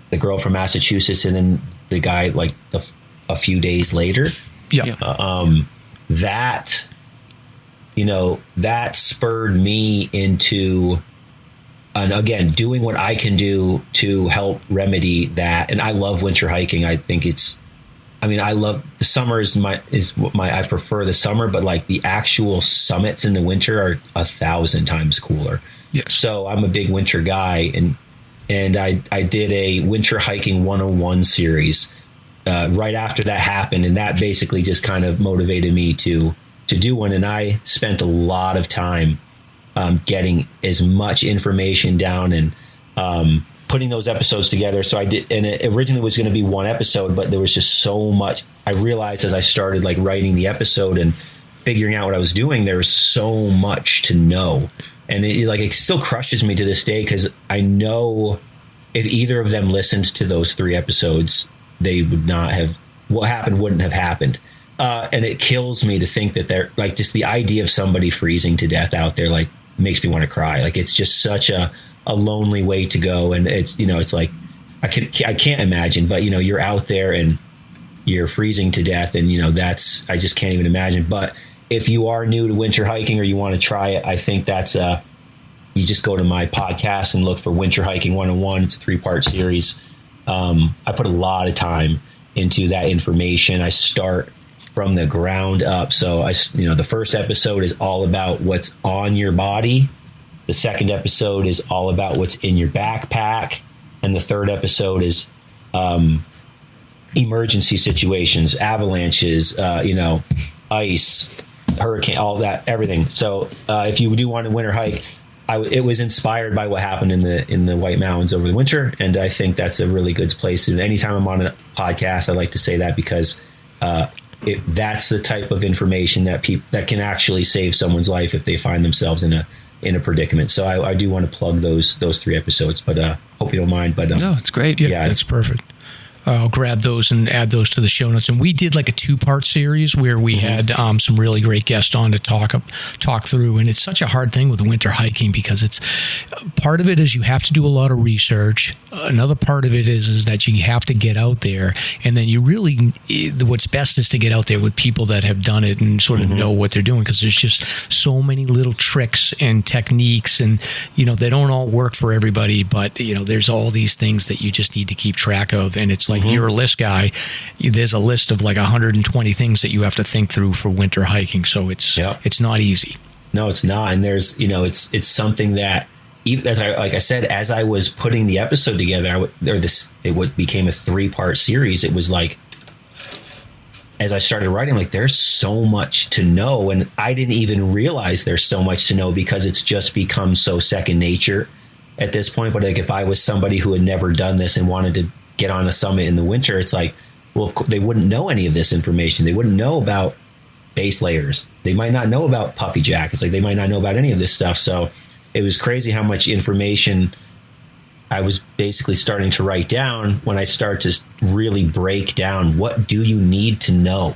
The girl from Massachusetts and then the guy like a few days later. Yeah. That spurred me into, and again, doing what I can do to help remedy that. And I love winter hiking. I think I love the summer I prefer the summer, but like the actual summits in the winter are 1,000 times cooler. Yes. So I'm a big winter guy, and I did a winter hiking 101 series right after that happened, and that basically just kind of motivated me to do one. And I spent a lot of time getting as much information down and putting those episodes together. So I did, and it originally was going to be 1 episode, but there was just so much. I realized as I started like writing the episode and figuring out what I was doing, there was so much to know. And it still crushes me to this day, because I know if either of them listened to those 3 episodes, they would not have, what happened wouldn't have happened. And it kills me to think that they're like, just the idea of somebody freezing to death out there, like, makes me want to cry. Like, it's just such a lonely way to go. And it's, it's like, I can't imagine, but you're out there and you're freezing to death. And, I just can't even imagine. But if you are new to winter hiking or you want to try it, I think that's, you just go to my podcast and look for Winter Hiking 101. It's a 3-part series. I put a lot of time into that information. I start from the ground up. So the first episode is all about what's on your body. The second episode is all about what's in your backpack. And the third episode is emergency situations, avalanches, ice, hurricane, all that, everything. So if you do want to winter hike, it was inspired by what happened in the White Mountains over the winter. And I think that's a really good place. And anytime I'm on a podcast, I like to say that because that's the type of information that can actually save someone's life if they find themselves in a predicament. So I do want to plug those 3 episodes, but hope you don't mind. But no, it's great. Yeah, that's perfect. I'll grab those and add those to the show notes. And we did like a 2-part series where we had some really great guests on to talk through. And it's such a hard thing with winter hiking because it's part of it is you have to do a lot of research. Another part of it is that you have to get out there, and then you really, what's best is to get out there with people that have done it and sort of know what they're doing, because there's just so many little tricks and techniques, and they don't all work for everybody, but there's all these things that you just need to keep track of. And it's like, you're a list guy, there's a list of like 120 things that you have to think through for winter hiking. So it's not easy. No, it's not. And there's, it's something that, even like I said, as I was putting the episode together, it became a 3-part series. It was like, as I started writing, like, there's so much to know. And I didn't even realize there's so much to know because it's just become so second nature at this point. But like, if I was somebody who had never done this and wanted to get on a summit in the winter, it's like, well, of course, they wouldn't know any of this information. They wouldn't know about base layers. They might not know about puffy jackets. Like, they might not know about any of this stuff. So it was crazy how much information I was basically starting to write down when I start to really break down what do you need to know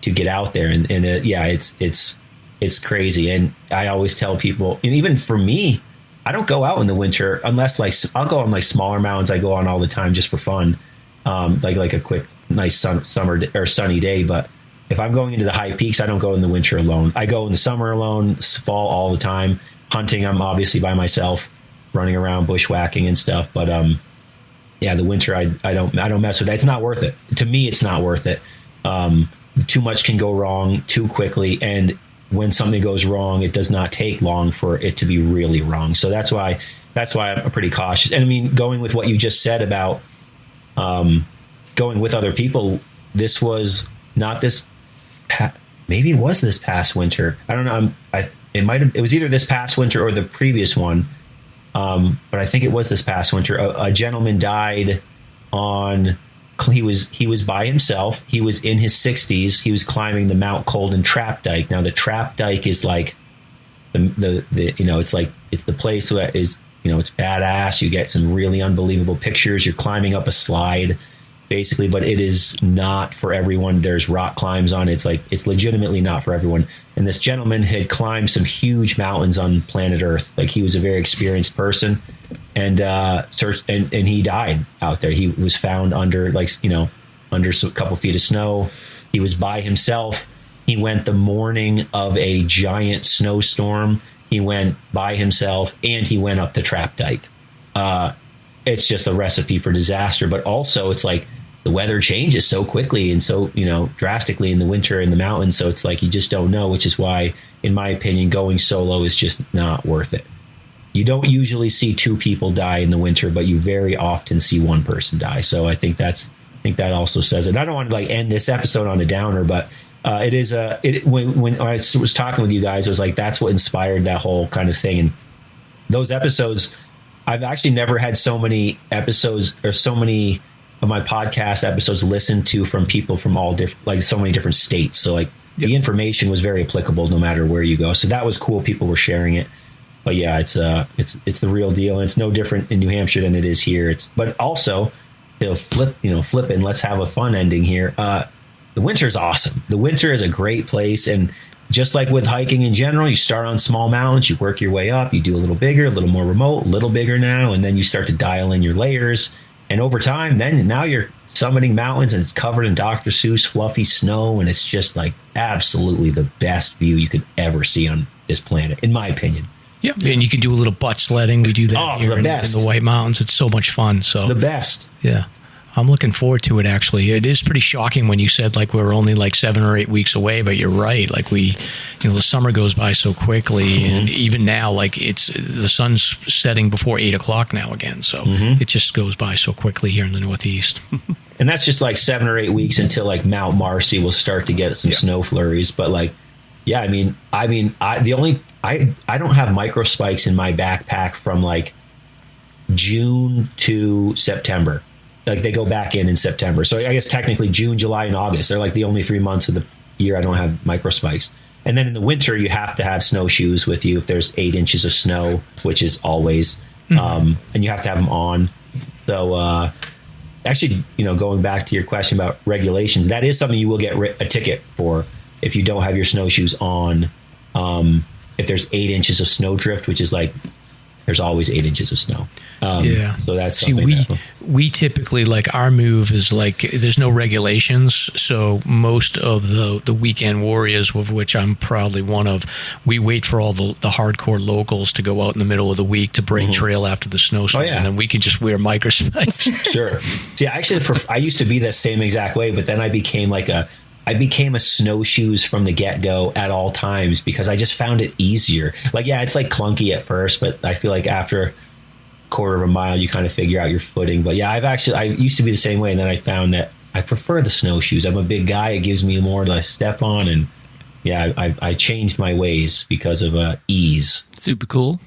to get out there. And it's crazy. And I always tell people, and even for me, I don't go out in the winter unless, like, I'll go on like smaller mountains I go on all the time just for fun, like a quick, nice summer or sunny day. But if I'm going into the high peaks, I don't go in the winter alone. I go in the summer alone, fall all the time. Hunting, I'm obviously by myself, running around bushwhacking and stuff. But the winter, I don't mess with that. It's not worth it. To me, it's not worth it. Too much can go wrong too quickly, and when something goes wrong, it does not take long for it to be really wrong. So that's why I'm pretty cautious. And I mean, going with what you just said about going with other people, this was not this. Maybe it was this past winter. I don't know. It was either this past winter or the previous one. But I think it was this past winter. A gentleman died on. He was by himself. He was in his 60s. He was climbing the Mount Colden Trap Dyke. Now the Trap Dyke is like it's the place that is, it's badass. You get some really unbelievable pictures. You're climbing up a slide, basically, but it is not for everyone. There's rock climbs on it. It's like, it's legitimately not for everyone. And this gentleman had climbed some huge mountains on planet Earth. Like, he was a very experienced person. And he died out there. He was found under under a couple feet of snow. He was by himself. He went the morning of a giant snowstorm. He went by himself, and he went up the Trap Dyke. It's just a recipe for disaster. But also, it's like the weather changes so quickly and so drastically in the winter in the mountains. So it's like you just don't know, which is why, in my opinion, going solo is just not worth it. You don't usually see 2 people die in the winter, but you very often see 1 person die. So I think that also says it. And I don't want to end this episode on a downer, but it is when I was talking with you guys, it was like, that's what inspired that whole kind of thing. And those episodes, I've actually never had so many episodes or so many of my podcast episodes listened to from people from all different, like so many different states. So the information was very applicable no matter where you go. So that was cool. People were sharing it. But yeah, it's the real deal, and it's no different in New Hampshire than it is here. But also they'll flip it and let's have a fun ending here. the winter's awesome. The winter is a great place. And just like with hiking in general, you start on small mountains, you work your way up, you do a little bigger, a little more remote, a little bigger now, and then you start to dial in your layers. And over time, then now you're summiting mountains and it's covered in Dr. Seuss fluffy snow, and it's just like absolutely the best view you could ever see on this planet, in my opinion. Yeah, and you can do a little butt sledding. We do that here in the White Mountains. It's so much fun. So the best. Yeah. I'm looking forward to it, actually. It is pretty shocking when you said like we're only like 7 or 8 weeks away, but you're right. Like the summer goes by so quickly, and even now, like the sun's setting before 8 o'clock now again. So it just goes by so quickly here in the Northeast. And that's just like 7 or 8 weeks until like Mount Marcy will start to get some snow flurries. But like, yeah, I don't have micro spikes in my backpack from like June to September. Like they go back in September. So I guess technically June, July, and August, they're like the only 3 months of the year I don't have micro spikes. And then in the winter, you have to have snowshoes with you if there's 8 inches of snow, which is always, and you have to have them on. So actually, going back to your question about regulations, that is something you will get a ticket for if you don't have your snowshoes on. If there's 8 inches of snowdrift, which is like, there's always 8 inches of snow. So that's something we typically, like, our move is like there's no regulations. So most of the weekend warriors, of which I'm proudly one of, we wait for all the hardcore locals to go out in the middle of the week to break trail after the snowstorm, and then we can just wear micro spikes. Sure. See, I used to be the same exact way, but then I became a snowshoes from the get-go at all times because I just found it easier. Like, yeah, it's like clunky at first, but I feel like after a quarter of a mile, you kind of figure out your footing. But yeah, I used to be the same way. And then I found that I prefer the snowshoes. I'm a big guy. It gives me more to step on. And yeah, I changed my ways because of ease. Super cool.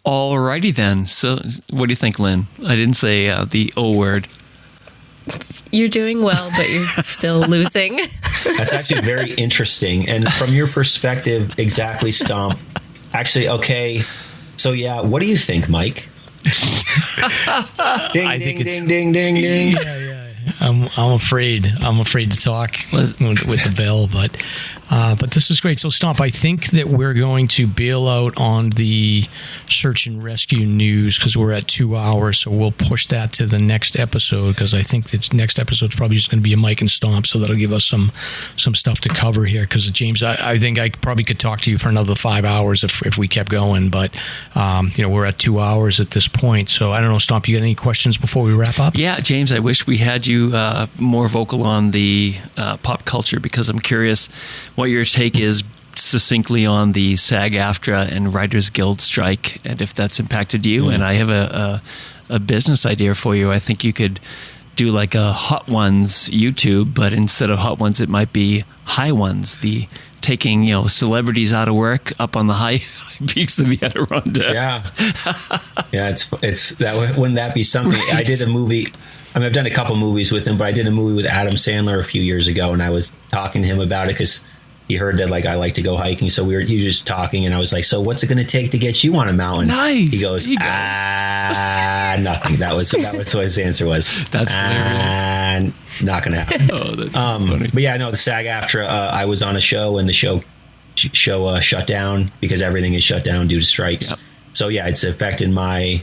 Alrighty then. So what do you think, Lynn? I didn't say the O word. You're doing well, but you're still losing. That's actually very interesting. And from your perspective, exactly, Stomp. Actually, okay. So, yeah, what do you think, Mike? Ding, ding, ding, ding, ding, ding. Yeah. I'm afraid to talk with the bell, but this is great. So, Stomp, I think that we're going to bail out on the search and rescue news because we're at 2 hours. So we'll push that to the next episode because I think the next episode is probably just going to be a Mike and Stomp. So that'll give us some stuff to cover here. Because James, I think I probably could talk to you for another 5 hours if we kept going. But we're at 2 hours at this point. So I don't know, Stomp, you got any questions before we wrap up? Yeah, James, I wish we had you more vocal on the pop culture because I'm curious what your take is succinctly on the SAG-AFTRA and Writers Guild strike and if that's impacted you. And I have a business idea for you. I think you could do like a Hot Ones YouTube, but instead of Hot Ones, it might be High Ones, the taking celebrities out of work up on the high peaks of the Adirondacks. Yeah, it's that. Wouldn't that be something? Right. I did a movie. I mean, I've done a couple movies with him, but I did a movie with Adam Sandler a few years ago, and I was talking to him about it because he heard that like I like to go hiking. So he was just talking, and I was like, "So what's it going to take to get you on a mountain?" Nice. He goes, nothing. That was what his answer was. That's hilarious. Not going to happen. Oh, that's funny. But yeah, no, the SAG-AFTRA. I was on a show, and the show shut down because everything is shut down due to strikes. Yep. So yeah, it's affected my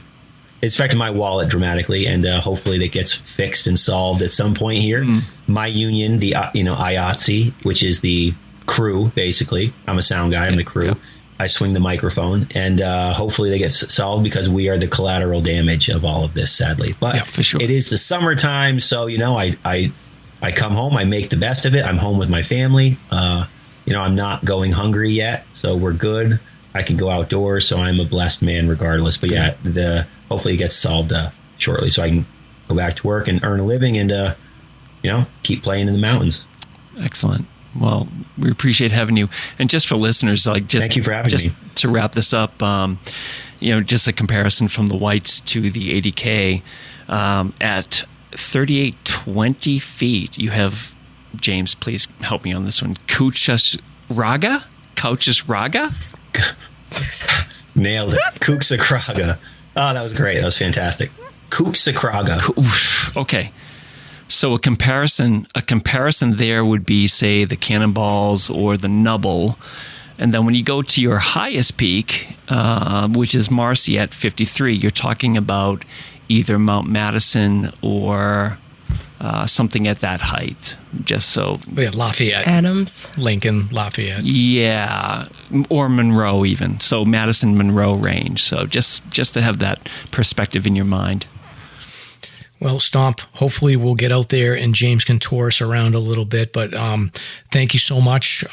wallet dramatically, and hopefully that gets fixed and solved at some point here. My union, the IATSE, which is the crew, basically. I'm a sound guy. I'm the crew. Yep. I swing the microphone, and hopefully they get solved because we are the collateral damage of all of this, sadly. But for sure. It is the summertime, so I come home, I make the best of it. I'm home with my family. I'm not going hungry yet, so we're good. I can go outdoors, so I'm a blessed man regardless. But yeah, hopefully it gets solved shortly, so I can go back to work and earn a living and keep playing in the mountains. Excellent. Well, we appreciate having you. And just for listeners, thank you for having me. To wrap this up, just a comparison from the Whites to the 80K at 3820 feet. You have, James, please help me on this one. Couchas Raga? Nailed it. Couchas. Oh, that was great. That was fantastic. Couchas. Okay. So a comparison there would be, say, the Cannonballs or the Nubble. And then when you go to your highest peak, which is Marcy at 53, you're talking about either Mount Madison or something at that height. Just so. Yeah, Lafayette. Adams. Lincoln, Lafayette. Yeah, or Monroe even. So Madison-Monroe range. So just to have that perspective in your mind. Well, Stomp, hopefully we'll get out there and James can tour us around a little bit. But thank you so much.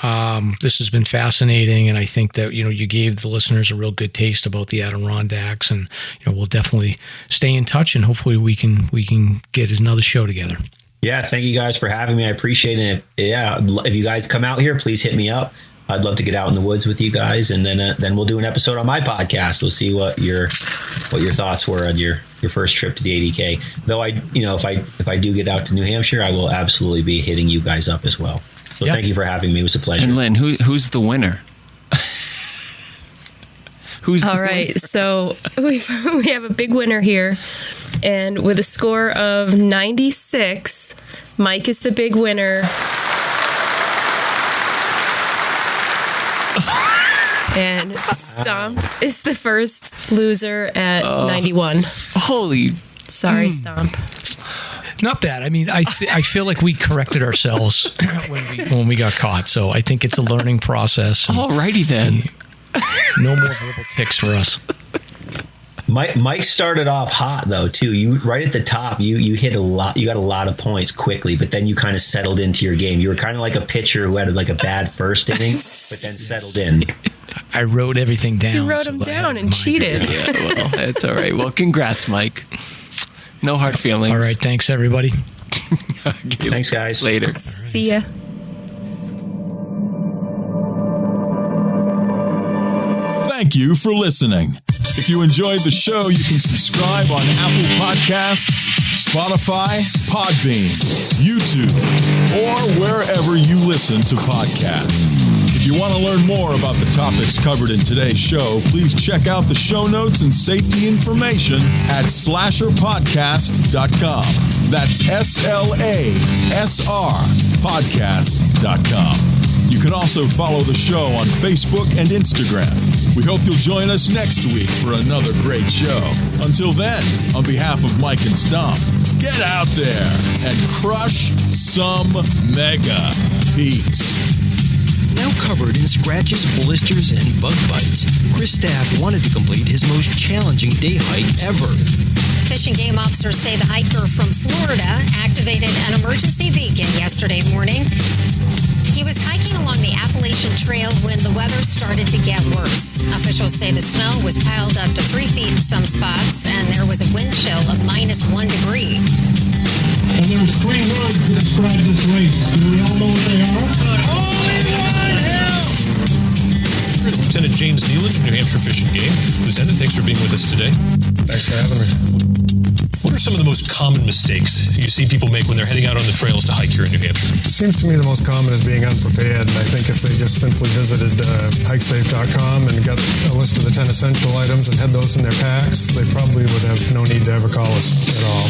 This has been fascinating, and I think that you gave the listeners a real good taste about the Adirondacks, and we'll definitely stay in touch, and hopefully we can get another show together. Yeah, thank you guys for having me. I appreciate it. If you guys come out here, please hit me up. I'd love to get out in the woods with you guys, and then we'll do an episode on my podcast. We'll see what your thoughts were on your first trip to the 80K. Though if I do get out to New Hampshire, I will absolutely be hitting you guys up as well. So Thank you for having me. It was a pleasure. And Lynn, who's the winner? All right, so we have a big winner here, and with a score of 96, Mike is the big winner. And Stomp is the first loser at 91. Holy. Sorry, Stomp. Not bad. I mean, I feel like we corrected ourselves when we got caught. So I think it's a learning process. Alrighty then. No more verbal tics for us. Mike started off hot though too. You right at the top, you hit a lot. You got a lot of points quickly, but then you kind of settled into your game. You were kind of like a pitcher who had like a bad first inning, but then settled in. I wrote everything down. You wrote them down and cheated. Yeah, well, it's all right. Well, congrats, Mike. No hard feelings. All right, thanks everybody. Okay, thanks, guys. Later. Right. See ya. Thank you for listening. If you enjoyed the show, you can subscribe on Apple Podcasts, Spotify, Podbean, YouTube, or wherever you listen to podcasts. If you want to learn more about the topics covered in today's show, please check out the show notes and safety information at SLASRPodcast.com. That's SLASR Podcast.com. You can also follow the show on Facebook and Instagram. We hope you'll join us next week for another great show. Until then, on behalf of Mike and Stomp, get out there and crush some mega peaks. Now covered in scratches, blisters, and bug bites, Chris Staff wanted to complete his most challenging day hike ever. Fish and Game officers say the hiker from Florida activated an emergency beacon yesterday morning. He was hiking along the Appalachian Trail when the weather started to get worse. Officials say the snow was piled up to 3 feet in some spots, and there was a wind chill of -1 degree. And there's 3 words to describe this race. Do we all know what they are? Only one hill! Lieutenant James Nealon, New Hampshire Fish and Game. Lieutenant, thanks for being with us today. Thanks for having me. What are some of the most common mistakes you see people make when they're heading out on the trails to hike here in New Hampshire? It seems to me the most common is being unprepared. And I think if they just simply visited hikesafe.com and got a list of the 10 essential items and had those in their packs, they probably would have no need to ever call us at all.